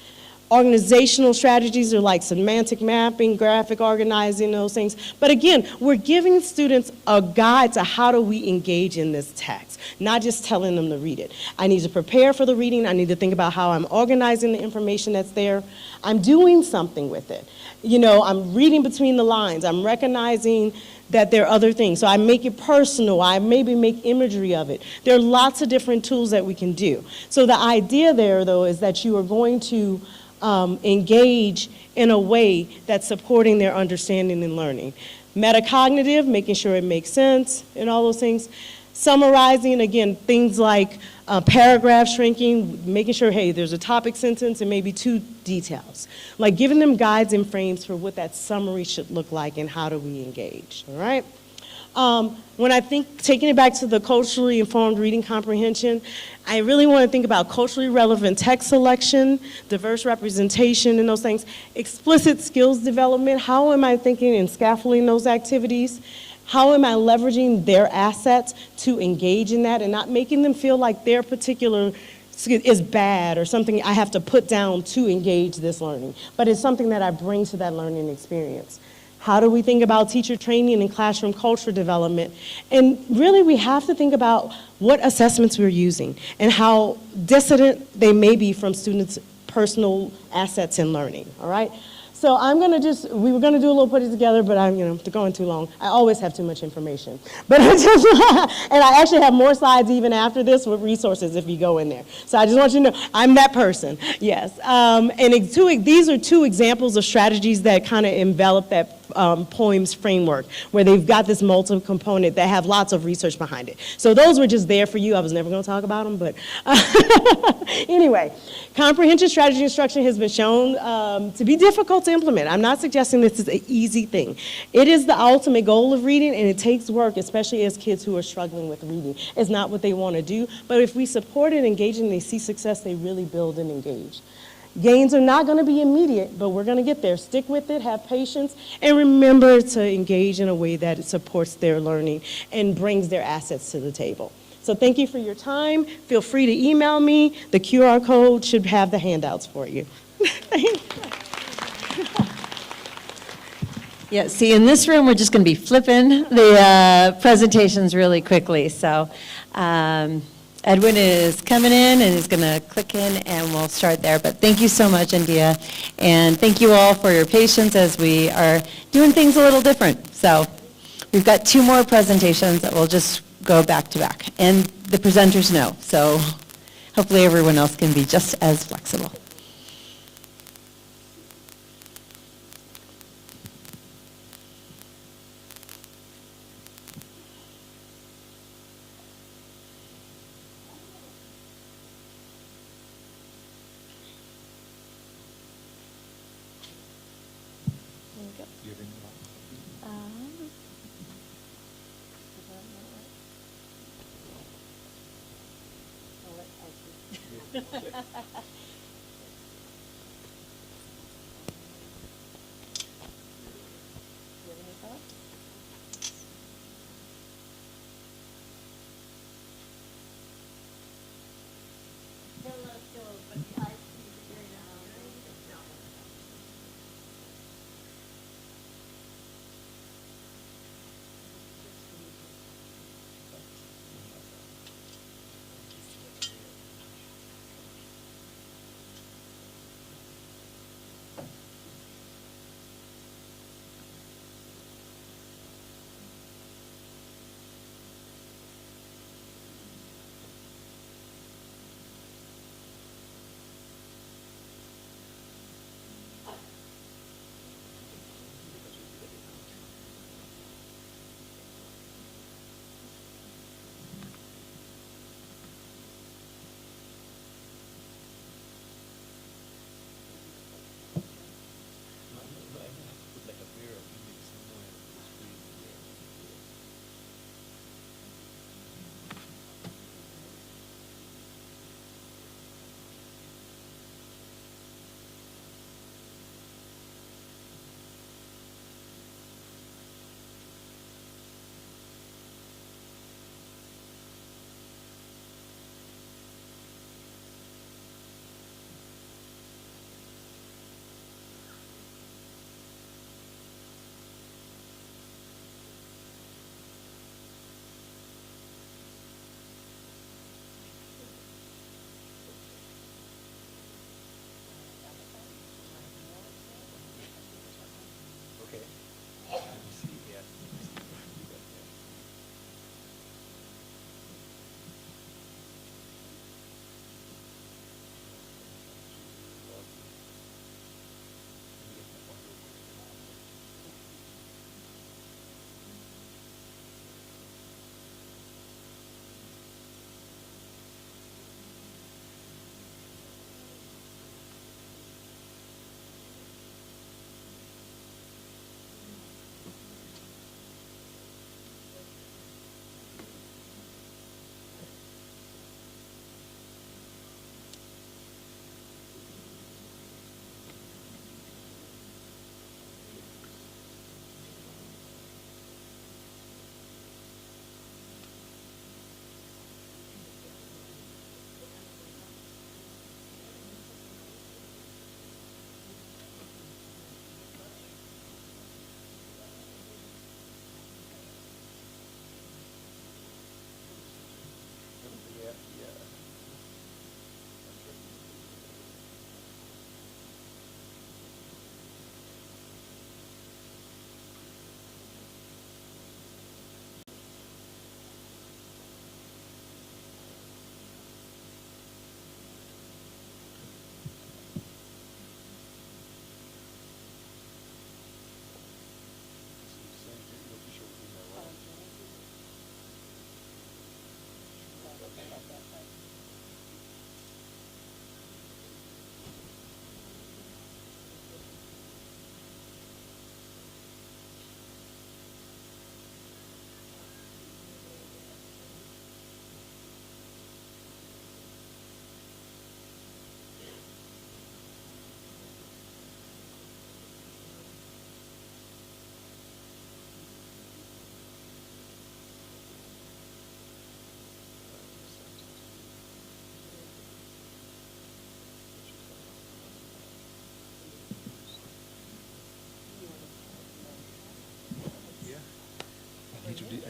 Organizational strategies are like semantic mapping, graphic organizing, those things. But again, we're giving students a guide to how do we engage in this text, not just telling them to read it. I need to prepare for the reading. I need to think about how I'm organizing the information that's there. I'm doing something with it. You know, I'm reading between the lines. I'm recognizing that there are other things. So I make it personal. I maybe make imagery of it. There are lots of different tools that we can do. So the idea there, though, is that you are going to engage in a way that's supporting their understanding and learning. Metacognitive, making sure it makes sense and all those things. Summarizing, again, things like paragraph shrinking, making sure, hey, there's a topic sentence and maybe 2 details. Like giving them guides and frames for what that summary should look like and how do we engage, all right? When I think, taking it back to the culturally informed reading comprehension, I really want to think about culturally relevant text selection, diverse representation and those things, explicit skills development. How am I thinking and scaffolding those activities? How am I leveraging their assets to engage in that and not making them feel like their particular is bad or something I have to put down to engage this learning, but it's something that I bring to that learning experience. How do we think about teacher training and classroom culture development? And really, we have to think about what assessments we're using and how dissident they may be from students' personal assets in learning, all right? So I'm going to we were going to do a little put it together, but they're going too long. I always have too much information. But and I actually have more slides even after this with resources if you go in there. So I just want you to know, I'm that person, yes. These are 2 examples of strategies that kind of envelop that poems framework, where they've got this multiple component that have lots of research behind it. So those were just there for you. I was never going to talk about them, but anyway, comprehension strategy instruction has been shown to be difficult to implement. I'm not suggesting this is an easy thing. It is the ultimate goal of reading, and it takes work, especially as kids who are struggling with reading. It's not what they want to do, but if we support it, engage, and they see success, they really build and engage. Gains are not going to be immediate, but we're going to get there. Stick with it, have patience, and remember to engage in a way that it supports their learning and brings their assets to the table. So thank you for your time. Feel free to email me. The QR code should have the handouts for you. Yeah, see, in this room, we're just going to be flipping the presentations really quickly. So Edwin is coming in and he's going to click in and we'll start there. But thank you so much, India. And thank you all for your patience as we are doing things a little different. So we've got 2 more presentations that we'll just go back to back. And the presenters know. So hopefully everyone else can be just as flexible. I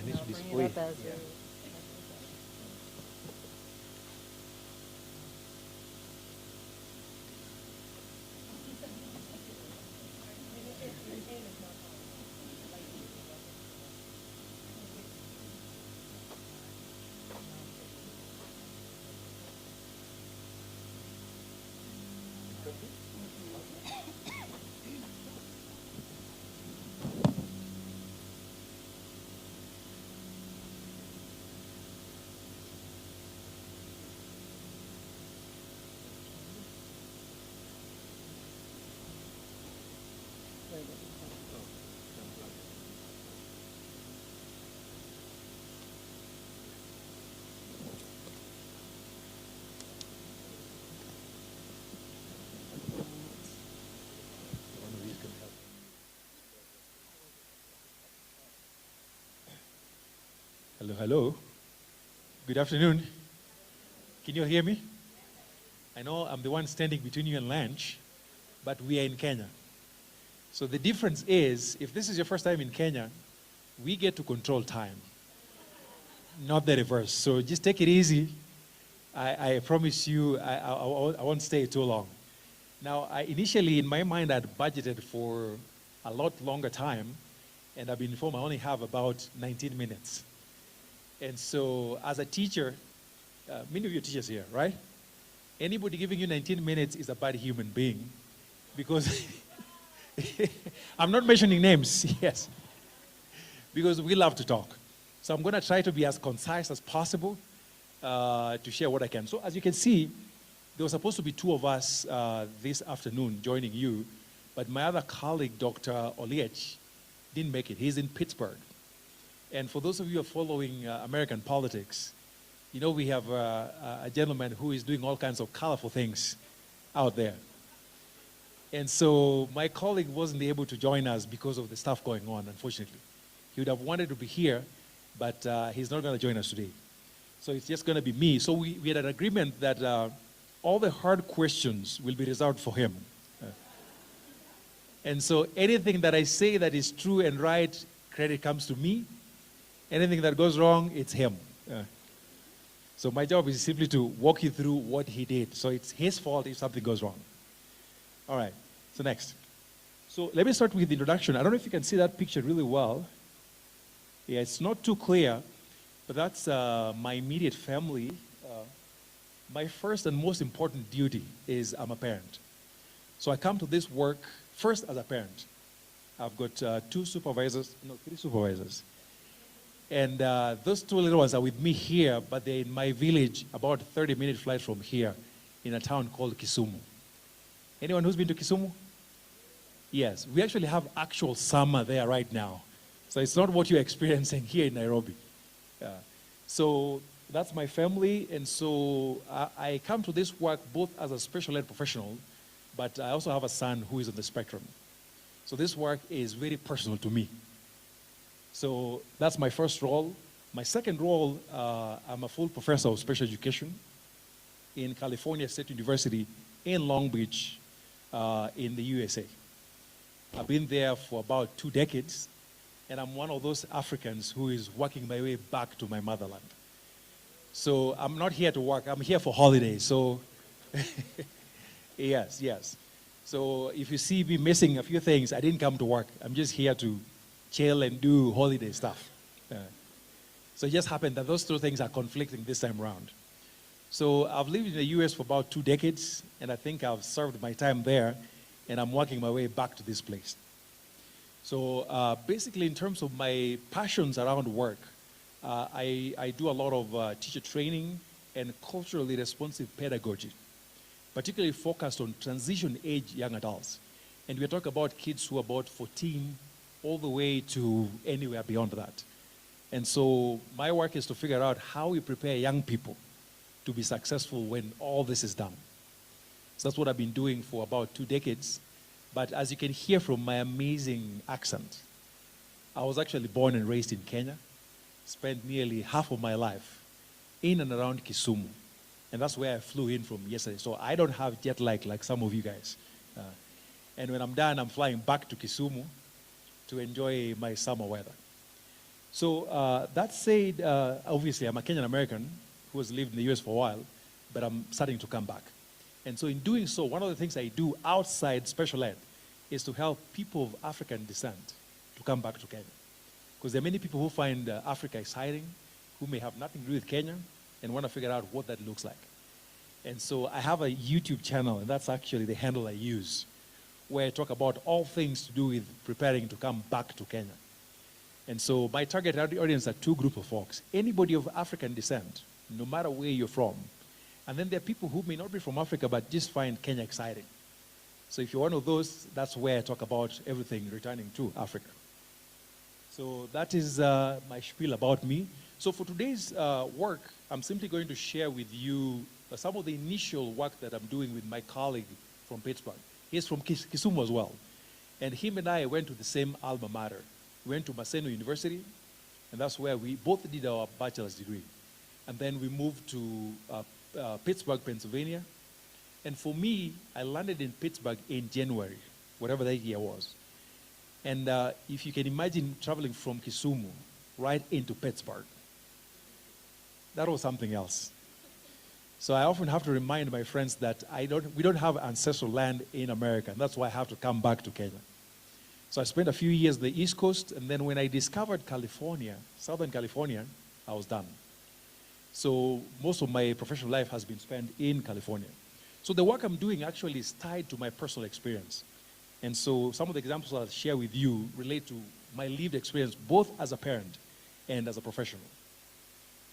need to display. Yeah. Hello, hello. Good afternoon. Can you hear me? I know I'm the one standing between you and lunch, but we are in Kenya. So the difference is, if this is your first time in Kenya, we get to control time, not the reverse. So just take it easy. I promise you, I won't stay too long. Now, initially in my mind, I'd budgeted for a lot longer time, and I've been informed I only have about 19 minutes. And so as a teacher, many of you are teachers here, right? Anybody giving you 19 minutes is a bad human being, because I'm not mentioning names, yes, because we love to talk. So I'm going to try to be as concise as possible to share what I can. So as you can see, there was supposed to be two of us this afternoon joining you, but my other colleague, Dr. Oliech, didn't make it. He's in Pittsburgh. And for those of you who are following American politics, you know we have a gentleman who is doing all kinds of colorful things out there. And so my colleague wasn't able to join us because of the stuff going on, unfortunately. He would have wanted to be here, but he's not going to join us today. So it's just going to be me. So we had an agreement that all the hard questions will be reserved for him. And so anything that I say that is true and right, credit comes to me. Anything that goes wrong, it's him. So my job is simply to walk you through what he did. So it's his fault if something goes wrong. All right, so next. So let me start with the introduction. I don't know if you can see that picture really well. Yeah, it's not too clear, but that's my immediate family. My first and most important duty is I'm a parent. So I come to this work first as a parent. I've got three supervisors. And those two little ones are with me here, but they're in my village, about a 30-minute flight from here, in a town called Kisumu. Anyone who's been to Kisumu? Yes, we actually have actual summer there right now. So it's not what you're experiencing here in Nairobi. So that's my family, and so I come to this work both as a special ed professional, but I also have a son who is on the spectrum. So this work is very personal to me. So that's my first role. My second role, I'm a full professor of special education in California State University in Long Beach in the USA. I've been there for about 2 decades, and I'm one of those Africans who is working my way back to my motherland. So I'm not here to work, I'm here for holidays. So yes. So if you see me missing a few things, I didn't come to work. I'm just here to chill and do holiday stuff. So it just happened that those two things are conflicting this time around. So I've lived in the US for about 2 decades, and I think I've served my time there, and I'm working my way back to this place. So basically, in terms of my passions around work, I do a lot of teacher training and culturally responsive pedagogy, particularly focused on transition age young adults. And we talk about kids who are about 14 all the way to anywhere beyond that. And so my work is to figure out how we prepare young people to be successful when all this is done. So that's what I've been doing for about 2 decades. But as you can hear from my amazing accent, I was actually born and raised in Kenya, spent nearly half of my life in and around Kisumu. And that's where I flew in from yesterday. So I don't have jet lag like some of you guys. And when I'm done, I'm flying back to Kisumu to enjoy my summer weather. So that said, obviously I'm a Kenyan American who has lived in the US for a while, but I'm starting to come back. And so in doing so, one of the things I do outside special ed is to help people of African descent to come back to Kenya. Because there are many people who find Africa exciting, who may have nothing to do with Kenya, and want to figure out what that looks like. And so I have a YouTube channel, and that's actually the handle I use, where I talk about all things to do with preparing to come back to Kenya. And so my target audience are 2 groups of folks. Anybody of African descent, no matter where you're from. And then there are people who may not be from Africa, but just find Kenya exciting. So if you're one of those, that's where I talk about everything returning to Africa. So that is my spiel about me. So for today's work, I'm simply going to share with you some of the initial work that I'm doing with my colleague from Pittsburgh. He's from Kisumu as well. And him and I went to the same alma mater. We went to Maseno University, And that's where we both did our bachelor's degree. And then we moved to Pittsburgh, Pennsylvania. And for me, I landed in Pittsburgh in January, whatever that year was. And if you can imagine traveling from Kisumu right into Pittsburgh, that was something else. So I often have to remind my friends that we don't have ancestral land in America, and that's why I have to come back to Kenya. So I spent a few years on the East Coast, and then when I discovered California, Southern California, I was done. So most of my professional life has been spent in California. So the work I'm doing actually is tied to my personal experience. And so some of the examples I'll share with you relate to my lived experience, both as a parent and as a professional.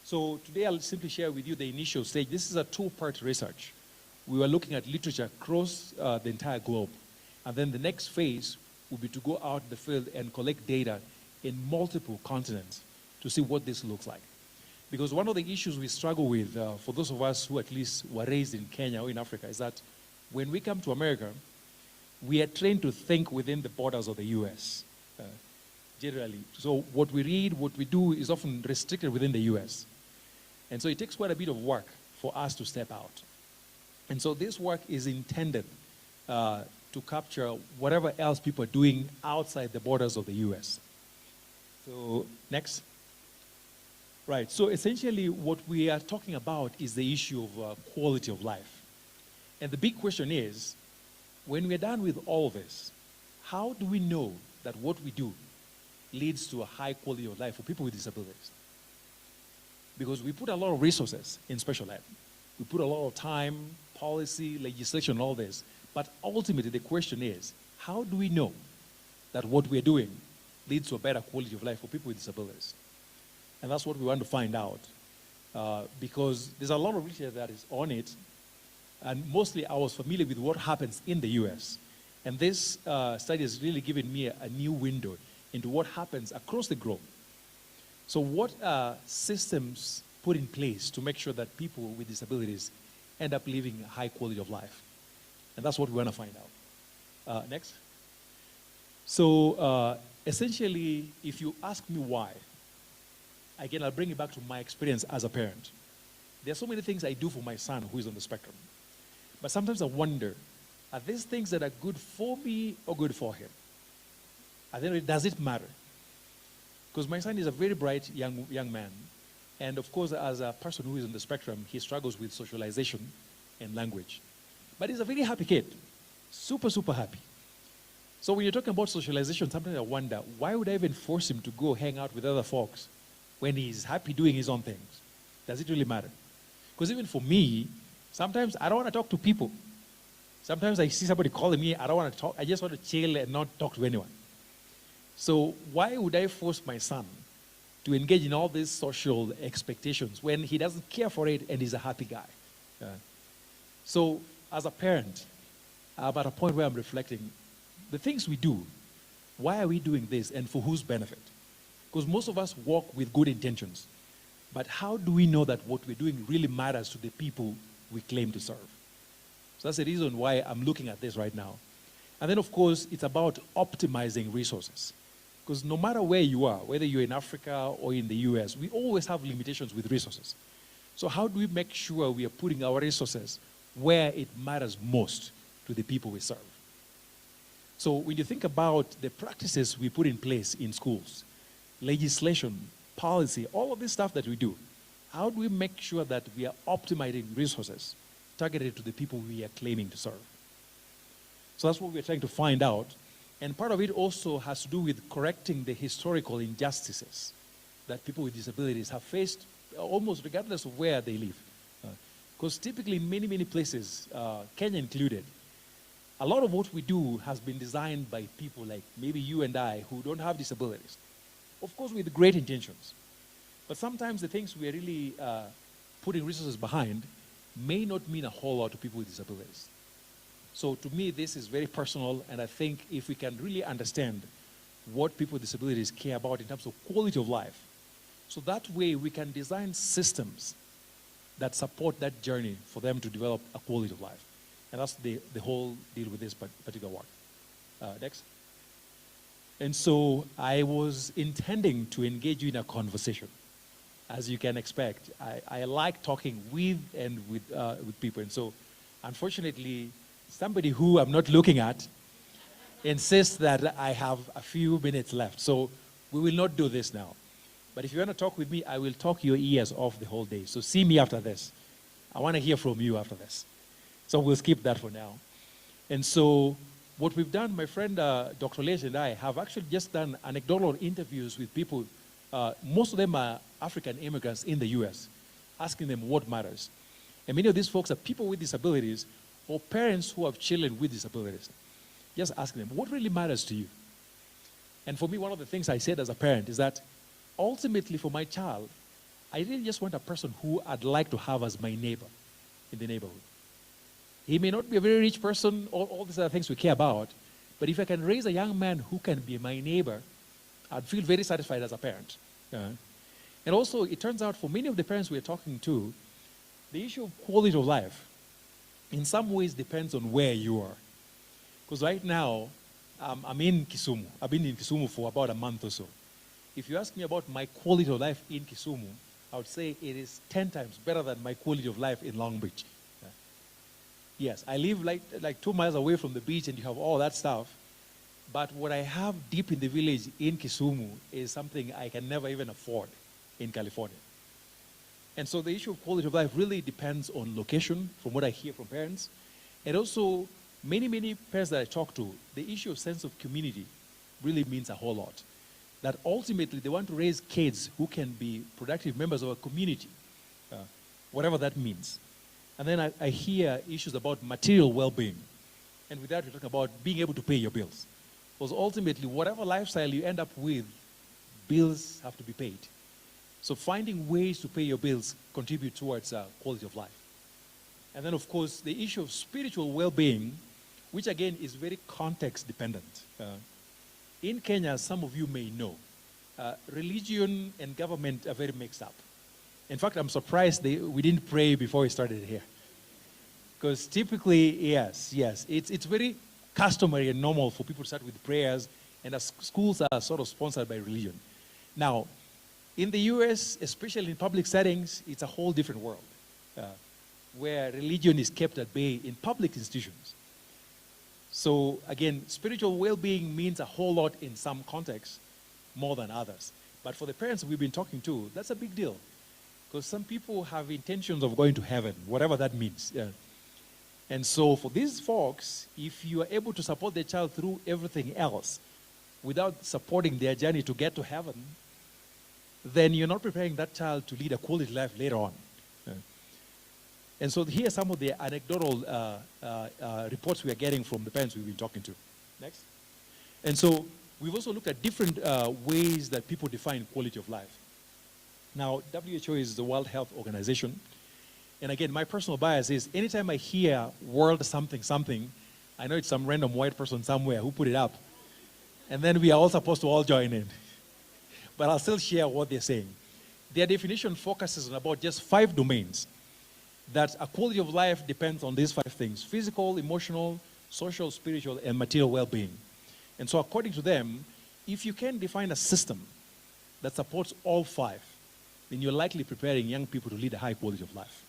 So today I'll simply share with you the initial stage. This is a two-part research. We were looking at literature across the entire globe. And then the next phase will be to go out in the field and collect data in multiple continents to see what this looks like. Because one of the issues we struggle with, for those of us who at least were raised in Kenya or in Africa, is that when we come to America, we are trained to think within the borders of the US, generally. So what we read, what we do is often restricted within the US. And so it takes quite a bit of work for us to step out. And so this work is intended to capture whatever else people are doing outside the borders of the US. So next. Right, so essentially what we are talking about is the issue of quality of life. And the big question is, when we're done with all this, how do we know that what we do leads to a high quality of life for people with disabilities? Because we put a lot of resources in special ed. We put a lot of time, policy, legislation, all this. But ultimately the question is, how do we know that what we're doing leads to a better quality of life for people with disabilities? And that's what we want to find out. Because there's a lot of research that is on it. And mostly I was familiar with what happens in the US. And this study has really given me a new window into what happens across the globe. So what are systems put in place to make sure that people with disabilities end up living a high quality of life? And that's what we want to find out. Next. So essentially, if you ask me why, again, I'll bring it back to my experience as a parent. There are so many things I do for my son who is on the spectrum. But sometimes I wonder, are these things that are good for me or good for him? Does it matter? Because my son is a very bright young man. And of course, as a person who is on the spectrum, he struggles with socialization and language. But he's a very happy kid. Super, super happy. So when you're talking about socialization, sometimes I wonder, why would I even force him to go hang out with other folks when he's happy doing his own things? Does it really matter? Because even for me, sometimes I don't want to talk to people. Sometimes I see somebody calling me, I don't want to talk, I just want to chill and not talk to anyone. So why would I force my son to engage in all these social expectations when he doesn't care for it and he's a happy guy? So as a parent, I'm at a point where I'm reflecting, the things we do, why are we doing this and for whose benefit? Because most of us walk with good intentions. But how do we know that what we're doing really matters to the people we claim to serve? So that's the reason why I'm looking at this right now. And then, of course, it's about optimizing resources. Because no matter where you are, whether you're in Africa or in the US, we always have limitations with resources. So how do we make sure we are putting our resources where it matters most to the people we serve? So when you think about the practices we put in place in schools, legislation, policy, all of this stuff that we do, how do we make sure that we are optimizing resources targeted to the people we are claiming to serve? So that's what we're trying to find out. And part of it also has to do with correcting the historical injustices that people with disabilities have faced almost regardless of where they live. Because typically in many, many places, Kenya included, a lot of what we do has been designed by people like maybe you and I who don't have disabilities. Of course, with great intentions. But sometimes the things we are really putting resources behind may not mean a whole lot to people with disabilities. So to me, this is very personal, and I think if we can really understand what people with disabilities care about in terms of quality of life, so that way we can design systems that support that journey for them to develop a quality of life. And that's the whole deal with this particular work. Next. And so I was intending to engage you in a conversation. As you can expect, I like talking with people. And so, unfortunately, somebody who I'm not looking at insists that I have a few minutes left. So we will not do this now. But if you want to talk with me, I will talk your ears off the whole day. So see me after this. I want to hear from you after this. So we'll skip that for now. And so what we've done, my friend Dr. Les and I have actually just done anecdotal interviews with people. Most of them are African immigrants in the US, asking them what matters. And many of these folks are people with disabilities or parents who have children with disabilities. Just asking them, what really matters to you? And for me, one of the things I said as a parent is that ultimately for my child, I really just want a person who I'd like to have as my neighbor in the neighborhood. He may not be a very rich person, all these other things we care about, but if I can raise a young man who can be my neighbor, I'd feel very satisfied as a parent. And also, it turns out for many of the parents we're talking to, the issue of quality of life in some ways depends on where you are. Because right now, I'm in Kisumu. I've been in Kisumu for about a month or so. If you ask me about my quality of life in Kisumu, I would say it is 10 times better than my quality of life in Long Beach. Yes, I live like 2 miles away from the beach and you have all that stuff. But what I have deep in the village in Kisumu is something I can never even afford in California. And so the issue of quality of life really depends on location, from what I hear from parents. And also, many parents that I talk to, the issue of sense of community really means a whole lot. That ultimately they want to raise kids who can be productive members of a community, whatever that means. And then I hear issues about material well-being. And with that, we talk about being able to pay your bills. Because ultimately, whatever lifestyle you end up with, bills have to be paid. So finding ways to pay your bills contribute towards quality of life. And then, of course, the issue of spiritual well-being, which again is very context dependent. In Kenya, some of you may know, religion and government are very mixed up. In fact, I'm surprised we didn't pray before we started here. Because typically, yes, it's very customary and normal for people to start with prayers, and as schools are sort of sponsored by religion. Now, in the US, especially in public settings, it's a whole different world, where religion is kept at bay in public institutions. So again, spiritual well-being means a whole lot in some contexts, more than others. But for the parents we've been talking to, that's a big deal. Because some people have intentions of going to heaven, whatever that means. And so for these folks, if you are able to support their child through everything else, without supporting their journey to get to heaven, then you're not preparing that child to lead a quality life later on. And so here are some of the anecdotal reports we are getting from the parents we've been talking to. Next. And so we've also looked at different ways that people define quality of life. Now, WHO is the World Health Organization. And again, my personal bias is anytime I hear world something, something, I know it's some random white person somewhere who put it up. And then we are all supposed to all join in. But I'll still share what they're saying. Their definition focuses on about just 5 domains. That a quality of life depends on these 5 things: physical, emotional, social, spiritual, and material well-being. And so according to them, if you can define a system that supports all 5, then you're likely preparing young people to lead a high quality of life.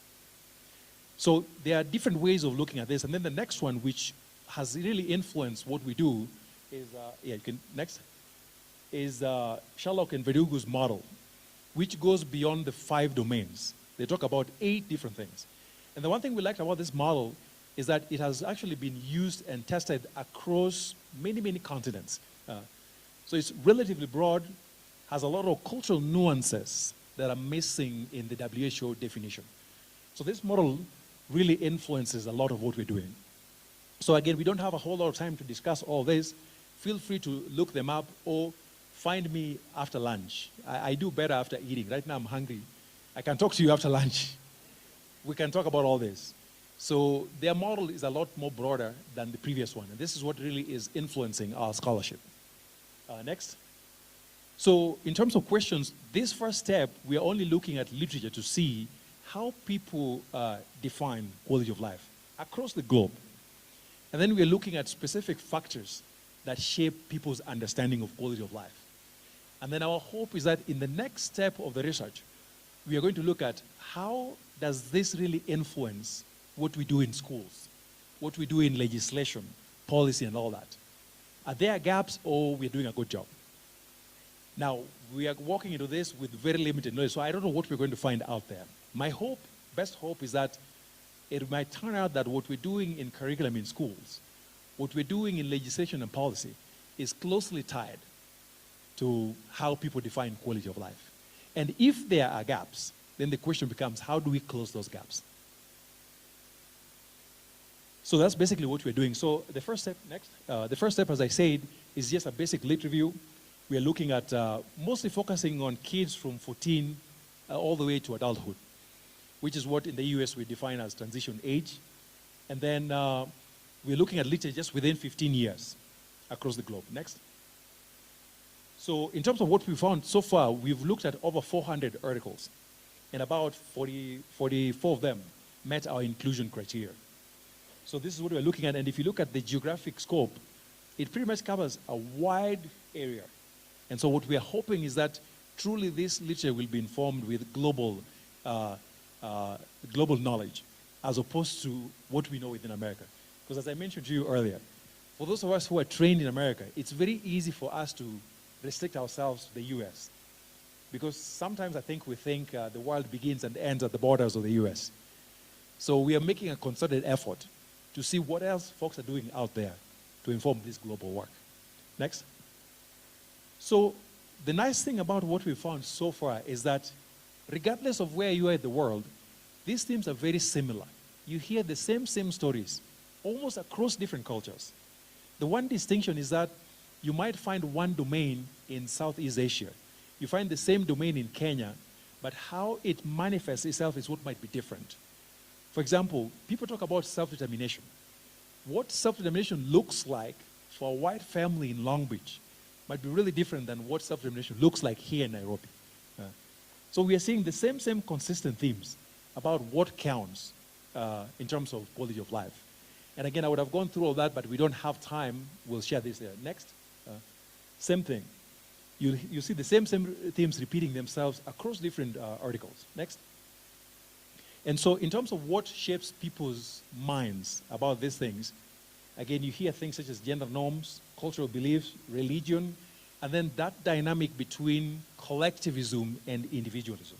So there are different ways of looking at this. And then the next one, which has really influenced what we do, is Sherlock and Verdugo's model, which goes beyond the 5 domains. They talk about 8 different things. And the one thing we liked about this model is that it has actually been used and tested across many continents. So it's relatively broad, has a lot of cultural nuances that are missing in the WHO definition. So this model really influences a lot of what we're doing. So again, we don't have a whole lot of time to discuss all this. Feel free to look them up or find me after lunch. I do better after eating. Right now I'm hungry. I can talk to you after lunch. We can talk about all this. So their model is a lot more broader than the previous one. And this is what really is influencing our scholarship. Next. So in terms of questions, this first step, we are only looking at literature to see how people define quality of life across the globe. And then we are looking at specific factors that shape people's understanding of quality of life. And then our hope is that in the next step of the research, we are going to look at how does this really influence what we do in schools, what we do in legislation, policy, and all that. Are there gaps, or we're doing a good job? Now, we are walking into this with very limited knowledge, so I don't know what we're going to find out there. My hope, best hope, is that it might turn out that what we're doing in curriculum in schools, what we're doing in legislation and policy, is closely tied to how people define quality of life. And if there are gaps, then the question becomes, how do we close those gaps? So that's basically what we're doing. So the first step, the first step, as I said, is just a basic lit review. We are looking at mostly focusing on kids from 14 all the way to adulthood, which is what in the US we define as transition age. And then we're looking at literature just within 15 years across the globe. Next. So in terms of what we found so far, we've looked at over 400 articles, and about 44 of them met our inclusion criteria. So this is what we're looking at, and if you look at the geographic scope, it pretty much covers a wide area. And so what we are hoping is that truly this literature will be informed with global knowledge, as opposed to what we know within America. Because as I mentioned to you earlier, for those of us who are trained in America, it's very easy for us to restrict ourselves to the US. Because sometimes I think we think the world begins and ends at the borders of the US. So we are making a concerted effort to see what else folks are doing out there to inform this global work. Next. So the nice thing about what we found so far is that regardless of where you are in the world, these themes are very similar. You hear the same stories, almost across different cultures. The one distinction is that you might find one domain in Southeast Asia. You find the same domain in Kenya, but how it manifests itself is what might be different. For example, people talk about self-determination. What self-determination looks like for a white family in Long Beach might be really different than what self-determination looks like here in Nairobi. So we are seeing the same consistent themes about what counts in terms of quality of life. And again, I would have gone through all that, but we don't have time. We'll share this there. Next. Same thing. You see the same themes repeating themselves across different articles. Next. And so in terms of what shapes people's minds about these things, again, you hear things such as gender norms, cultural beliefs, religion, and then that dynamic between collectivism and individualism.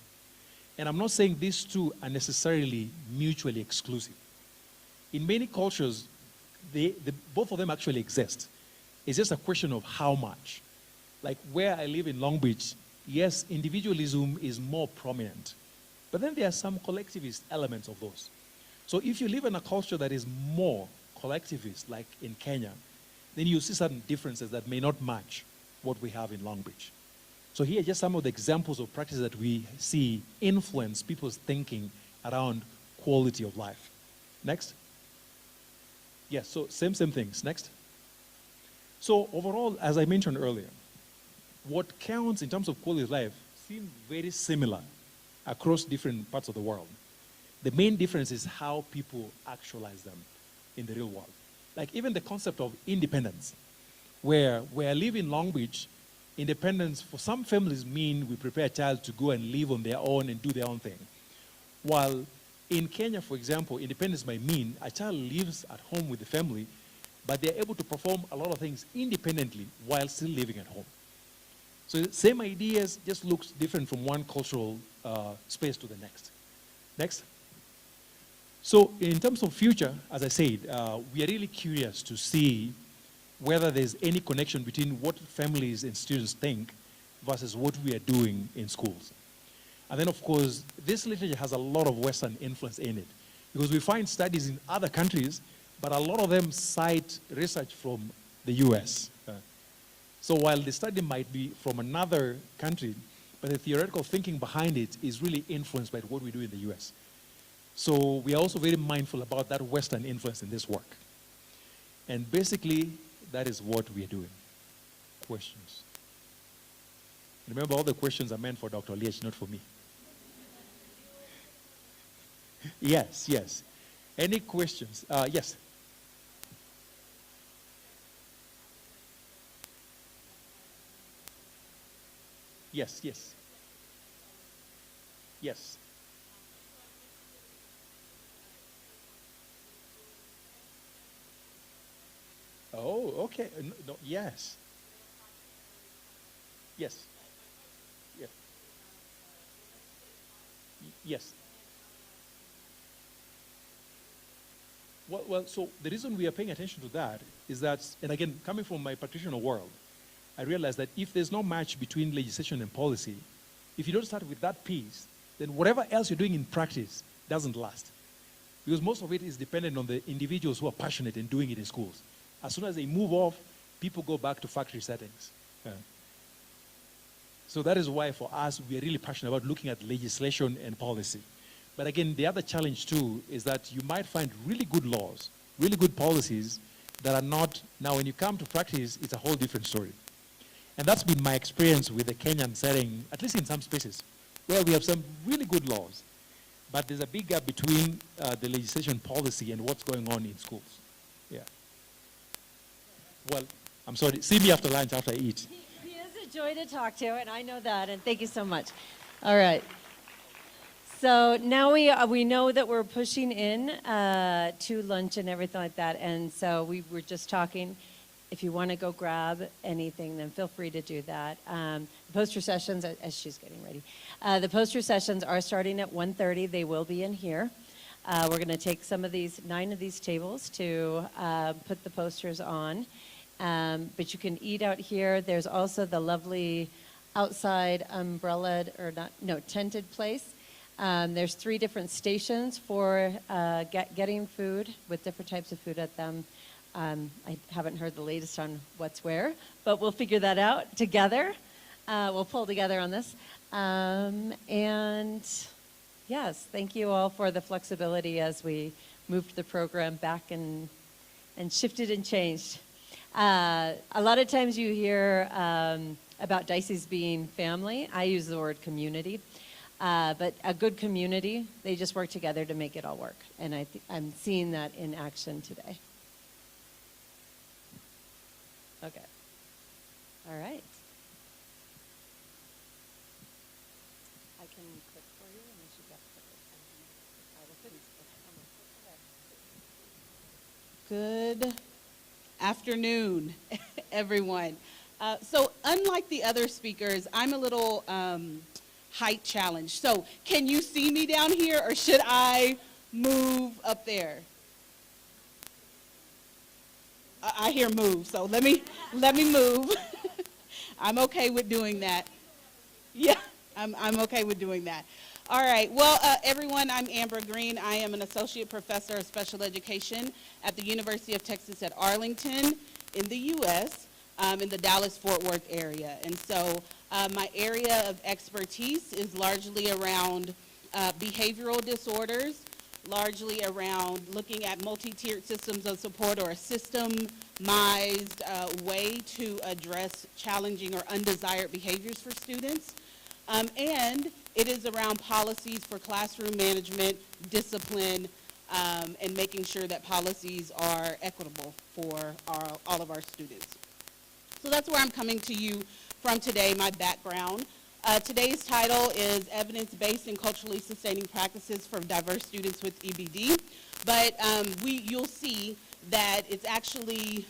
And I'm not saying these two are necessarily mutually exclusive. In many cultures, both of them actually exist. It's just a question of how much. Like where I live in Long Beach, yes, individualism is more prominent. But then there are some collectivist elements of those. So if you live in a culture that is more collectivist, like in Kenya, then you see certain differences that may not match what we have in Long Beach. So here are just some of the examples of practices that we see influence people's thinking around quality of life. Next. Yes, so same things. Next. So overall, as I mentioned earlier, what counts in terms of quality of life seems very similar across different parts of the world. The main difference is how people actualize them in the real world. Like even the concept of independence, where I live in Long Beach, independence for some families mean we prepare a child to go and live on their own and do their own thing. While in Kenya, for example, independence might mean a child lives at home with the family, but they're able to perform a lot of things independently while still living at home. So the same ideas just looks different from one cultural space to the next. Next. So in terms of future, as I said, we are really curious to see whether there's any connection between what families and students think versus what we are doing in schools. And then, of course, this literature has a lot of Western influence in it, because we find studies in other countries, but a lot of them cite research from the US. So while the study might be from another country, but the theoretical thinking behind it is really influenced by what we do in the US. So we are also very mindful about that Western influence in this work. And basically, that is what we are doing. Questions? Remember, all the questions are meant for Dr. Liech, not for me. Yes. Any questions? Yes. Yes, yes. Yes. Oh, okay. No, yes. Yes. Yes. Yes. Well, so the reason we are paying attention to that is that, and again, coming from my practitioner world, I realize that if there's no match between legislation and policy, if you don't start with that piece, then whatever else you're doing in practice doesn't last. Because most of it is dependent on the individuals who are passionate in doing it in schools. As soon as they move off, people go back to factory settings. So that is why for us, we are really passionate about looking at legislation and policy. But again, the other challenge too is that you might find really good laws, really good policies that are not, now when you come to practice, it's a whole different story. And that's been my experience with the Kenyan setting, at least in some spaces, where we have some really good laws, but there's a big gap between the legislation policy and what's going on in schools. Yeah. Well, I'm sorry, see me after lunch after I eat. He is a joy to talk to, and I know that, and thank you so much. All right. So now we know that we're pushing in to lunch and everything like that, and so we were just talking. If you want to go grab anything, then feel free to do that. The poster sessions, as she's getting ready, the poster sessions are starting at 1:30. They will be in here. We're going to take 9 of these tables to put the posters on. But you can eat out here. There's also the lovely outside tented place. There's 3 different stations for getting food with different types of food at them. I haven't heard the latest on what's where, but we'll figure that out together. We'll pull together on this. And yes, thank you all for the flexibility as we moved the program back and shifted and changed. A lot of times you hear about Dicey's being family. I use the word community. But a good community, they just work together to make it all work. And I'm seeing that in action today. Okay. All right. I can click for you, and then she gets it. I will finish. Good afternoon, everyone. So unlike the other speakers, I'm a little height challenged. So can you see me down here, or should I move up there? I hear move, so let me move. I'm okay with doing that. Yeah, I'm okay with doing that. All right, well, everyone, I'm Amber Green. I am an associate professor of special education at the University of Texas at Arlington in the U.S., in the Dallas-Fort Worth area. And so my area of expertise is largely around behavioral disorders, largely around looking at multi-tiered systems of support, or a systemized way to address challenging or undesired behaviors for students. And it is around policies for classroom management, discipline, and making sure that policies are equitable for all of our students. So that's where I'm coming to you from today, my background. Today's title is Evidence-Based and Culturally Sustaining Practices for Diverse Students with EBD. But you'll see that it's actually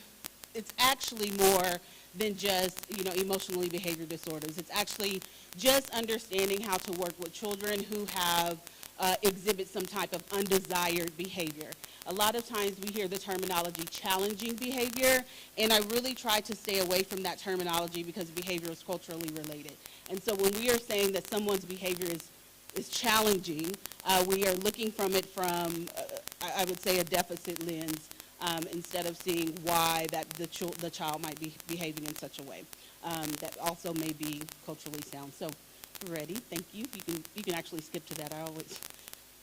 more than just emotionally behavior disorders. It's actually just understanding how to work with children who have exhibit some type of undesired behavior. A lot of times we hear the terminology challenging behavior, and I really try to stay away from that terminology because behavior is culturally related. And so when we are saying that someone's behavior is challenging, we are looking from it from, I would say, a deficit lens, instead of seeing why that the child might be behaving in such a way that also may be culturally sound. So, ready? Thank you. You can actually skip to that. I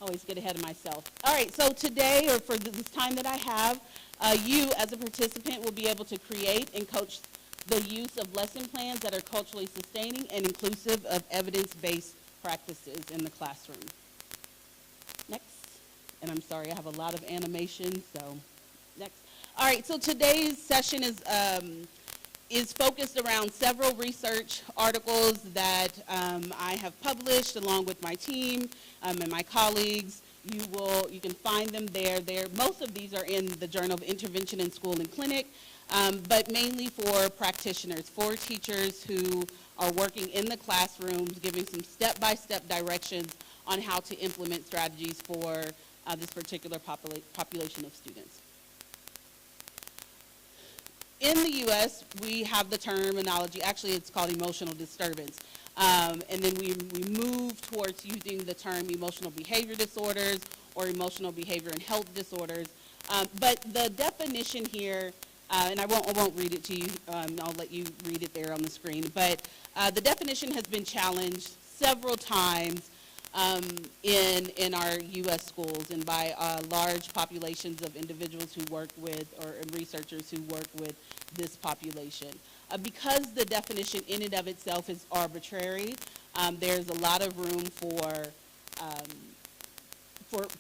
always get ahead of myself. All right. So today, or for this time that I have, you as a participant will be able to create and coach the use of lesson plans that are culturally sustaining and inclusive of evidence-based practices in the classroom. Next. And I'm sorry, I have a lot of animation, so next. All right, so today's session is is focused around several research articles that I have published along with my team and my colleagues. You can find them there. Most of these are in the Journal of Intervention in School and Clinic, but mainly for practitioners, for teachers who are working in the classrooms, giving some step-by-step directions on how to implement strategies for this particular population of students. In the U.S., we have the terminology, actually it's called emotional disturbance. And then we move towards using the term emotional behavior disorders or emotional behavior and health disorders. But the definition here, and I won't read it to you, I'll let you read it there on the screen, but the definition has been challenged several times in our U.S. schools and by large populations of individuals who work with, or researchers who work with this population. Because the definition in and of itself is arbitrary, there's a lot of room for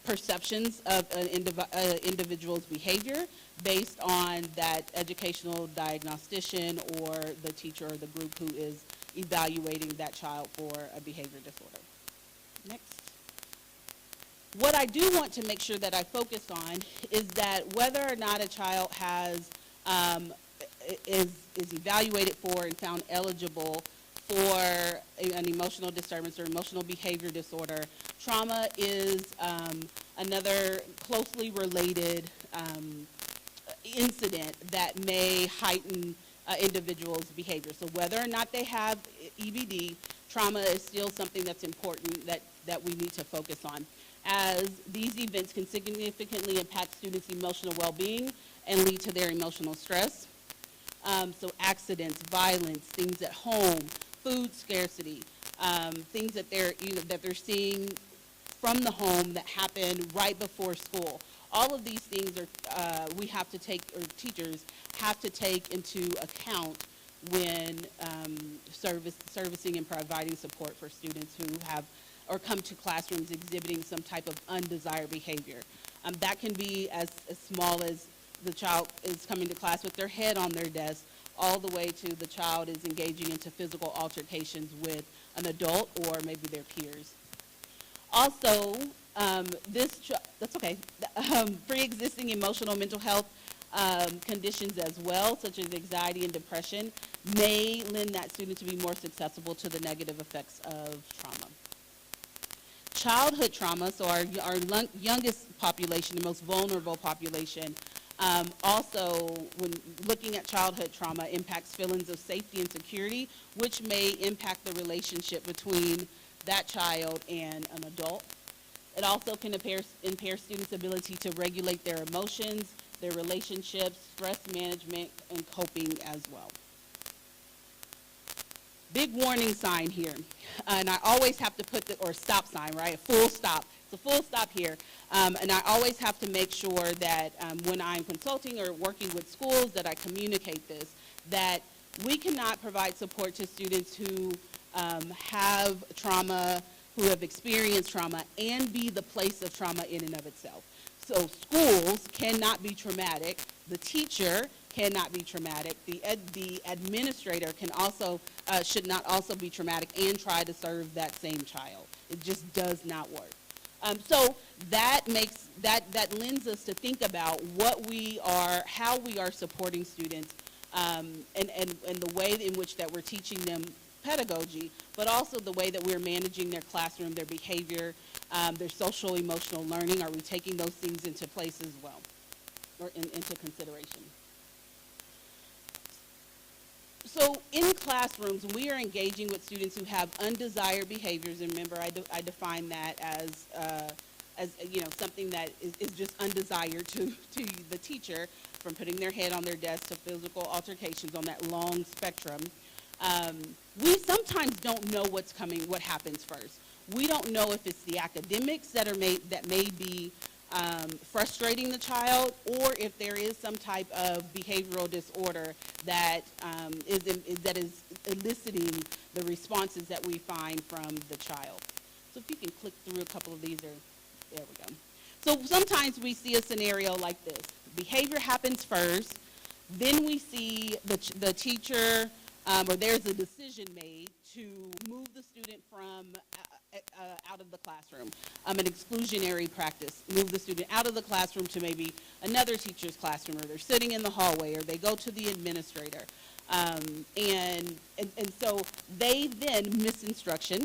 perceptions of an individual's behavior based on that educational diagnostician or the teacher or the group who is evaluating that child for a behavior disorder. Next. What I do want to make sure that I focus on is that whether or not a child has is evaluated for and found eligible for an emotional disturbance or emotional behavior disorder, trauma is another closely related incident that may heighten individuals' behavior. So whether or not they have EBD, trauma is still something that's important that we need to focus on, as these events can significantly impact students' emotional well-being and lead to their emotional stress. So accidents, violence, things at home, food scarcity, things that they're seeing from the home that happen right before school. All of these things are we have to take, or teachers have to take into account when servicing and providing support for students who have or come to classrooms exhibiting some type of undesired behavior. That can be as small as the child is coming to class with their head on their desk, all the way to the child is engaging into physical altercations with an adult or maybe their peers. Also, that's okay, pre-existing emotional mental health conditions as well, such as anxiety and depression, may lend that student to be more susceptible to the negative effects of trauma. Childhood trauma, so our youngest population, the most vulnerable population, also, when looking at childhood trauma, impacts feelings of safety and security, which may impact the relationship between that child and an adult. It also can impair students' ability to regulate their emotions, their relationships, stress management, and coping as well. Big warning sign here, and I always have to put or stop sign, right? A full stop. It's a full stop here, and I always have to make sure that when I'm consulting or working with schools that I communicate this, that we cannot provide support to students who have trauma, who have experienced trauma, and be the place of trauma in and of itself. So schools cannot be traumatic. The teacher cannot be traumatic. The administrator can also should not also be traumatic and try to serve that same child. It just does not work. So that lends us to think about how we are supporting students, and the way in which that we're teaching them pedagogy, but also the way that we're managing their classroom, their behavior, their social emotional learning. Are we taking those things into place as well, or into consideration? So in classrooms, we are engaging with students who have undesired behaviors, and remember, I define that as something that is just undesired to the teacher, from putting their head on their desk to physical altercations on that long spectrum. We sometimes don't know what happens first. We don't know if it's the academics that may be frustrating the child, or if there is some type of behavioral disorder that is eliciting the responses that we find from the child. So if you can click through a couple of these, there we go. So sometimes we see a scenario like this. Behavior happens first. Then we see the teacher, or there's a decision made to move the student from out of the classroom, an exclusionary practice. Move the student out of the classroom to maybe another teacher's classroom, or they're sitting in the hallway, or they go to the administrator. And so they then miss instruction.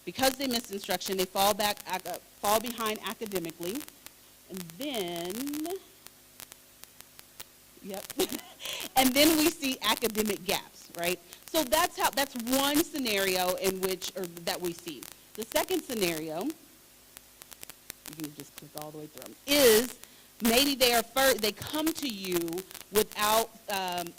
Because they miss instruction, they fall behind academically, and then, yep, and then we see academic gaps, right? So that's one scenario in which, or that we see. The second scenario, you can just click all the way through them, is maybe they come to you without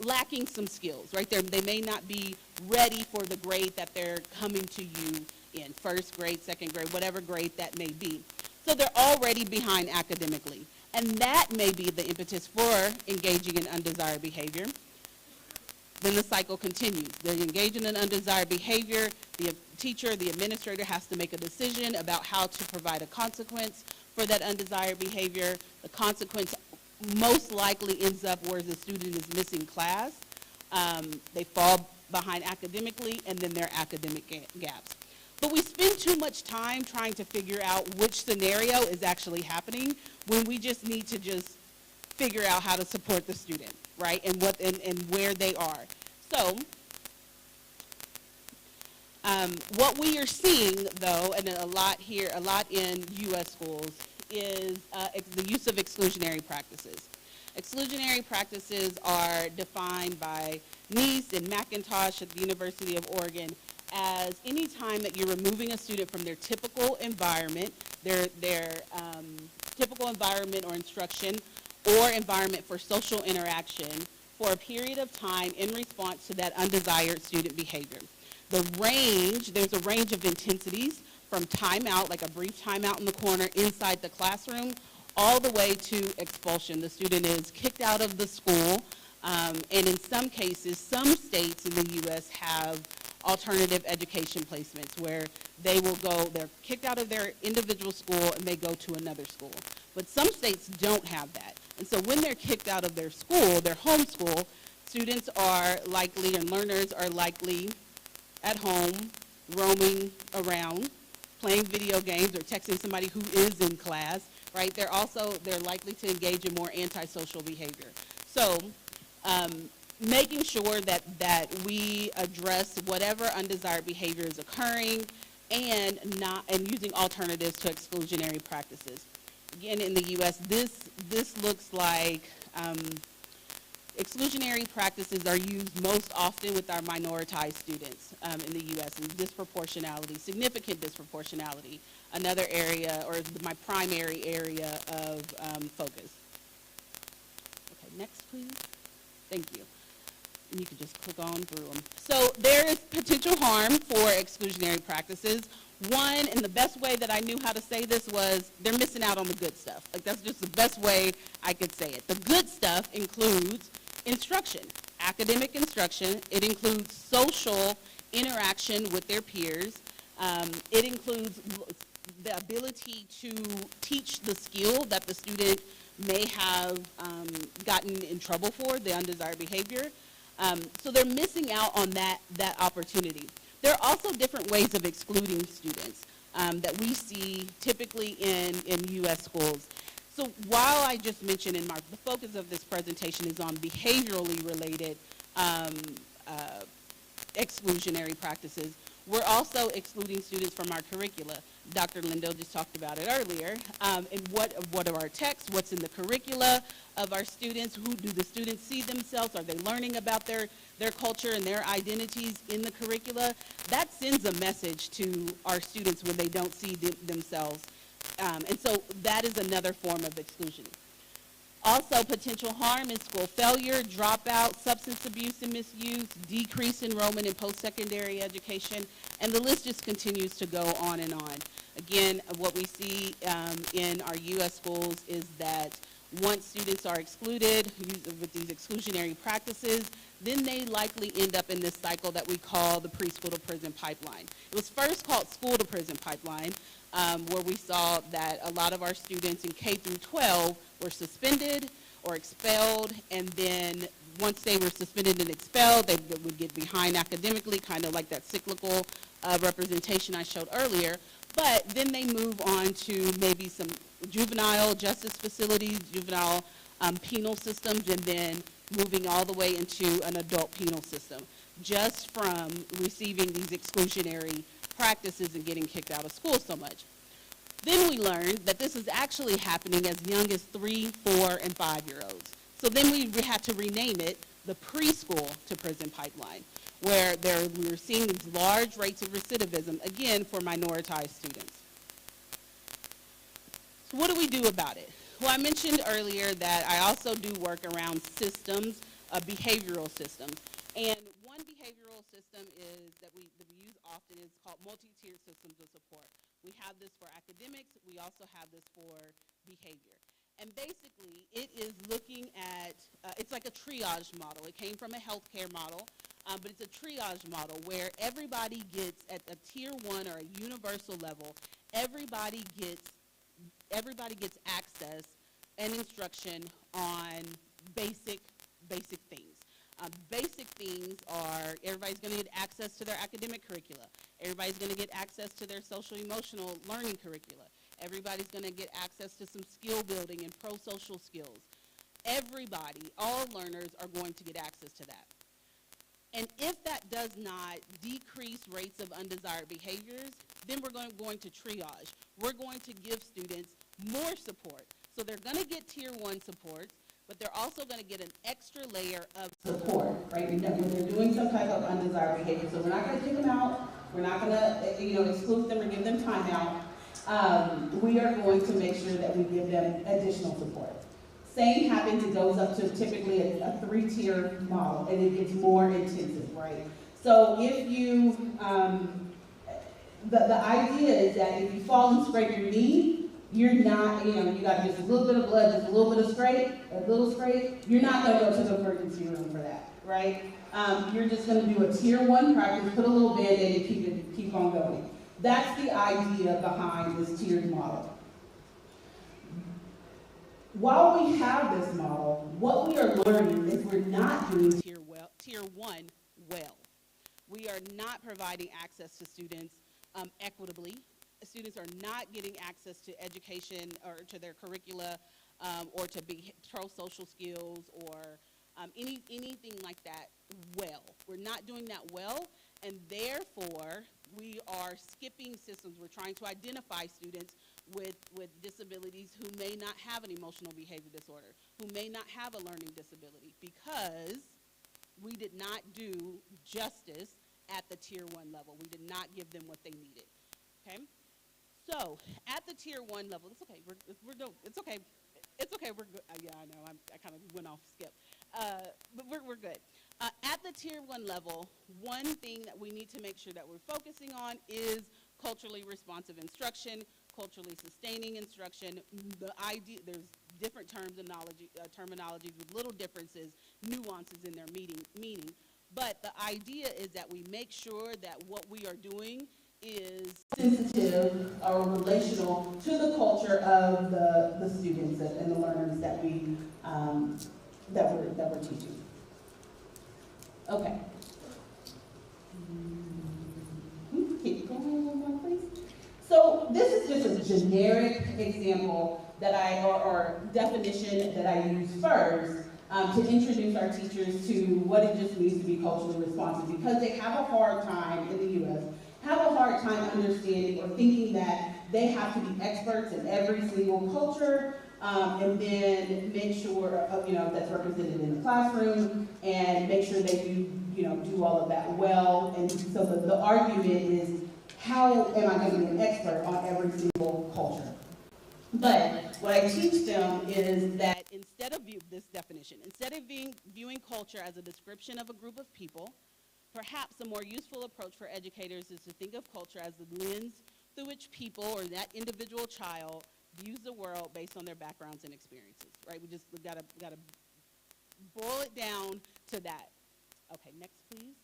lacking some skills, right? They may not be ready for the grade that they're coming to you in, first grade, second grade, whatever grade that may be. So they're already behind academically. And that may be the impetus for engaging in undesired behavior. Then the cycle continues. They're engaging in undesired behavior. The teacher, the administrator has to make a decision about how to provide a consequence for that undesired behavior. The consequence most likely ends up where the student is missing class. They fall behind academically, and then there are academic gaps. But we spend too much time trying to figure out which scenario is actually happening when we just need to just figure out how to support the student, right, and where they are. So what we are seeing, though, and a lot in U.S. schools, is the use of exclusionary practices. Exclusionary practices are defined by Neese and McIntosh at the University of Oregon as any time that you're removing a student from their typical environment, their typical environment or instruction, or environment for social interaction for a period of time in response to that undesired student behavior. There's a range of intensities from timeout, like a brief timeout in the corner inside the classroom, all the way to expulsion. The student is kicked out of the school, and in some cases, some states in the U.S. have alternative education placements where they're kicked out of their individual school and they go to another school. But some states don't have that. And so when they're kicked out of their school, their home school, students are likely, and learners are likely at home, roaming around, playing video games or texting somebody who is in class, right? They're likely to engage in more antisocial behavior. So making sure that we address whatever undesired behavior is occurring and using alternatives to exclusionary practices. Again, in the U.S., this looks like exclusionary practices are used most often with our minoritized students in the U.S. and significant disproportionality, another area, or my primary area of focus. Okay, next please. Thank you. And you can just click on through them. So there is potential harm for exclusionary practices. One, and the best way that I knew how to say this was they're missing out on the good stuff. Like, that's just the best way I could say it. The good stuff includes instruction, academic instruction. It includes social interaction with their peers. It includes the ability to teach the skill that the student may have gotten in trouble for, the undesired behavior. So they're missing out on that opportunity. There are also different ways of excluding students that we see typically in U.S. schools. So while I just mentioned the focus of this presentation is on behaviorally related exclusionary practices, we're also excluding students from our curricula. Dr. Lindo just talked about it earlier. And what are our texts? What's in the curricula of our students? Who do the students see themselves? Are they learning about their culture and their identities in the curricula? That sends a message to our students when they don't see themselves. And so that is another form of exclusion. Also, potential harm in school failure, dropout, substance abuse and misuse, decreased enrollment in post-secondary education, and the list just continues to go on and on. Again, what we see in our U.S. schools is that once students are excluded with these exclusionary practices, then they likely end up in this cycle that we call the preschool to prison pipeline. It was first called school to prison pipeline, where we saw that a lot of our students in K through 12 were suspended or expelled, and then once they were suspended and expelled, they would get behind academically, kind of like that cyclical representation I showed earlier. But then they move on to maybe some juvenile justice facilities, juvenile penal systems, and then moving all the way into an adult penal system, just from receiving these exclusionary practices and getting kicked out of school so much. Then we learned that this is actually happening as young as 3, 4, and 5-year-olds. So then we had to rename it the preschool to prison pipeline, where we're seeing these large rates of recidivism, again, for minoritized students. So what do we do about it? Well, I mentioned earlier that I also do work around systems, behavioral systems. And one behavioral system that we use often is called multi-tiered systems of support. We have this for academics. We also have this for behavior. And basically, it is looking at, it's like a triage model. It came from a healthcare model, but it's a triage model where everybody gets, at a tier 1 or a universal level, everybody gets access and instruction on basic things. Basic things are, everybody's going to get access to their academic curricula. Everybody's going to get access to their social-emotional learning curricula. Everybody's going to get access to some skill building and pro-social skills. Everybody, all learners are going to get access to that. And if that does not decrease rates of undesired behaviors, then we're going to triage. We're going to give students more support. So they're going to get tier 1 support, but they're also going to get an extra layer of support, right? When they're doing some type of undesired behavior. So we're not going to kick them out. We're not going to exclude them or give them time out. We are going to make sure that we give them additional support. Same happens, it goes up to typically a 3-tier model, and it gets more intensive, right? So if you, the idea is that if you fall and scrape your knee, you're not, you got just a little bit of blood, just a little bit of scrape, you're not going to go to the emergency room for that, right? You're just going to do a tier 1 practice, put a little Band-Aid and keep on going. That's the idea behind this tiered model. While we have this model, what we are learning is we're not doing tier 1 well. We are not providing access to students equitably. Students are not getting access to education or to their curricula or to pro-social skills or anything like that well. We're not doing that well, and therefore we are skipping systems. We're trying to identify students with disabilities who may not have an emotional behavior disorder, who may not have a learning disability, because we did not do justice at the tier 1 level. We did not give them what they needed, okay? So at the tier 1 level, it's okay, it's okay, we're good. Yeah, I know, I kind of went off skip, but we're good. At the tier 1 level, one thing that we need to make sure that we're focusing on is culturally responsive instruction, culturally sustaining instruction. The idea, there's different terms and terminologies with little differences, nuances in their meaning. But the idea is that we make sure that what we are doing is sensitive or relational to the culture of the students and the learners that we're teaching. Okay. Keep going one more, please. So this is just a generic example that or definition that I use first to introduce our teachers to what it just means to be culturally responsive, because they have a hard time in the U.S., have a hard time understanding or thinking that they have to be experts in every single culture, and then make sure that's represented in the classroom, and make sure they do all of that well. And so the argument is, how am I going to be an expert on every single culture? But what I teach them is that instead of viewing culture as a description of a group of people, perhaps a more useful approach for educators is to think of culture as the lens through which people or that individual child views the world based on their backgrounds and experiences, right? We've got to boil it down to that. Okay, next please.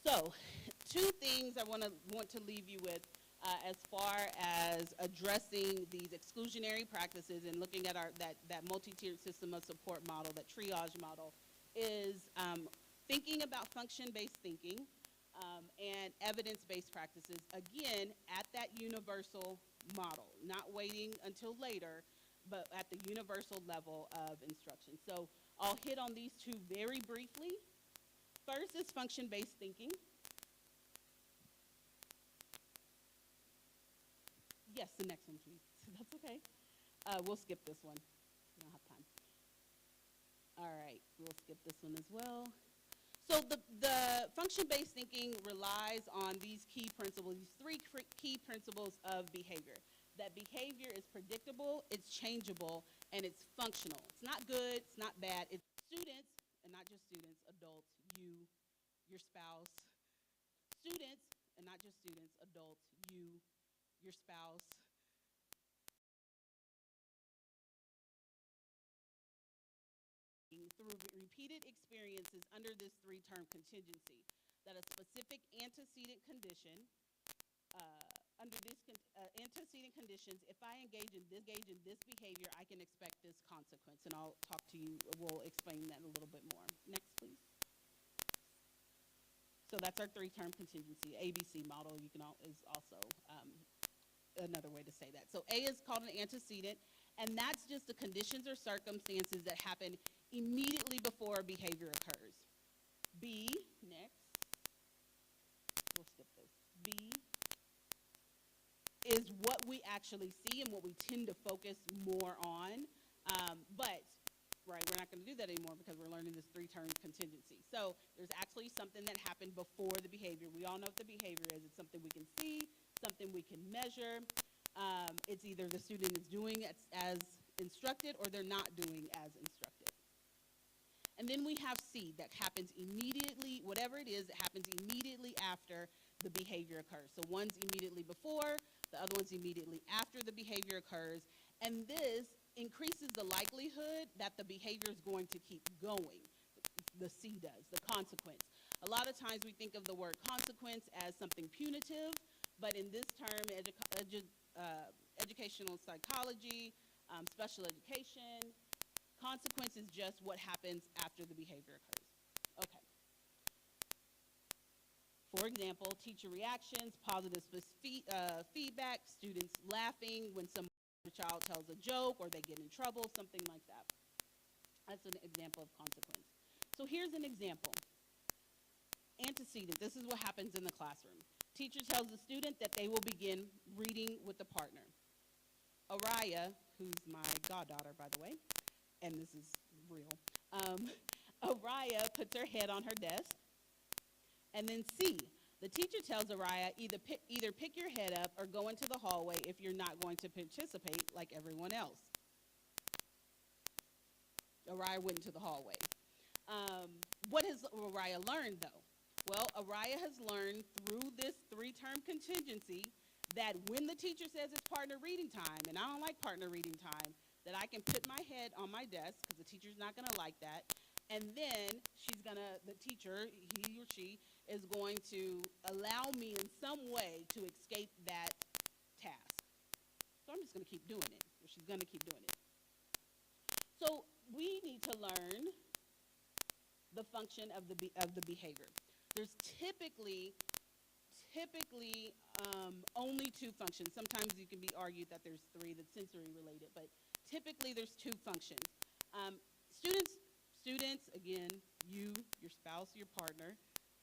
So, two things I want to leave you with as far as addressing these exclusionary practices and looking at that multi-tiered system of support model, that triage model, is thinking about function-based thinking and evidence-based practices, again, at that universal model, not waiting until later, but at the universal level of instruction. So I'll hit on these two very briefly. First is function-based thinking. Yes, the next one, please. That's okay. We'll skip this one. We don't have time. All right, we'll skip this one as well. So the function-based thinking relies on these key principles, these three key principles of behavior. That behavior is predictable, it's changeable, and it's functional. It's not good, it's not bad. It's students, and not just students, adults, you, your spouse. Students, and not just students, adults, you, your spouse. Through repeated experiences under this three-term contingency, that a specific antecedent condition, under these antecedent conditions, if I engage in this behavior, I can expect this consequence. And I'll talk to you, we'll explain that a little bit more. Next, please. So that's our three-term contingency. ABC model is also another way to say that. So A is called an antecedent, and that's just the conditions or circumstances that happen immediately before a behavior occurs. B, next. We'll skip this. B is what we actually see and what we tend to focus more on. But we're not going to do that anymore because we're learning this three-term contingency. So there's actually something that happened before the behavior. We all know what the behavior is. It's something we can see, something we can measure. It's either the student is doing as instructed or they're not doing as instructed. And then we have C, that happens immediately, whatever it is, that happens immediately after the behavior occurs. So one's immediately before, the other one's immediately after the behavior occurs. And this increases the likelihood that the behavior is going to keep going. The C does, the consequence. A lot of times we think of the word consequence as something punitive, but in this term, educational psychology, special education, consequence is just what happens after the behavior occurs. Okay. For example, teacher reactions, positive feedback, students laughing when some child tells a joke or they get in trouble, something like that. That's an example of consequence. So here's an example. Antecedent, this is what happens in the classroom. Teacher tells the student that they will begin reading with a partner. Araya, who's my goddaughter, by the way, and this is real, Araya puts her head on her desk. And then C, the teacher tells Araya either pick your head up or go into the hallway if you're not going to participate like everyone else. Araya went into the hallway. What has Araya learned, though? Well, Araya has learned through this three-term contingency that when the teacher says it's partner reading time, and I don't like partner reading time, that I can put my head on my desk, because the teacher's not going to like that, and then the teacher, he or she, is going to allow me in some way to escape that task. So I'm just going to keep doing it, or she's going to keep doing it. So we need to learn the function of the behavior. There's typically only two functions. Sometimes you can be argued that there's three that's sensory related, but typically there's two functions. Students, again, you, your spouse, your partner,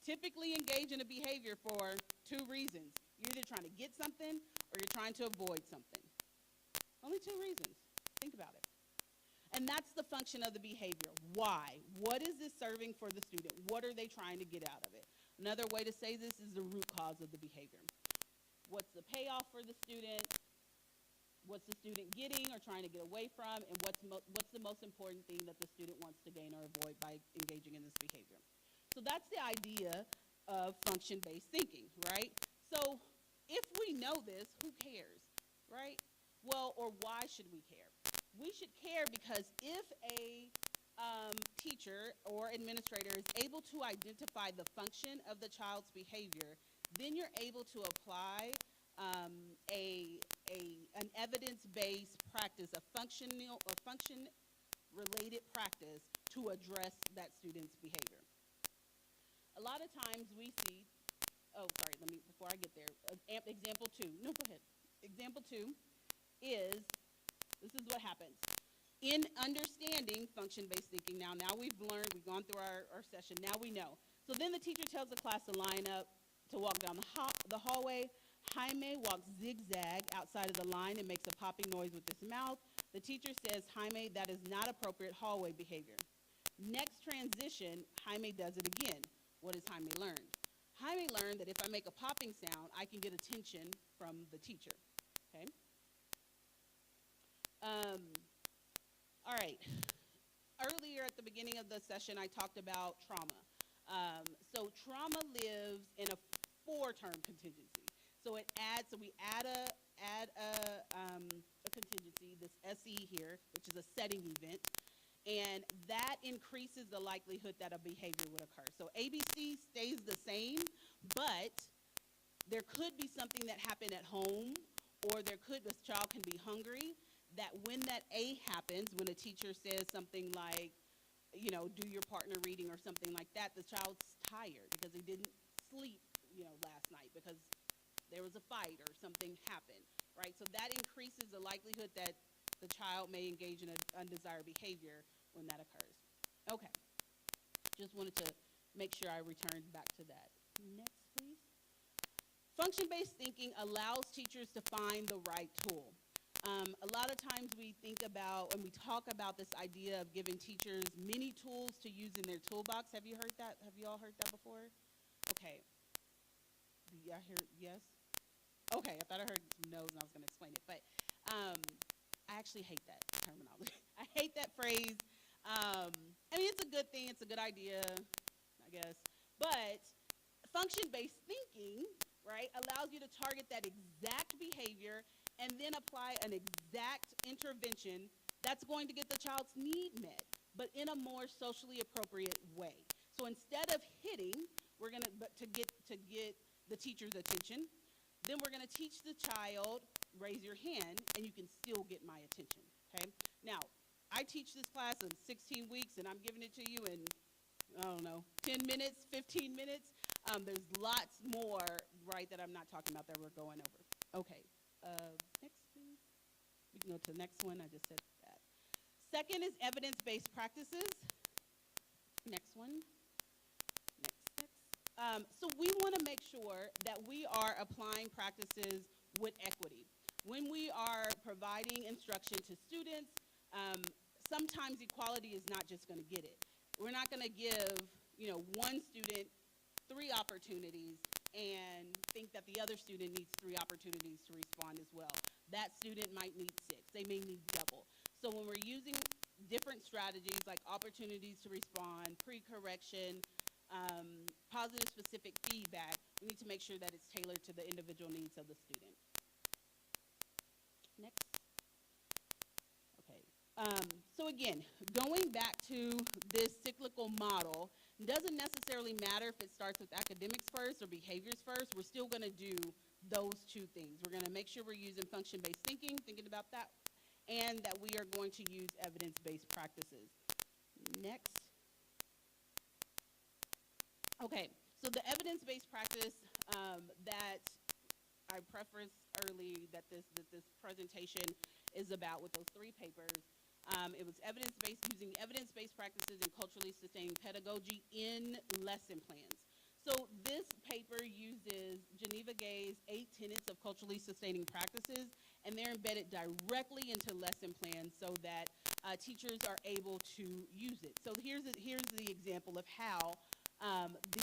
typically engage in a behavior for two reasons. You're either trying to get something or you're trying to avoid something. Only two reasons. Think about it. And that's the function of the behavior. Why? What is this serving for the student? What are they trying to get out of it? Another way to say this is the root cause of the behavior. What's the payoff for the student? What's the student getting or trying to get away from? And what's the most important thing that the student wants to gain or avoid by engaging in this behavior? So that's the idea of function-based thinking, right? So if we know this, who cares, right? Well, or why should we care? We should care because if a teacher or administrator is able to identify the function of the child's behavior, then you're able to apply an evidence-based practice, a function-related practice to address that student's behavior. A lot of times we see, before I get there, example 2, no, go ahead. Example 2 is, this is what happens. In understanding function-based thinking, now we've learned, we've gone through our session, now we know. So then the teacher tells the class to line up, to walk down the hallway. Jaime walks zigzag outside of the line and makes a popping noise with his mouth. The teacher says, Jaime, that is not appropriate hallway behavior. Next transition, Jaime does it again. What has Jaime learned? Jaime learned that if I make a popping sound, I can get attention from the teacher, okay? All right, earlier at the beginning of the session, I talked about trauma. So trauma lives in a 4-term contingency. So we add a contingency, this SE here, which is a setting event, and that increases the likelihood that a behavior would occur. So ABC stays the same, but there could be something that happened at home, or this child can be hungry, that when that A happens, when a teacher says something like, do your partner reading or something like that, the child's tired because he didn't sleep, last night because there was a fight or something happened, right? So that increases the likelihood that the child may engage in an undesired behavior when that occurs. Okay, just wanted to make sure I returned back to that. Next, please. Function-based thinking allows teachers to find the right tool. A lot of times we think about, and we talk about this idea of giving teachers many tools to use in their toolbox. Have you heard that? Have you all heard that before? Okay. Do y'all hear yes? Okay, I thought I heard no's and I was going to explain it. But I actually hate that terminology. I hate that phrase. I mean, it's a good thing. It's a good idea, I guess. But function-based thinking, right, allows you to target that exact behavior and then apply an exact intervention that's going to get the child's need met, but in a more socially appropriate way. So instead of hitting, we're going to get the teacher's attention, then we're going to teach the child, raise your hand, and you can still get my attention, okay? Now, I teach this class in 16 weeks, and I'm giving it to you in, I don't know, 10 minutes, 15 minutes. There's lots more, right, that I'm not talking about that we're going over. Okay. Next, please. We can go to the next one. I just said that. Second is evidence-based practices. Next one. Next. So we want to make sure that we are applying practices with equity. When we are providing instruction to students, sometimes equality is not just going to get it. We're not going to give, one student 3 opportunities and think that the other student needs 3 opportunities to respond as well. That student might need 6. They may need double. So when we're using different strategies like opportunities to respond, pre-correction, positive specific feedback, we need to make sure that it's tailored to the individual needs of the student. Next. Okay. So again, going back to this cyclical model, doesn't necessarily matter if it starts with academics first or behaviors first. We're still going to do those 2 things. We're going to make sure we're using function-based thinking about that, and that we are going to use evidence-based practices. Next. Okay, so the evidence-based practice that I prefaced early that this presentation is about with those 3 papers. It was using evidence-based practices and culturally sustaining pedagogy in lesson plans. So this paper uses Geneva Gay's 8 tenets of culturally sustaining practices, and they're embedded directly into lesson plans so that teachers are able to use it. So here's the example of how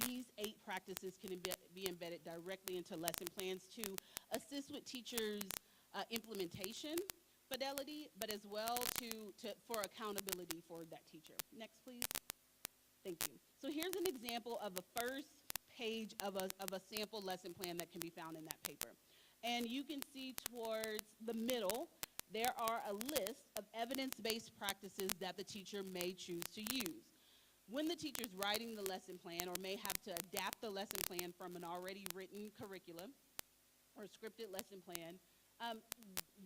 these 8 practices can be embedded directly into lesson plans to assist with teachers' implementation fidelity, but as well for accountability for that teacher. Next, please. Thank you. So here's an example of the first page of a sample lesson plan that can be found in that paper. And you can see towards the middle, there are a list of evidence-based practices that the teacher may choose to use. When the teacher's writing the lesson plan or may have to adapt the lesson plan from an already written curriculum, or scripted lesson plan,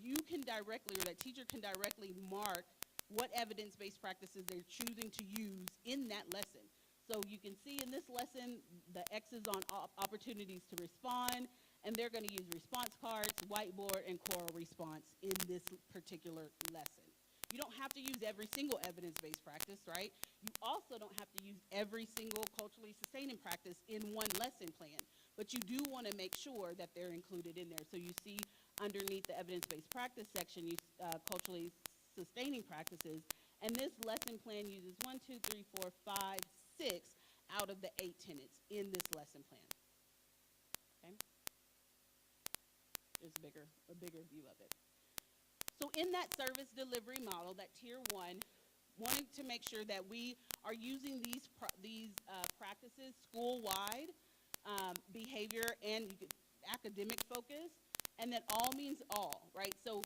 you can directly, or that teacher can directly mark what evidence-based practices they're choosing to use in that lesson. So you can see in this lesson, the X's on opportunities to respond, and they're going to use response cards, whiteboard, and choral response in this particular lesson. You don't have to use every single evidence-based practice, right? You also don't have to use every single culturally sustaining practice in one lesson plan, but you do want to make sure that they're included in there. So you see underneath the evidence-based practice section, culturally sustaining practices, and this lesson plan uses 1, 2, 3, 4, 5, 6 out of the 8 tenets in this lesson plan. Okay? There's a bigger view of it. So in that service delivery model, that tier 1, wanting to make sure that we are using these practices school-wide, behavior and academic focus, and that all means all, right? So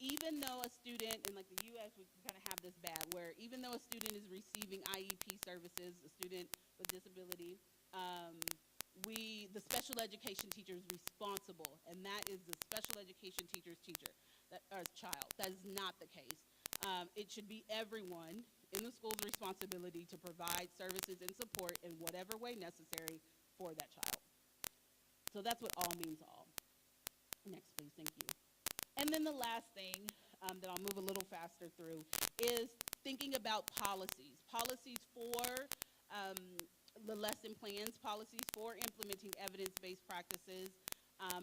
even though a student, in like the U.S., we kind of have this bad, where even though a student is receiving IEP services, a student with disability, the special education teacher is responsible, and that is the special education teacher's teacher, or child. That is not the case. It should be everyone in the school's responsibility to provide services and support in whatever way necessary for that child. So that's what all means all. Next, please, thank you. And then the last thing that I'll move a little faster through is thinking about policies. Policies for the lesson plans, policies for implementing evidence-based practices,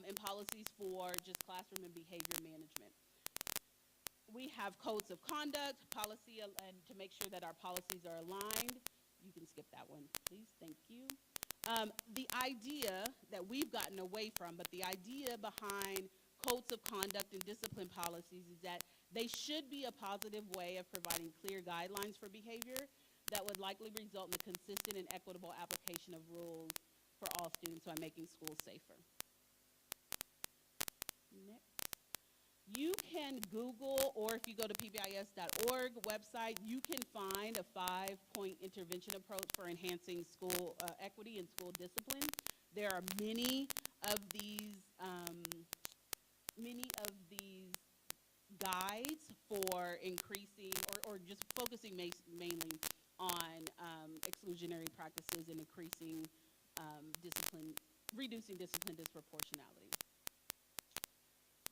and policies for just classroom and behavior management. We have codes of conduct, policy, and to make sure that our policies are aligned. You can skip that one, please, thank you. The idea that we've gotten away from, but the idea behind codes of conduct and discipline policies is that they should be a positive way of providing clear guidelines for behavior that would likely result in a consistent and equitable application of rules for all students while making schools safer. Next. You can Google, or if you go to pbis.org website, you can find a 5-point intervention approach for enhancing school equity and school discipline. There are many of these guides for increasing or just focusing mainly on exclusionary practices and increasing reducing discipline disproportionality.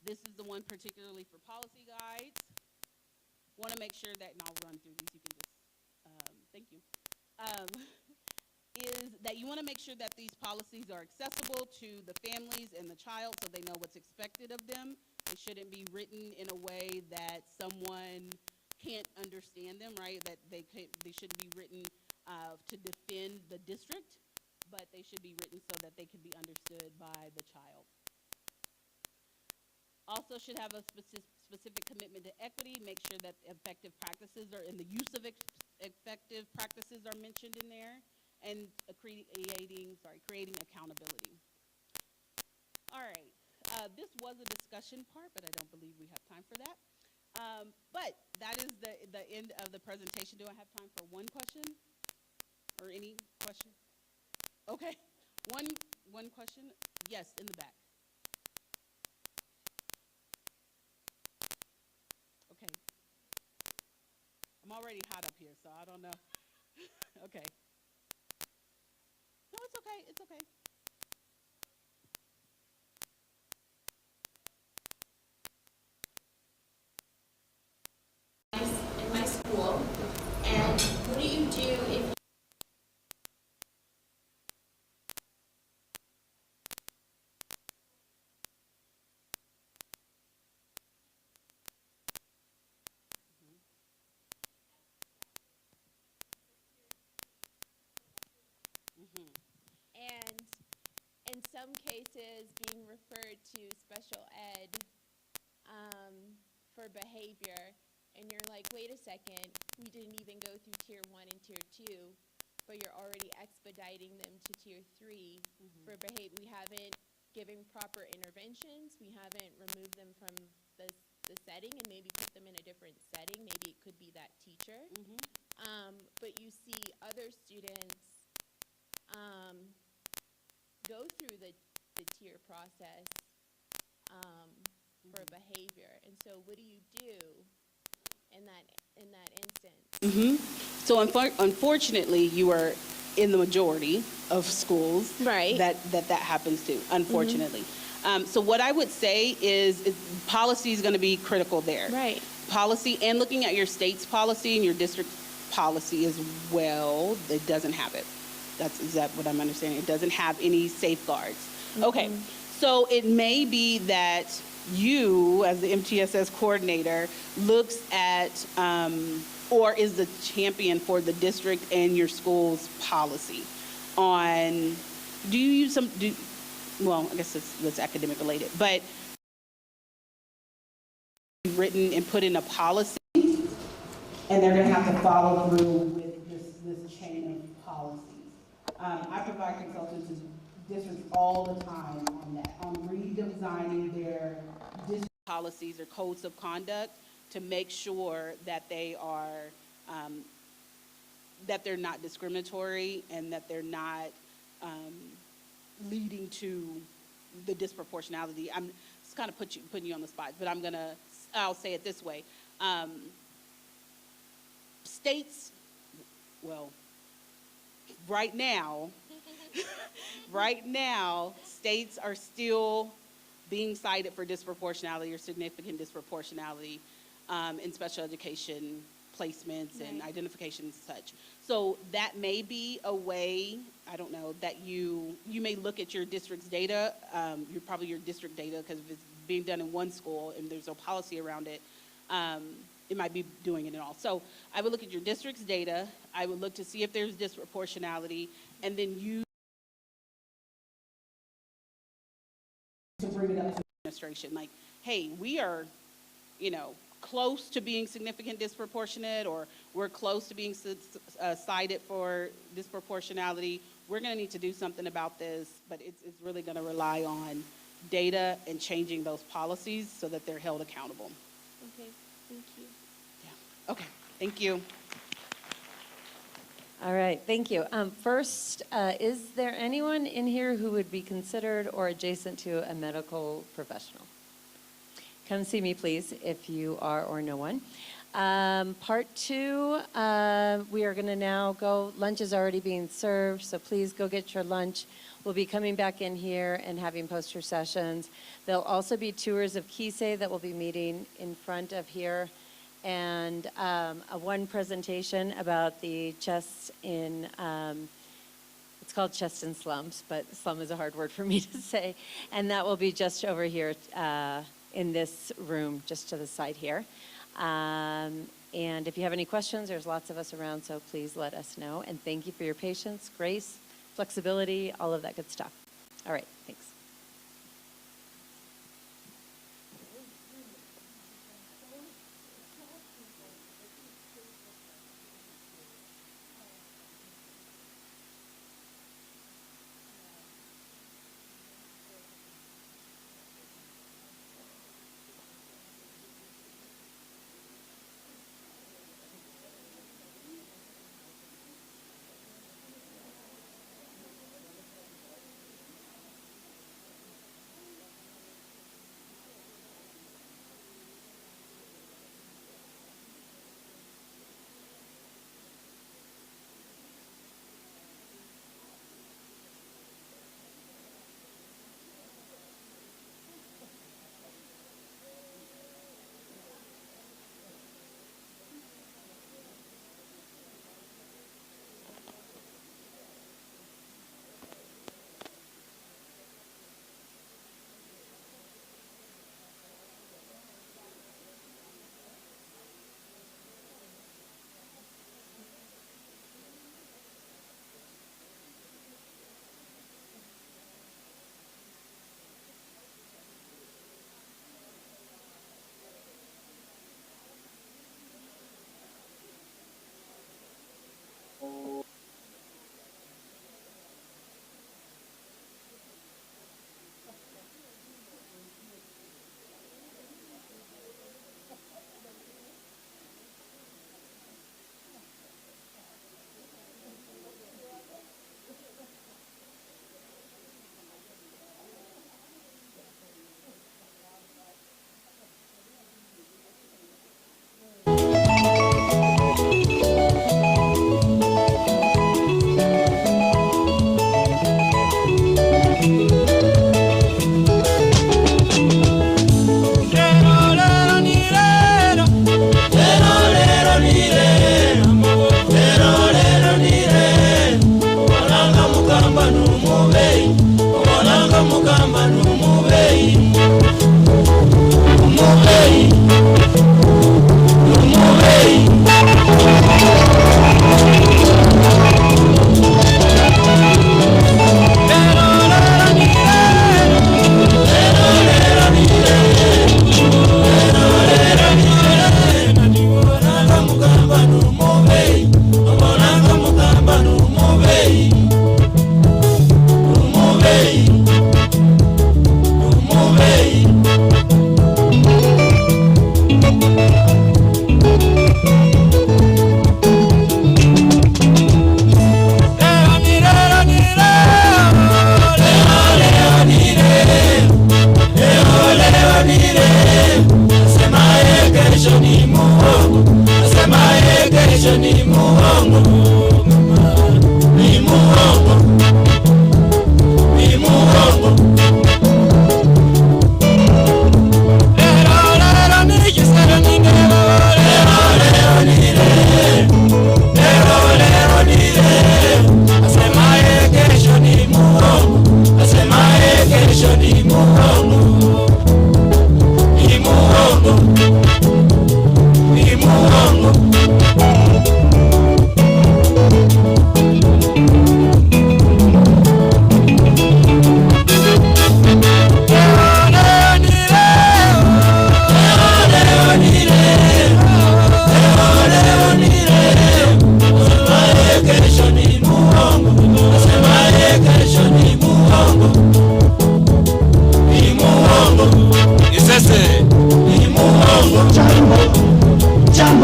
This is the one particularly for policy guides. Want to make sure that, and I'll run through these, you can just, thank you, is that you want to make sure that these policies are accessible to the families and the child so they know what's expected of them. They shouldn't be written in a way that someone can't understand them, right? That they shouldn't be written to defend the district, but they should be written so that they can be understood by the child. Also should have a specific commitment to equity, make sure that effective practices are in the use of effective practices are mentioned in there, and creating accountability. All right, this was a discussion part, but I don't believe we have time for that. But that is the end of the presentation. Do I have time for one question? Or any question? Okay, one question? Yes, in the back. Okay. I'm already hot up here, so I don't know. Okay. No, it's okay, it's okay. In my school, and what do you do if and in some cases being referred to special ed for behavior, and you're like, wait a second, we didn't even go through tier 1 and tier 2, but you're already expediting them to tier 3 for behavior. We haven't given proper interventions, we haven't removed them from the setting and maybe put them in a different setting. Maybe it could be that teacher. But you see other students go through the tier process for behavior. And so what do you do in that instance? So unfortunately, you are in the majority of schools that happens to, unfortunately. So what I would say is policy is going to be critical there. Right. Policy and looking at your state's policy and your district policy as well. It doesn't have it. Is that what I'm understanding? It doesn't have any safeguards. Okay. So it may be that you, as the MTSS coordinator, looks at or is the champion for the district and your school's policy on, do you use well, I guess that's academic related, but written and put in a policy, and they're going to have to follow through with this chain of policies. I provide consultants to districts all the time on that, on redesigning their district policies or codes of conduct to make sure that they are, that they're not discriminatory and that they're not leading to the disproportionality. I'm just kind of putting you on the spot, but I'll say it this way. States, well, right now, states are still being cited for disproportionality or significant disproportionality in special education placements and identification and such. So that may be a way, I don't know, that you may look at your district's data, probably your district data, because if it's being done in one school and there's no policy around it, it might be doing it in all. So I would look at your district's data, I would look to see if there's disproportionality, and then you to bring it up to the administration, like, hey, we are, close to being significant disproportionate, or we're close to being cited for disproportionality. We're going to need to do something about this, but it's really going to rely on data and changing those policies so that they're held accountable. Okay, thank you. Yeah. Okay, thank you. All right, thank you. First, is there anyone in here who would be considered or adjacent to a medical professional? Come see me, please, if you are or no one. Part two, we are going to now go. Lunch is already being served, so please go get your lunch. We'll be coming back in here and having poster sessions. There'll also be tours of Kisei that will be meeting in front of here, and one presentation about the chest in, it's called chest in slums, but slum is a hard word for me to say, and that will be just over here in this room, just to the side here. And if you have any questions, there's lots of us around, so please let us know. And thank you for your patience, grace, flexibility, all of that good stuff. All right, thanks.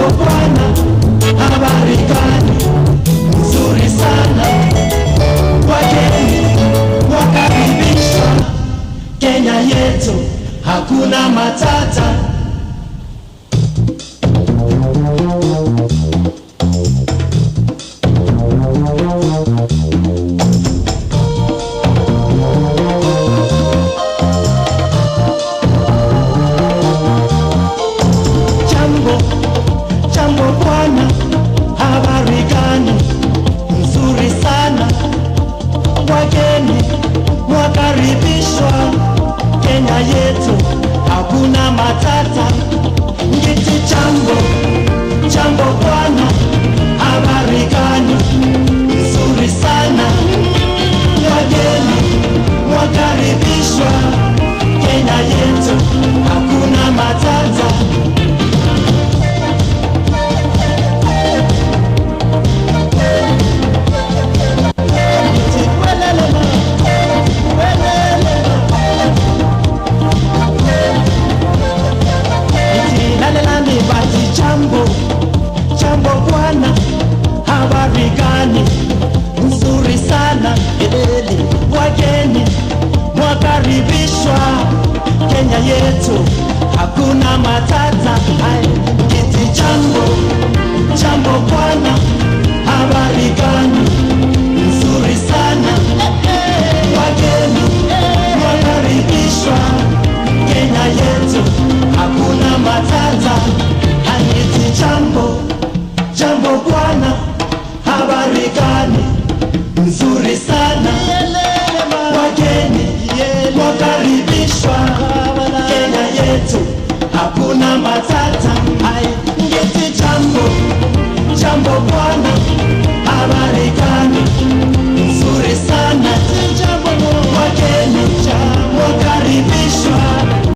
jambo bwana, habari gani? Nzuri sana, wageni wakaribishwa Kenya yetu, hakuna matata. Jambo bwana, habari gani? Nzuri sana, wageni wakaribishwa Kenya yetu, hakuna matata. Ngiti jambo bwana, habari gani? Nzuri sana, wageni wakaribishwa Kenya yetu, hakuna matata. Jambo bwana, habari gani? Nzuri sana, wageni wakaribishwa Kenya yetu, hakuna matata. Iti jambo bwana, habari gani? Nzuri sana, wageni wakaribishwa Kenya yetu, hakuna matata. Iti jambo bwana, habari gani? Nzuri sana, wageni wakaribishwa Kenya yetu, hakuna matata. Iti jambo bwana,